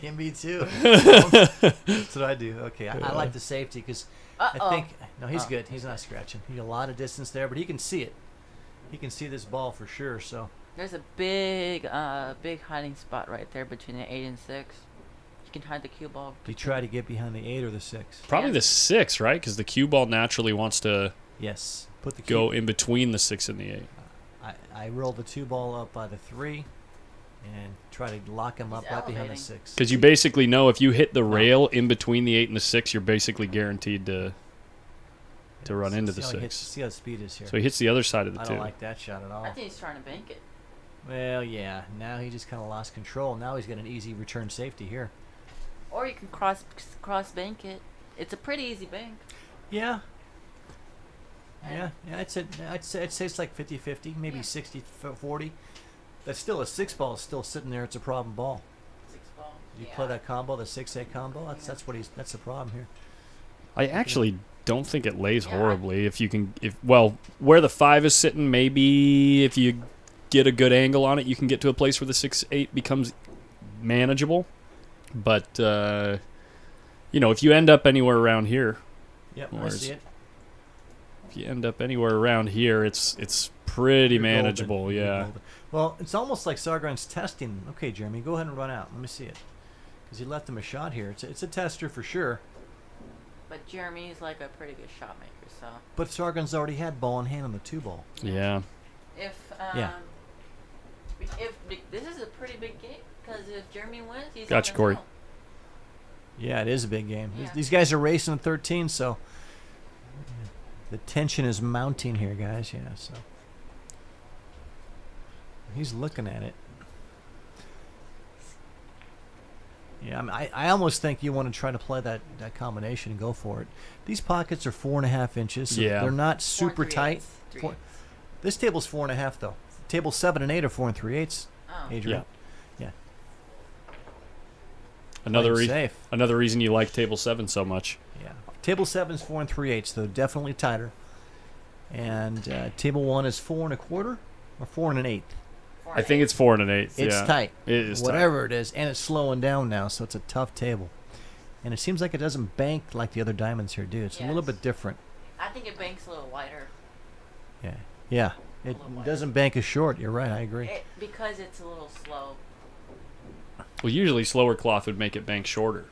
Me too. That's what I do. Okay, I like the safety because I Uh-oh. think no, he's good. He's not scratching. He got a lot of distance there, but he can see it. He can see this ball for sure. So There's a big hiding spot right there between the 8 and 6. You can hide the cue ball. do you try to get behind the 8 or the 6? Probably Yeah. the 6, right? Because the cue ball naturally wants to Yes. Put the go cue. in between the 6 and the 8. I roll the 2 ball up by the 3, and try to lock him up He's right behind the elevating. 6. Because you basically know if you hit the rail in between the 8 and the 6, you're basically guaranteed to run into the See how he hits- 6. See how the speed is here. So he hits the other side of the I 2. don't like that shot at all. I think he's trying to bank it. Well, yeah. Now he just kind of lost control. Now he's got an easy return safety here. Or you can cross bank it. It's a pretty easy bank. Yeah. Yeah. I'd say it's like 50-50, maybe Yeah. 60-40. That's still a 6 ball is still sitting there. It's a problem ball. 6 ball. You play that combo, the 6-8 combo. That's the problem here. I actually don't think it lays Yeah. horribly. Where the 5 is sitting, maybe if you get a good angle on it, you can get to a place where the 6-8 becomes manageable. But, if you end up anywhere around here, Yep, Or I is- see it. if you end up anywhere around here, it's pretty You're golden. manageable, You're yeah. golden. Well, it's almost like Sargon's testing. Okay, Jeremy, go ahead and run out. Let me see it. Because he left him a shot here. It's a tester for sure. But Jeremy's like a pretty good shot maker, so But Sargon's already had ball in hand on the 2 ball. Yeah. if Yeah. if this is a pretty big game because if Jeremy wins, he's Gotcha, on Corey. the hill. Yeah, it is a big game. Yeah. These guys are racing at 13, so the tension is mounting here, guys. Yeah, so he's looking at it. Yeah, I almost think you want to try to play that combination and go for it. These pockets are 4.5 inches. So Yeah. they're not 4 super and 3/8. tight. 3/8. Four- This table's 4.5 though. Table 7 and 8 are 4 3/8. Oh. Adrian. Another Playing safe. another reason you like Table 7 so much. Yeah. Table 7 is 4 3/8, so definitely tighter. And table 1 is 4 1/4 or 4 1/8. I think it's 4 1/8. It's yeah. tight. It is tight. Whatever it is, and it's slowing down now, so it's a tough table. And it seems like it doesn't bank like the other diamonds here do. It's a little Yes. bit different. I think it banks a little wider. Yeah. Yeah. It little wider. doesn't bank as short. You're right. I agree. Because it's a little slow, Well, usually slower cloth would make it bank shorter.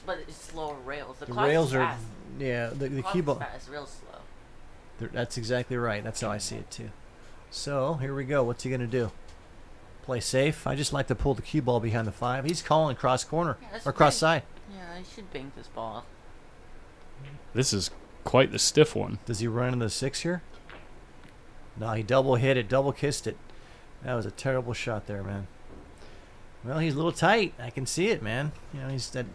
but it's slower rails. The The clock rails is are, fast. yeah. The Clock cue is ball. fast, real slow. That's exactly right. That's how I see it too. So here we go. What's he gonna do? Play safe. I just like to pull the cue ball behind the 5. He's calling cross corner Yeah, that's or cross right. side. Yeah, I should bank this ball. This is quite the stiff one. Does he run into the 6 here? No, he double hit it, double kissed it. That was a terrible shot there, man. Well, he's a little tight. I can see it, man. You know, he's that.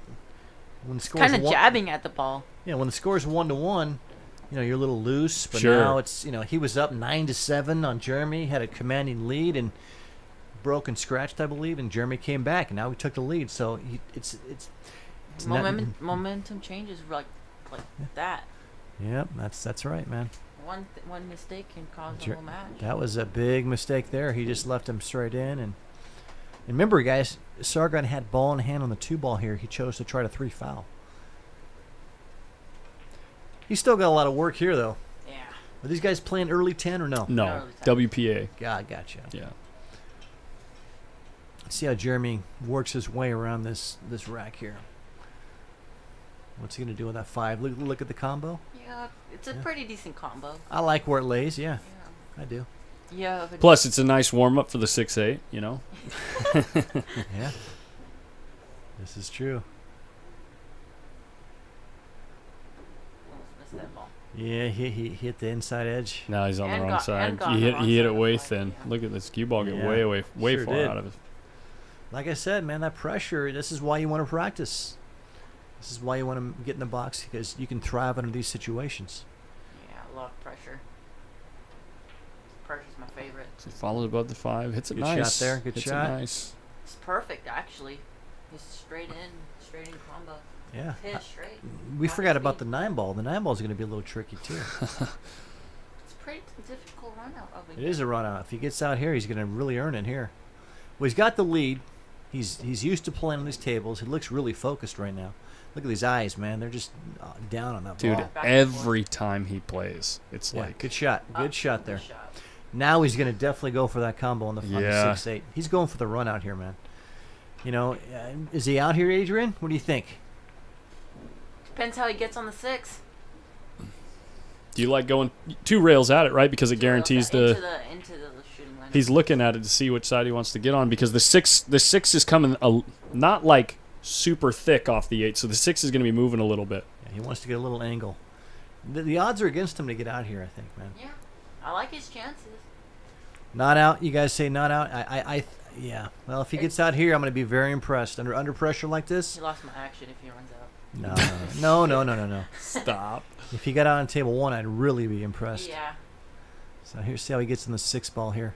When the score's Kind of jabbing at the ball. Yeah, when the score's 1-1, you're a little loose. But Sure. now it's he was up 9-7 on Jeremy, had a commanding lead, and broke and scratched, I believe, and Jeremy came back, and now he took the lead. So it's not- Momentum changes like that. Yep, that's right, man. One mistake can cause the whole match. That was a big mistake there. He just left him straight in. And remember, guys, Sargon had ball in hand on the 2 ball here. He chose to try to 3 foul. He's still got a lot of work here, though. Yeah. Are these guys playing early 10 or no? No, WPA. God, gotcha. Yeah. Let's see how Jeremy works his way around this rack here. What's he going to do with that 5? Look at the combo. Yeah, it's a pretty decent combo. I like where it lays, yeah. I do. Yeah. Plus, it's a nice warm-up for the 6-8, you know? Yeah. This is true. Missed that ball. Yeah, he hit the inside edge. Now he's on the And wrong got- side. and got He the hit, wrong he hit side it of way the thin. line, yeah. Look at this cue ball get Yeah. way Sure far did. out of it. Like I said, man, that pressure, this is why you want to practice. This is why you want to get in the box, because you can thrive under these situations. Yeah, a lot of pressure. Pressure's my favorite. So he follows above the 5. Hits it Good nice. shot there. Good Hits shot. It nice. It's perfect, actually. He's straight in combo. Yeah. Hit it straight. We Not forgot speed. about the 9 ball. The 9 ball is going to be a little tricky, too. It's a pretty difficult run out of It is a run out. If he gets out here, he's going to really earn it here. Well, he's got the lead. He's used to playing on these tables. He looks really focused right now. Look at these eyes, man. They're just down on that Dude, ball. every time he plays, it's Yeah, like... good shot. Good shot there. Good shot. Now he's going to definitely go for that combo on the, on the Yeah. 6-8. He's going for the run out here, man. You know, is he out here, Adrian? What do you think? Depends how he gets on the 6. Do you like going 2 rails at it, right? Because it guarantees into the... the shooting line. He's looking at it to see which side he wants to get on, because the 6 is coming not like super thick off the 8, so the 6 is going to be moving a little bit. Yeah, he wants to get a little angle. The odds are against him to get out here, I think, man. Yeah, I like his chances. Not out. You guys say not out. Yeah. Well, if he gets out here, I'm going to be very impressed. Under pressure like this. He lost my action if he runs out. No. Stop. If he got out on table 1, I'd really be impressed. Yeah. So here's see how he gets in the 6 ball here.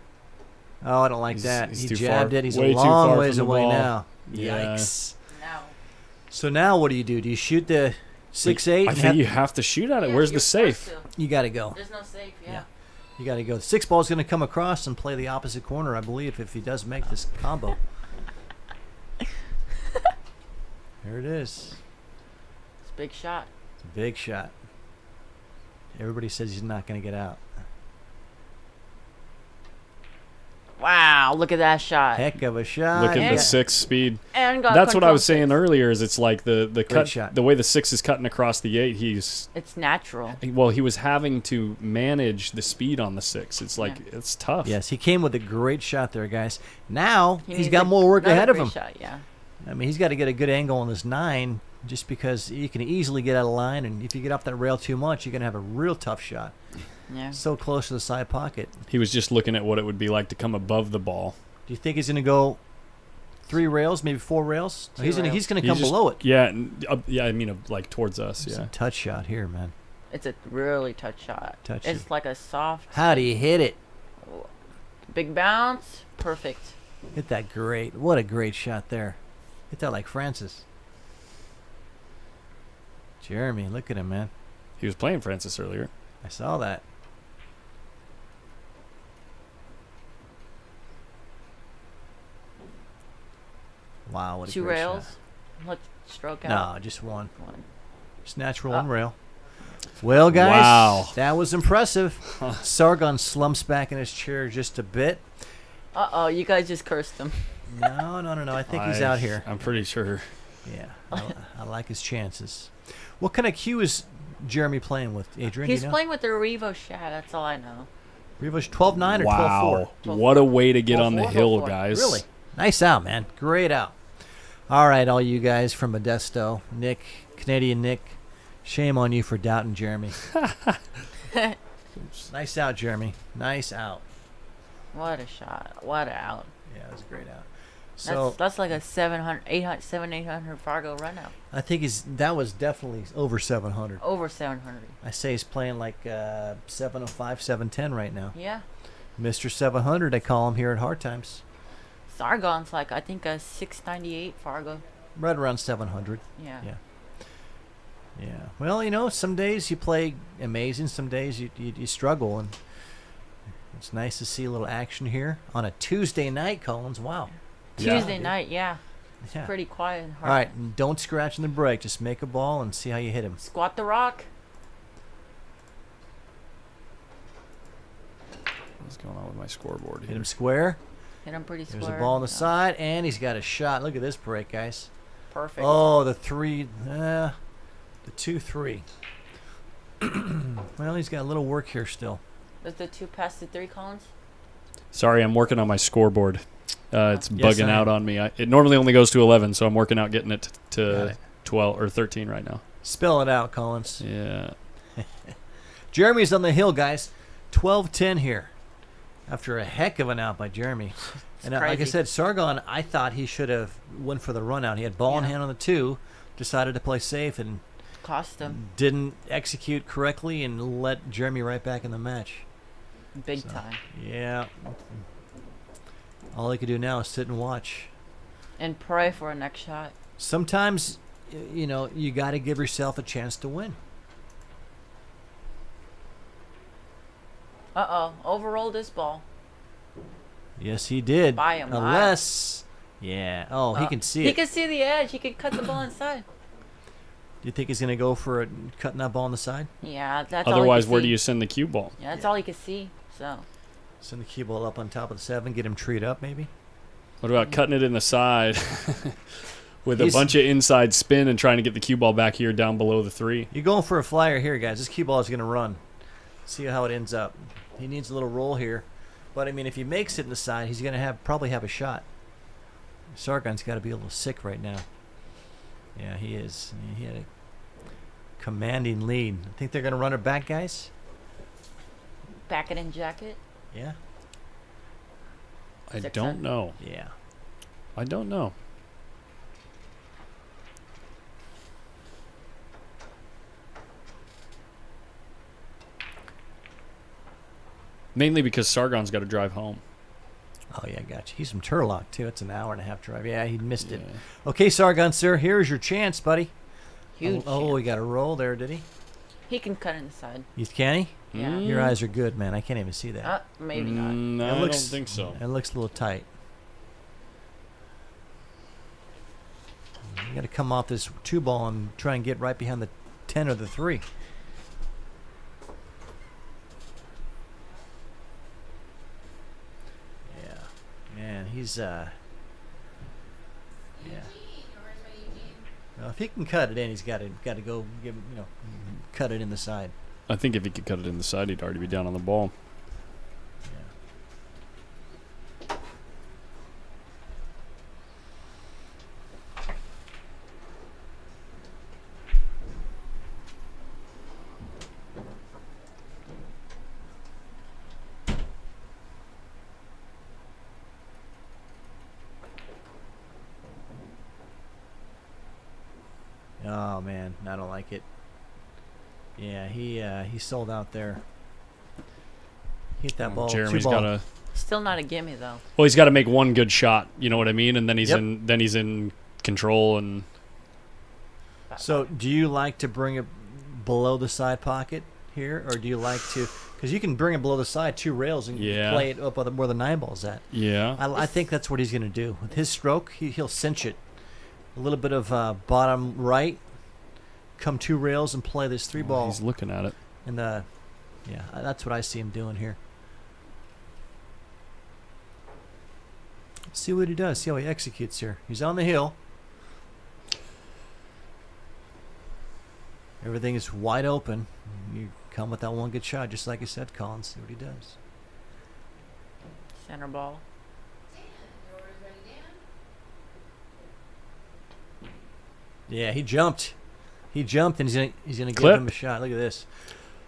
Oh, I don't like that. He's He too jabbed far. it. He's Way a too long far ways from the away ball. now. Yeah. Yikes. No. So now what do? Do you shoot the 6-8? I think you have to shoot at it. Yeah, Where's you're the safe? forced to. You got to go. There's no safe, yeah. You got to go. The 6 ball is going to come across and play the opposite corner, I believe, if he does make this combo. There it is. It's a big shot. It's a big shot. Everybody says he's not going to get out. Wow, look at that shot. Heck of a shot. Look at And- the 6 speed. And got That's what I control was saying 6. earlier. Is it's like the cut, shot. the way the 6 is cutting across the 8. It's natural. He was having to manage the speed on the 6. It's like it's tough. Yes, he came with a great shot there, guys. Now He he's needs got more work another ahead of great him. Shot, yeah. I mean, he's got to get a good angle on this 9 just because you can easily get out of line, and if you get off that rail too much, you're going to have a real tough shot. Yeah. So close to the side pocket. He was just looking at what it would be like to come above the ball. Do you think he's going to go 3 rails, maybe 4 rails? Two He's going rails. to come below it. Yeah, I mean, like towards us. It's Yeah. a touch shot here, man. It's a really touch shot. Touchy. It's like a soft, How do you hit it? big bounce. Perfect. Hit that great. What a great shot there. Hit that like Francis. Jeremy, look at him, man. He was playing Francis earlier. I saw that. Wow, what a 2 great rails. shot. Let's stroke out. No, just one. One. Just natural one rail. Well, guys, Wow. that was impressive. Sargon slumps back in his chair just a bit. Uh-oh, you guys just cursed him. No. I think he's out here. I'm pretty sure. Yeah, I like his chances. What kind of cue is Jeremy playing with, Adrian? He's do you know? playing with the Revo shot. That's all I know. Revo's 12-9 or 12-4? Wow. What a way to get on the 12-4, hill, 12-4. guys. Really? Nice out, man. Great out. All right, all you guys from Modesto, Nick, Canadian Nick, shame on you for doubting Jeremy. Nice out, Jeremy. Nice out. What a shot. What a out. Yeah, it was a great out. So That's like a 800 Fargo run out. I think that was definitely over 700. Over 700. I say he's playing like 705, 710 right now. Yeah. Mr. 700, I call him here at Hard Times. Sargon's like, I think a 698 Fargo. Right around 700. Yeah. Yeah. Yeah. Well, you know, some days you play amazing. Some days you struggle, and it's nice to see a little action here on a Tuesday night, Collins. Wow. Tuesday night, yeah. It's Yeah. pretty quiet and hard. All right, and don't scratch in the break. Just make a ball and see how you hit him. Squat the rock. What's going on with my scoreboard Hit here? him square. Hit him pretty square. There's a ball on the Yeah. side, and he's got a shot. Look at this break, guys. Perfect. Oh, the 2-3. Well, he's got a little work here still. Is the 2 past the 3, Collins? Sorry, I'm working on my scoreboard. It's Yes, bugging I out am. on me. It normally only goes to 11, so I'm working out getting it Got to it. 12 or 13 right now. Spell it out, Collins. Yeah. Jeremy's on the hill, guys. 12-10 here. After a heck of an out by Jeremy. And like I crazy. said, Sargon, I thought he should have went for the run out. He had ball in Yeah. hand on the 2, decided to play safe, and Cost him didn't execute correctly and let Jeremy right back in the match. big So, time. Yeah. All he could do now is sit and watch. And pray for a next shot. Sometimes, you know, you got to give yourself a chance to win. Uh-oh. Overrolled this ball. Yes, he did. By a mile. Unless, yeah. Oh, he can see He it. can see the edge. He could cut the ball inside. Do you think he's going to go for it, cutting that ball on the side? Yeah, that's all he Otherwise, could where see. do you send the cue ball? Yeah, that's all he could see. So, Send the cue ball up on top of the 7, get him treed up, maybe? What about cutting it in the side with He's- a bunch of inside spin and trying to get the cue ball back here down below the 3? You're going for a flyer here, guys. This cue ball is going to run. See how it ends up. He needs a little roll here. But, I mean, if he makes it in the side, he's going to probably have a shot. Sargon's got to be a little sick right now. Yeah, he is. He had a commanding lead. I think they're going to run it back, guys. back it in jacket. Yeah? I 6-10? don't know. Yeah. I don't know. Mainly because Sargon's got to drive home. Oh, yeah, gotcha. He's from Turlock, too. It's an hour and a half drive. Yeah, he missed it. Yeah. Okay, Sargon, sir, here's your chance, buddy. Huge. Oh, he got a roll there, did he? He can cut inside. Can he? Yeah. Your eyes are good, man. I can't even see that. Maybe not. No, It I looks- don't think so. It looks a little tight. You got to come off this 2 ball and try and get right behind the 10 or the 3. Yeah, man, he's yeah. Well, if he can cut it in, he's got to go give him, cut it in the side. I think if he could cut it in the side, he'd already be down on the ball. Oh man, I don't like it. Yeah, he sold out there. Hit that ball. Jeremy's 2 ball. got to. Still not a gimme though. Well, he's got to make one good shot. You know what I mean? And then he's Yep. in control and. So, do you like to bring it below the side pocket here, or do you like to? Because you can bring it below the side 2 rails and Yeah. play it up where the 9 ball's at. Yeah. I think that's what he's going to do with his stroke. He'll cinch it. A little bit of bottom right, come 2 rails and play this 3 ball. He's looking at it. And yeah, that's what I see him doing here. Let's see what he does. See how he executes here. He's on the hill. Everything is wide open. You come with that one good shot, just like you said, Colin. See what he does. Center ball. Yeah, he jumped. He jumped, and he's gonna give Clip. him a shot. Look at this.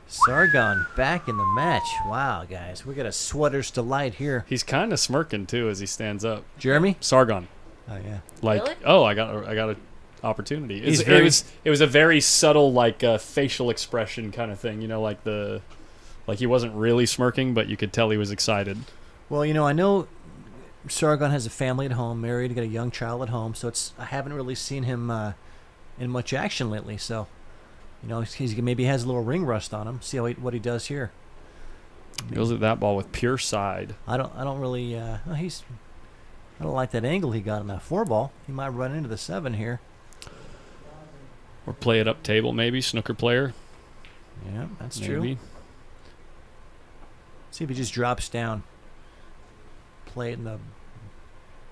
Sargon back in the match. Wow, guys, we got a sweater's delight here. He's kind of smirking too as he stands up. Jeremy? Sargon. Oh yeah. Really? I got a opportunity. He's It was a very subtle facial expression kind of thing. You know, like he wasn't really smirking, but you could tell he was excited. Well, I know Sargon has a family at home, married, got a young child at home, so I haven't really seen him in much action lately. So You know, maybe has a little ring rust on him. See what he does here. Goes at that ball with pure side. I don't really. I don't like that angle he got on that 4 ball. He might run into the 7 here. Or play it up table, maybe. Snooker player. Yeah, that's maybe. true. See if he just drops down. Play it in the.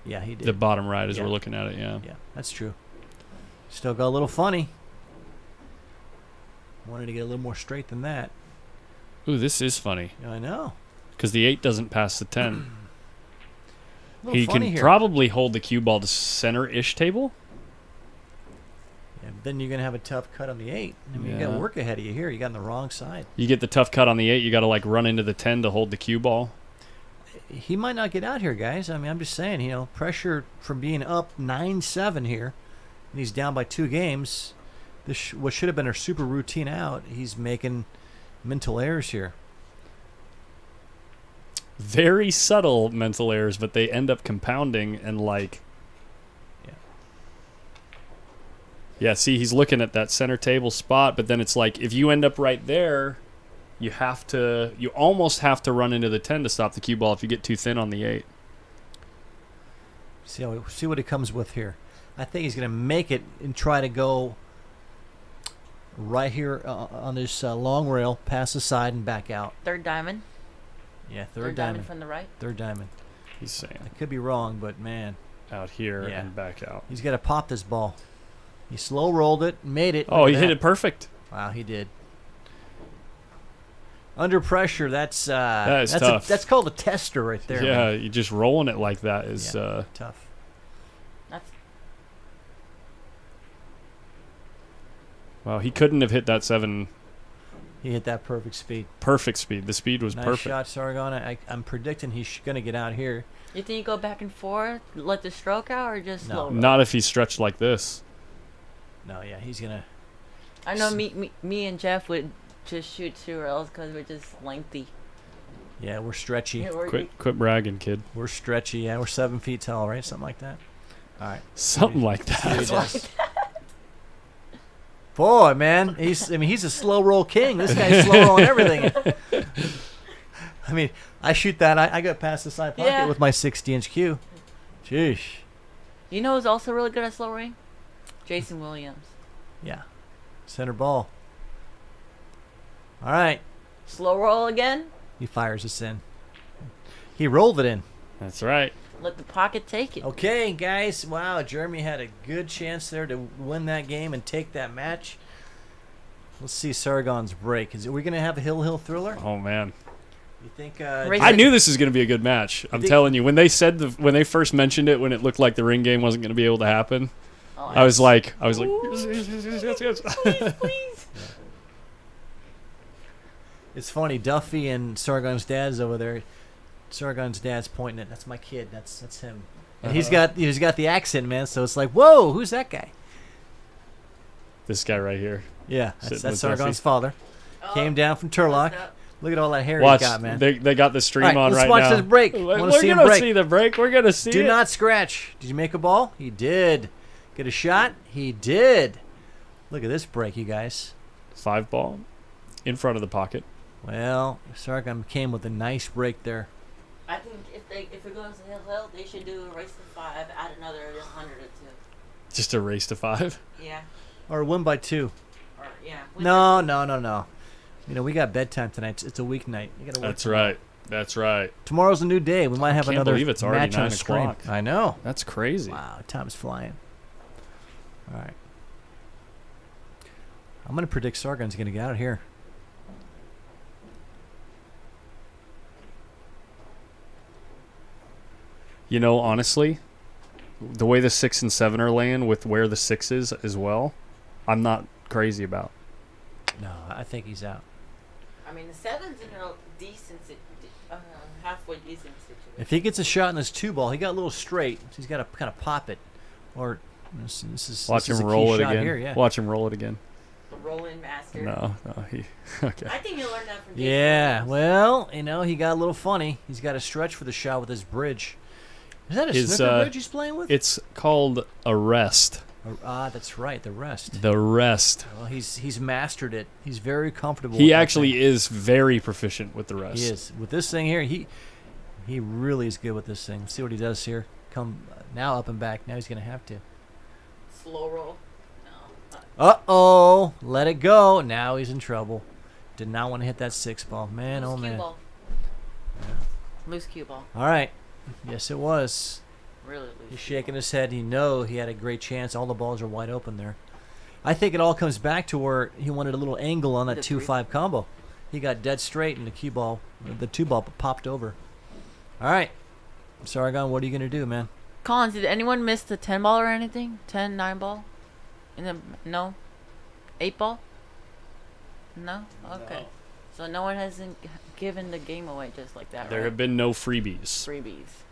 Yeah, he did. The bottom right as we're looking at it, yeah. Yeah, that's true. Still got a little funny. Wanted to get a little more straight than that. Ooh, this is funny. Yeah, I know. Because the 8 doesn't pass the 10. He can probably hold the cue ball to center-ish table. Yeah, but then you're going to have a tough cut on the 8. I mean, you got work ahead of you here. You got on the wrong side. You get the tough cut on the 8. You got to, like, run into the 10 to hold the cue ball. He might not get out here, guys. I mean, I'm just saying, you know, pressure from being up 9-7 here, and he's down by 2 games. This what should have been a super routine out. He's making mental errors here. Very subtle mental errors, but they end up compounding and, like... Yeah, see, he's looking at that center table spot, but then it's like, if you end up right there, you almost have to run into the 10 to stop the cue ball if you get too thin on the 8. See what he comes with here. I think he's going to make it and try to go right here on this long rail, pass the side and back out. 3rd diamond. Yeah, third diamond from the right. 3rd diamond. He's saying. I could be wrong, but man. Out here and back out. He's got to pop this ball. He slow rolled it, made it. Oh, he hit it perfect. Wow, he did. Under pressure, that's tough. That's called a tester right there. Yeah, man. you just rolling it like that is tough. Wow, he couldn't have hit that 7. He hit that perfect speed. Perfect speed. The speed was nice perfect. Shot, Sargon. I'm predicting he's going to get out here. You think you go back and forth, let the stroke out, or just slow roll? Not if he's stretched like this. No, yeah, he's going to... I know me and Jeff would just shoot 2 rails because we're just lengthy. Yeah, we're stretchy. Yeah, Quit bragging, kid. We're stretchy. Yeah, we're 7 feet tall, right? Something like that. All right. Something like that. Boy, man, he's a slow roll king. This guy's slow rolling everything. I mean, I shoot that. I got past the side pocket with my 60-inch cue. Jeez. You know who's also really good at slow rolling? Jason Williams. Yeah. Center ball. All right. Slow roll again. He fires us in. He rolled it in. That's right. Let the pocket take it. Okay, guys. Wow, Jeremy had a good chance there to win that game and take that match. Let's see Sargon's break. Are we going to have a Hill Thriller? Oh, man. You think? I knew this was going to be a good match. I'm telling you. When they first mentioned it, when it looked like the ring game wasn't going to be able to happen, I was like, yes. Please. It's funny. Duffy and Sargon's dad's over there. Sargon's dad's pointing it. That's my kid. That's him. And he's got the accent, man. So it's like, whoa, who's that guy? This guy right here. Yeah, that's Sargon's father. Came down from Turlock. Look at all that hair Watch, he got, man. They got the stream on right now. Let's watch this break. We're going to see the break. We're going to see it. Do not scratch. Did you make a ball? He did. Get a shot? He did. Look at this break, you guys. 5 ball in front of the pocket. Well, Sargon came with a nice break there. I think if it goes to Hill, they should do a race to 5, add another 100 or 2. Just a race to 5? Yeah. Or 1 by 2. Or yeah. No. You know, we got bedtime tonight. It's a weeknight. You gotta work. That's right. Tomorrow's a new day. We might have another believe it's already match 9 on the screen. o'clock. I know. That's crazy. Wow, time's flying. All right. I'm gonna predict Sargon's gonna get out of here. You know, honestly, the way the 6 and 7 are laying with where the 6 is as well, I'm not crazy about. No, I think he's out. I mean, the 7's in a decent, halfway decent situation. If he gets a shot in this 2 ball, he got a little straight. So he's got to kind of pop it, or this is. Watch this him is a roll key it shot again. Here, yeah. Watch him roll it again. The rolling master. No, he. Okay. I think you learned that from. Jason Yeah, Williams. well, you know, he got a little funny. He's got to stretch for the shot with his bridge. Is that a snooker bridge he's playing with? It's called a rest. That's right. The rest. The rest. Well, he's mastered it. He's very comfortable. He with that actually thing. is very proficient with the rest. He is with this thing here. He really is good with this thing. See what he does here. Come now up and back. Now he's gonna have to. Slow roll. Uh-oh. Let it go. Now he's in trouble. Did not want to hit that 6 ball. Man, Loose oh, cue man. ball. Loose cue ball. All right. Yes, it was. Really loose. He's shaking his head. He had a great chance. All the balls are wide open there. I think it all comes back to where he wanted a little angle on that 2-5 combo. He got dead straight, and the 2 ball popped over. All right. Sargon, what are you going to do, man? Collins, did anyone miss the 10 ball or anything? 10, 9 ball? No? 8 ball? No? Okay. So no one hasn't given the game away just like that, There right? have been no freebies. Freebies.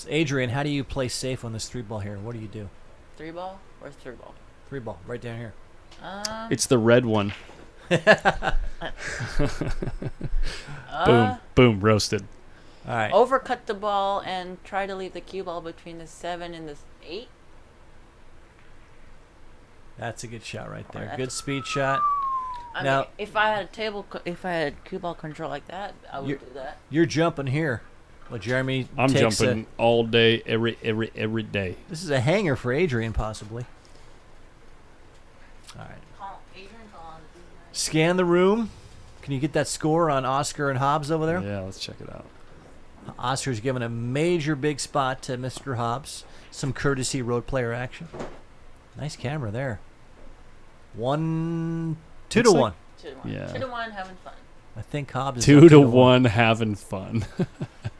Adrian, how do you play safe on this 3 ball here? What do you do? 3 ball or 3 ball? 3 ball, right down here. It's the red one. Boom. Boom. Roasted. All right. Overcut the ball and try to leave the cue ball between the 7 and the 8. That's a good shot right there. That's Good speed shot. I Now- mean, if I had if I had cue ball control like that, I would You're- do that. You're jumping here. Well, Jeremy I'm takes jumping all day, every day. This is a hanger for Adrian, possibly. All right. Scan the room. Can you get that score on Oscar and Hobbs over there? Yeah, let's check it out. Oscar's given a major big spot to Mr. Hobbs. Some courtesy road player action. Nice camera there. 2 to Looks 1. like- 2 to 1. Yeah. 2 to 1, having fun. I think Hobbs is 2 up to 1, having fun.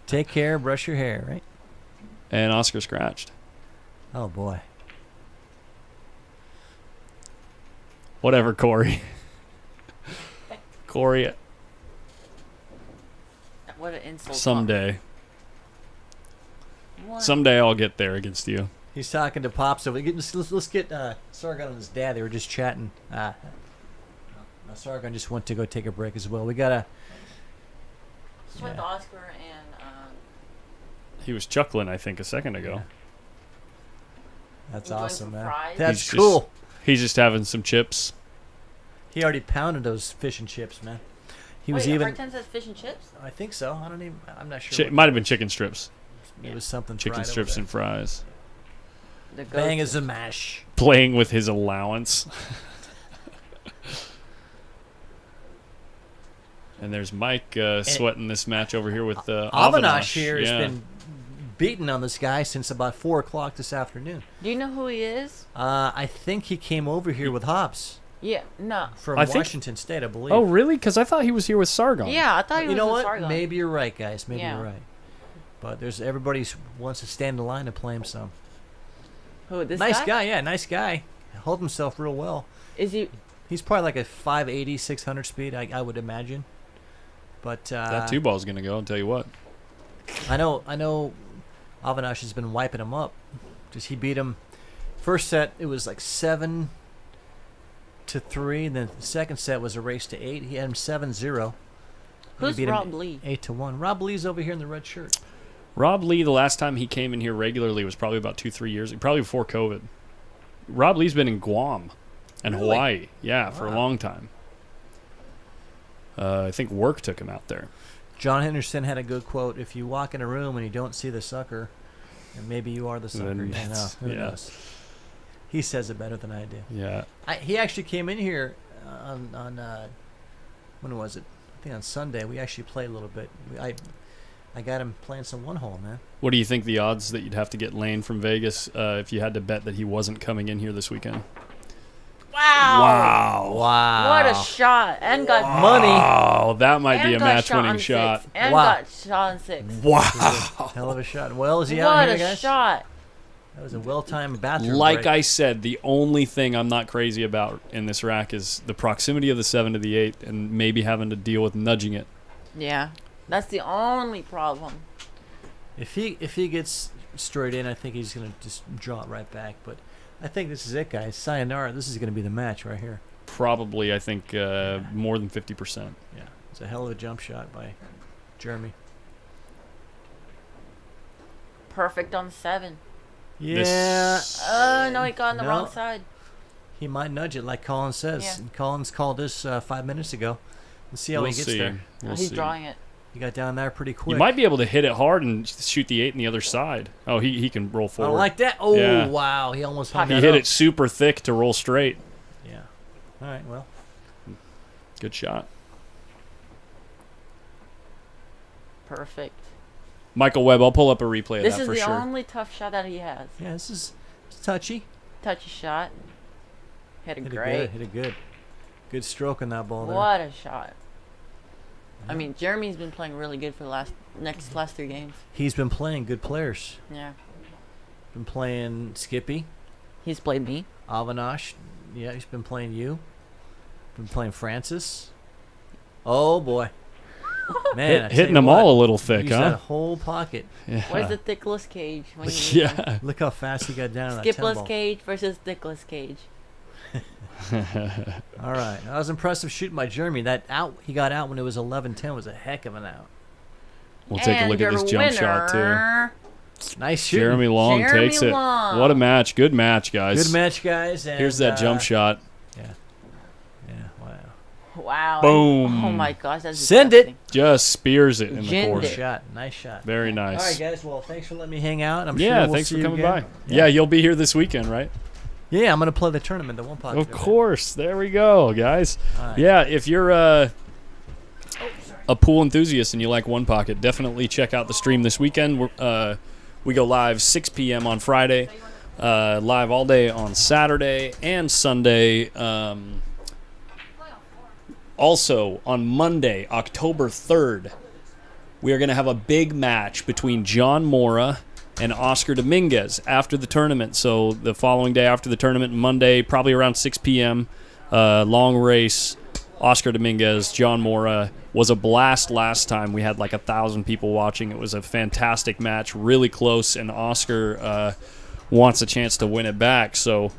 Take care, brush your hair, right? And Oscar scratched. Oh, boy. Whatever, Corey. Corey, What an insult. someday. What? Someday I'll get there against you. He's talking to Pops over. Let's get Sargon and his dad. They were just chatting. Now Sargon just went to go take a break as well. We gotta. Just with Oscar and He was chuckling, I think, a second ago. That's enjoying awesome, some man. fries. That's He's cool. He's just having some chips. He already pounded those fish and chips, man. He was Wait, even. Hard Times has fish and chips? I think so. I'm not sure. It might have been chicken strips. It was something. Chicken fried strips over and fries. The there. Bang is a mash. Playing with his allowance. And there's Mike sweating this match over here with Avinash here has Yeah. been beaten on this guy since about 4 o'clock this afternoon. Do you know who he is? I think he came over here with Hobbs Yeah, no. from I think- Washington State, I believe. Oh, really? Because I thought he was here with Sargon. Yeah, I thought he was You know with what? Sargon. Maybe you're right, guys. Maybe Yeah. you're right. But there's everybody wants to stand in line to play him some. Who, this Nice guy, yeah, nice guy. Held himself real well. Is he? He's probably like a 580, 600 speed, I would imagine. But That 2 ball's going to go, I'll tell you what. I know Avinash has been wiping him up. Just he beat him. First set, it was like 7-3, and then the second set was a race to 8. He had him 7-0. Who's He beat him Rob Lee? 8-1. Rob Lee's over here in the red shirt. Rob Lee, the last time he came in here regularly was probably about 2-3 years ago, probably before COVID. Rob Lee's been in Guam and Really? Hawaii, yeah, for a Wow. long time. I think work took him out there. John Henderson had a good quote: "If you walk in a room and you don't see the sucker, then maybe you are the sucker." Then You know, it's- who yeah. knows? He says it better than I do. Yeah. He actually came in here on when was it? I think on Sunday. We actually played a little bit. I got him playing some 1-hole, man. What do you think the odds that you'd have to get Lane from Vegas if you had to bet that he wasn't coming in here this weekend? Wow. Wow. What a shot. And got money. Oh, that might be and a got match-winning on shot. 6, and Wow. got shot on 6. Wow. Hell of a shot. Well, is he out What here, a guys? shot. That was a well-timed bathroom Like break. I said, the only thing I'm not crazy about in this rack is the proximity of the 7 to the 8 and maybe having to deal with nudging it. Yeah. That's the only problem. If he gets straight in, I think he's gonna just draw it right back. But I think this is it, guys. Sayonara. This is gonna be the match right here. Probably, I think, more than 50%. Yeah, it's a hell of a jump shot by Jeremy. Perfect on 7. Yeah. No, he got on the No. wrong side. He might nudge it like Collins says. Yeah. And Collins called this 5 minutes ago. Let's see how We'll he gets see. there. He's drawing it. He got down there pretty quick. You might be able to hit it hard and shoot the 8 on the other side. Oh, he can roll I forward. don't like that. Oh, Yeah. wow. He almost hung He that hit up. it super thick to roll straight. Yeah. All right, well. Good shot. Perfect. Michael Webb, I'll pull up a replay of This that is for the sure. only tough shot that he has. Yeah, this is it's touchy. Touchy shot. Hit it Hit great. it good. Hit it good. Good stroke on that ball there. What a shot. I mean, Jeremy's been playing really good for the last 3 games. He's been playing good players. Yeah. Been playing Skippy. He's played me. Avinash. Yeah, he's been playing you. Been playing Francis. Oh, boy. Man, I tell Hitting you them what, all a little thick, he's huh? that whole pocket. Yeah. Where's the thickless cage? When you need Yeah. one? Look how fast he got down on that 10 Skipless ball. cage versus thickless cage. All right. That was impressive shooting by Jeremy. That out he got out when it was 11-10 was a heck of an out. We'll take a look at this jump shot, too. Nice shooting. Jeremy Long Jeremy takes it. Long. What a match. Good match, guys. Good match, guys. And, Here's that jump shot. Yeah. Yeah, wow. Wow. Boom. Oh my gosh, that's Send it. disgusting. Just spears it in the Ginned corner. Nice shot. Nice shot. Very All right, nice. guys. Well, thanks for letting me hang out. I'm sure Yeah, we'll thanks see for you coming again. by. Yeah, you'll be here this weekend, right? Yeah, I'm going to play the tournament, the one pocket. Of course. There we go, guys. All right. Yeah, if you're a pool enthusiast and you like One Pocket, definitely check out the stream this weekend. We go live 6 p.m. on Friday, live all day on Saturday and Sunday. Also, on Monday, October 3rd, we are going to have a big match between John Mora and Oscar Dominguez after the tournament. So the following day after the tournament, Monday, probably around 6 p.m., long race, Oscar Dominguez, John Mora. Was a blast last time. We had like 1,000 people watching. It was a fantastic match, really close, and Oscar wants a chance to win it back. So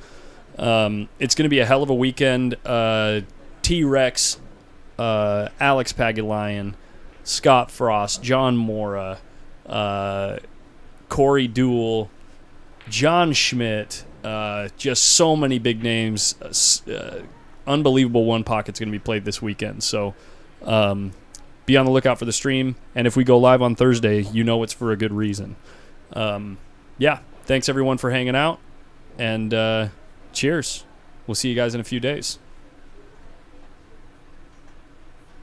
it's going to be a hell of a weekend. T-Rex, Alex Pagulayan, Scott Frost, John Mora, Corey Duell, John Schmidt, just so many big names. Unbelievable One Pocket's going to be played this weekend. So be on the lookout for the stream. And if we go live on Thursday, you know it's for a good reason. Yeah, thanks everyone for hanging out. And cheers. We'll see you guys in a few days.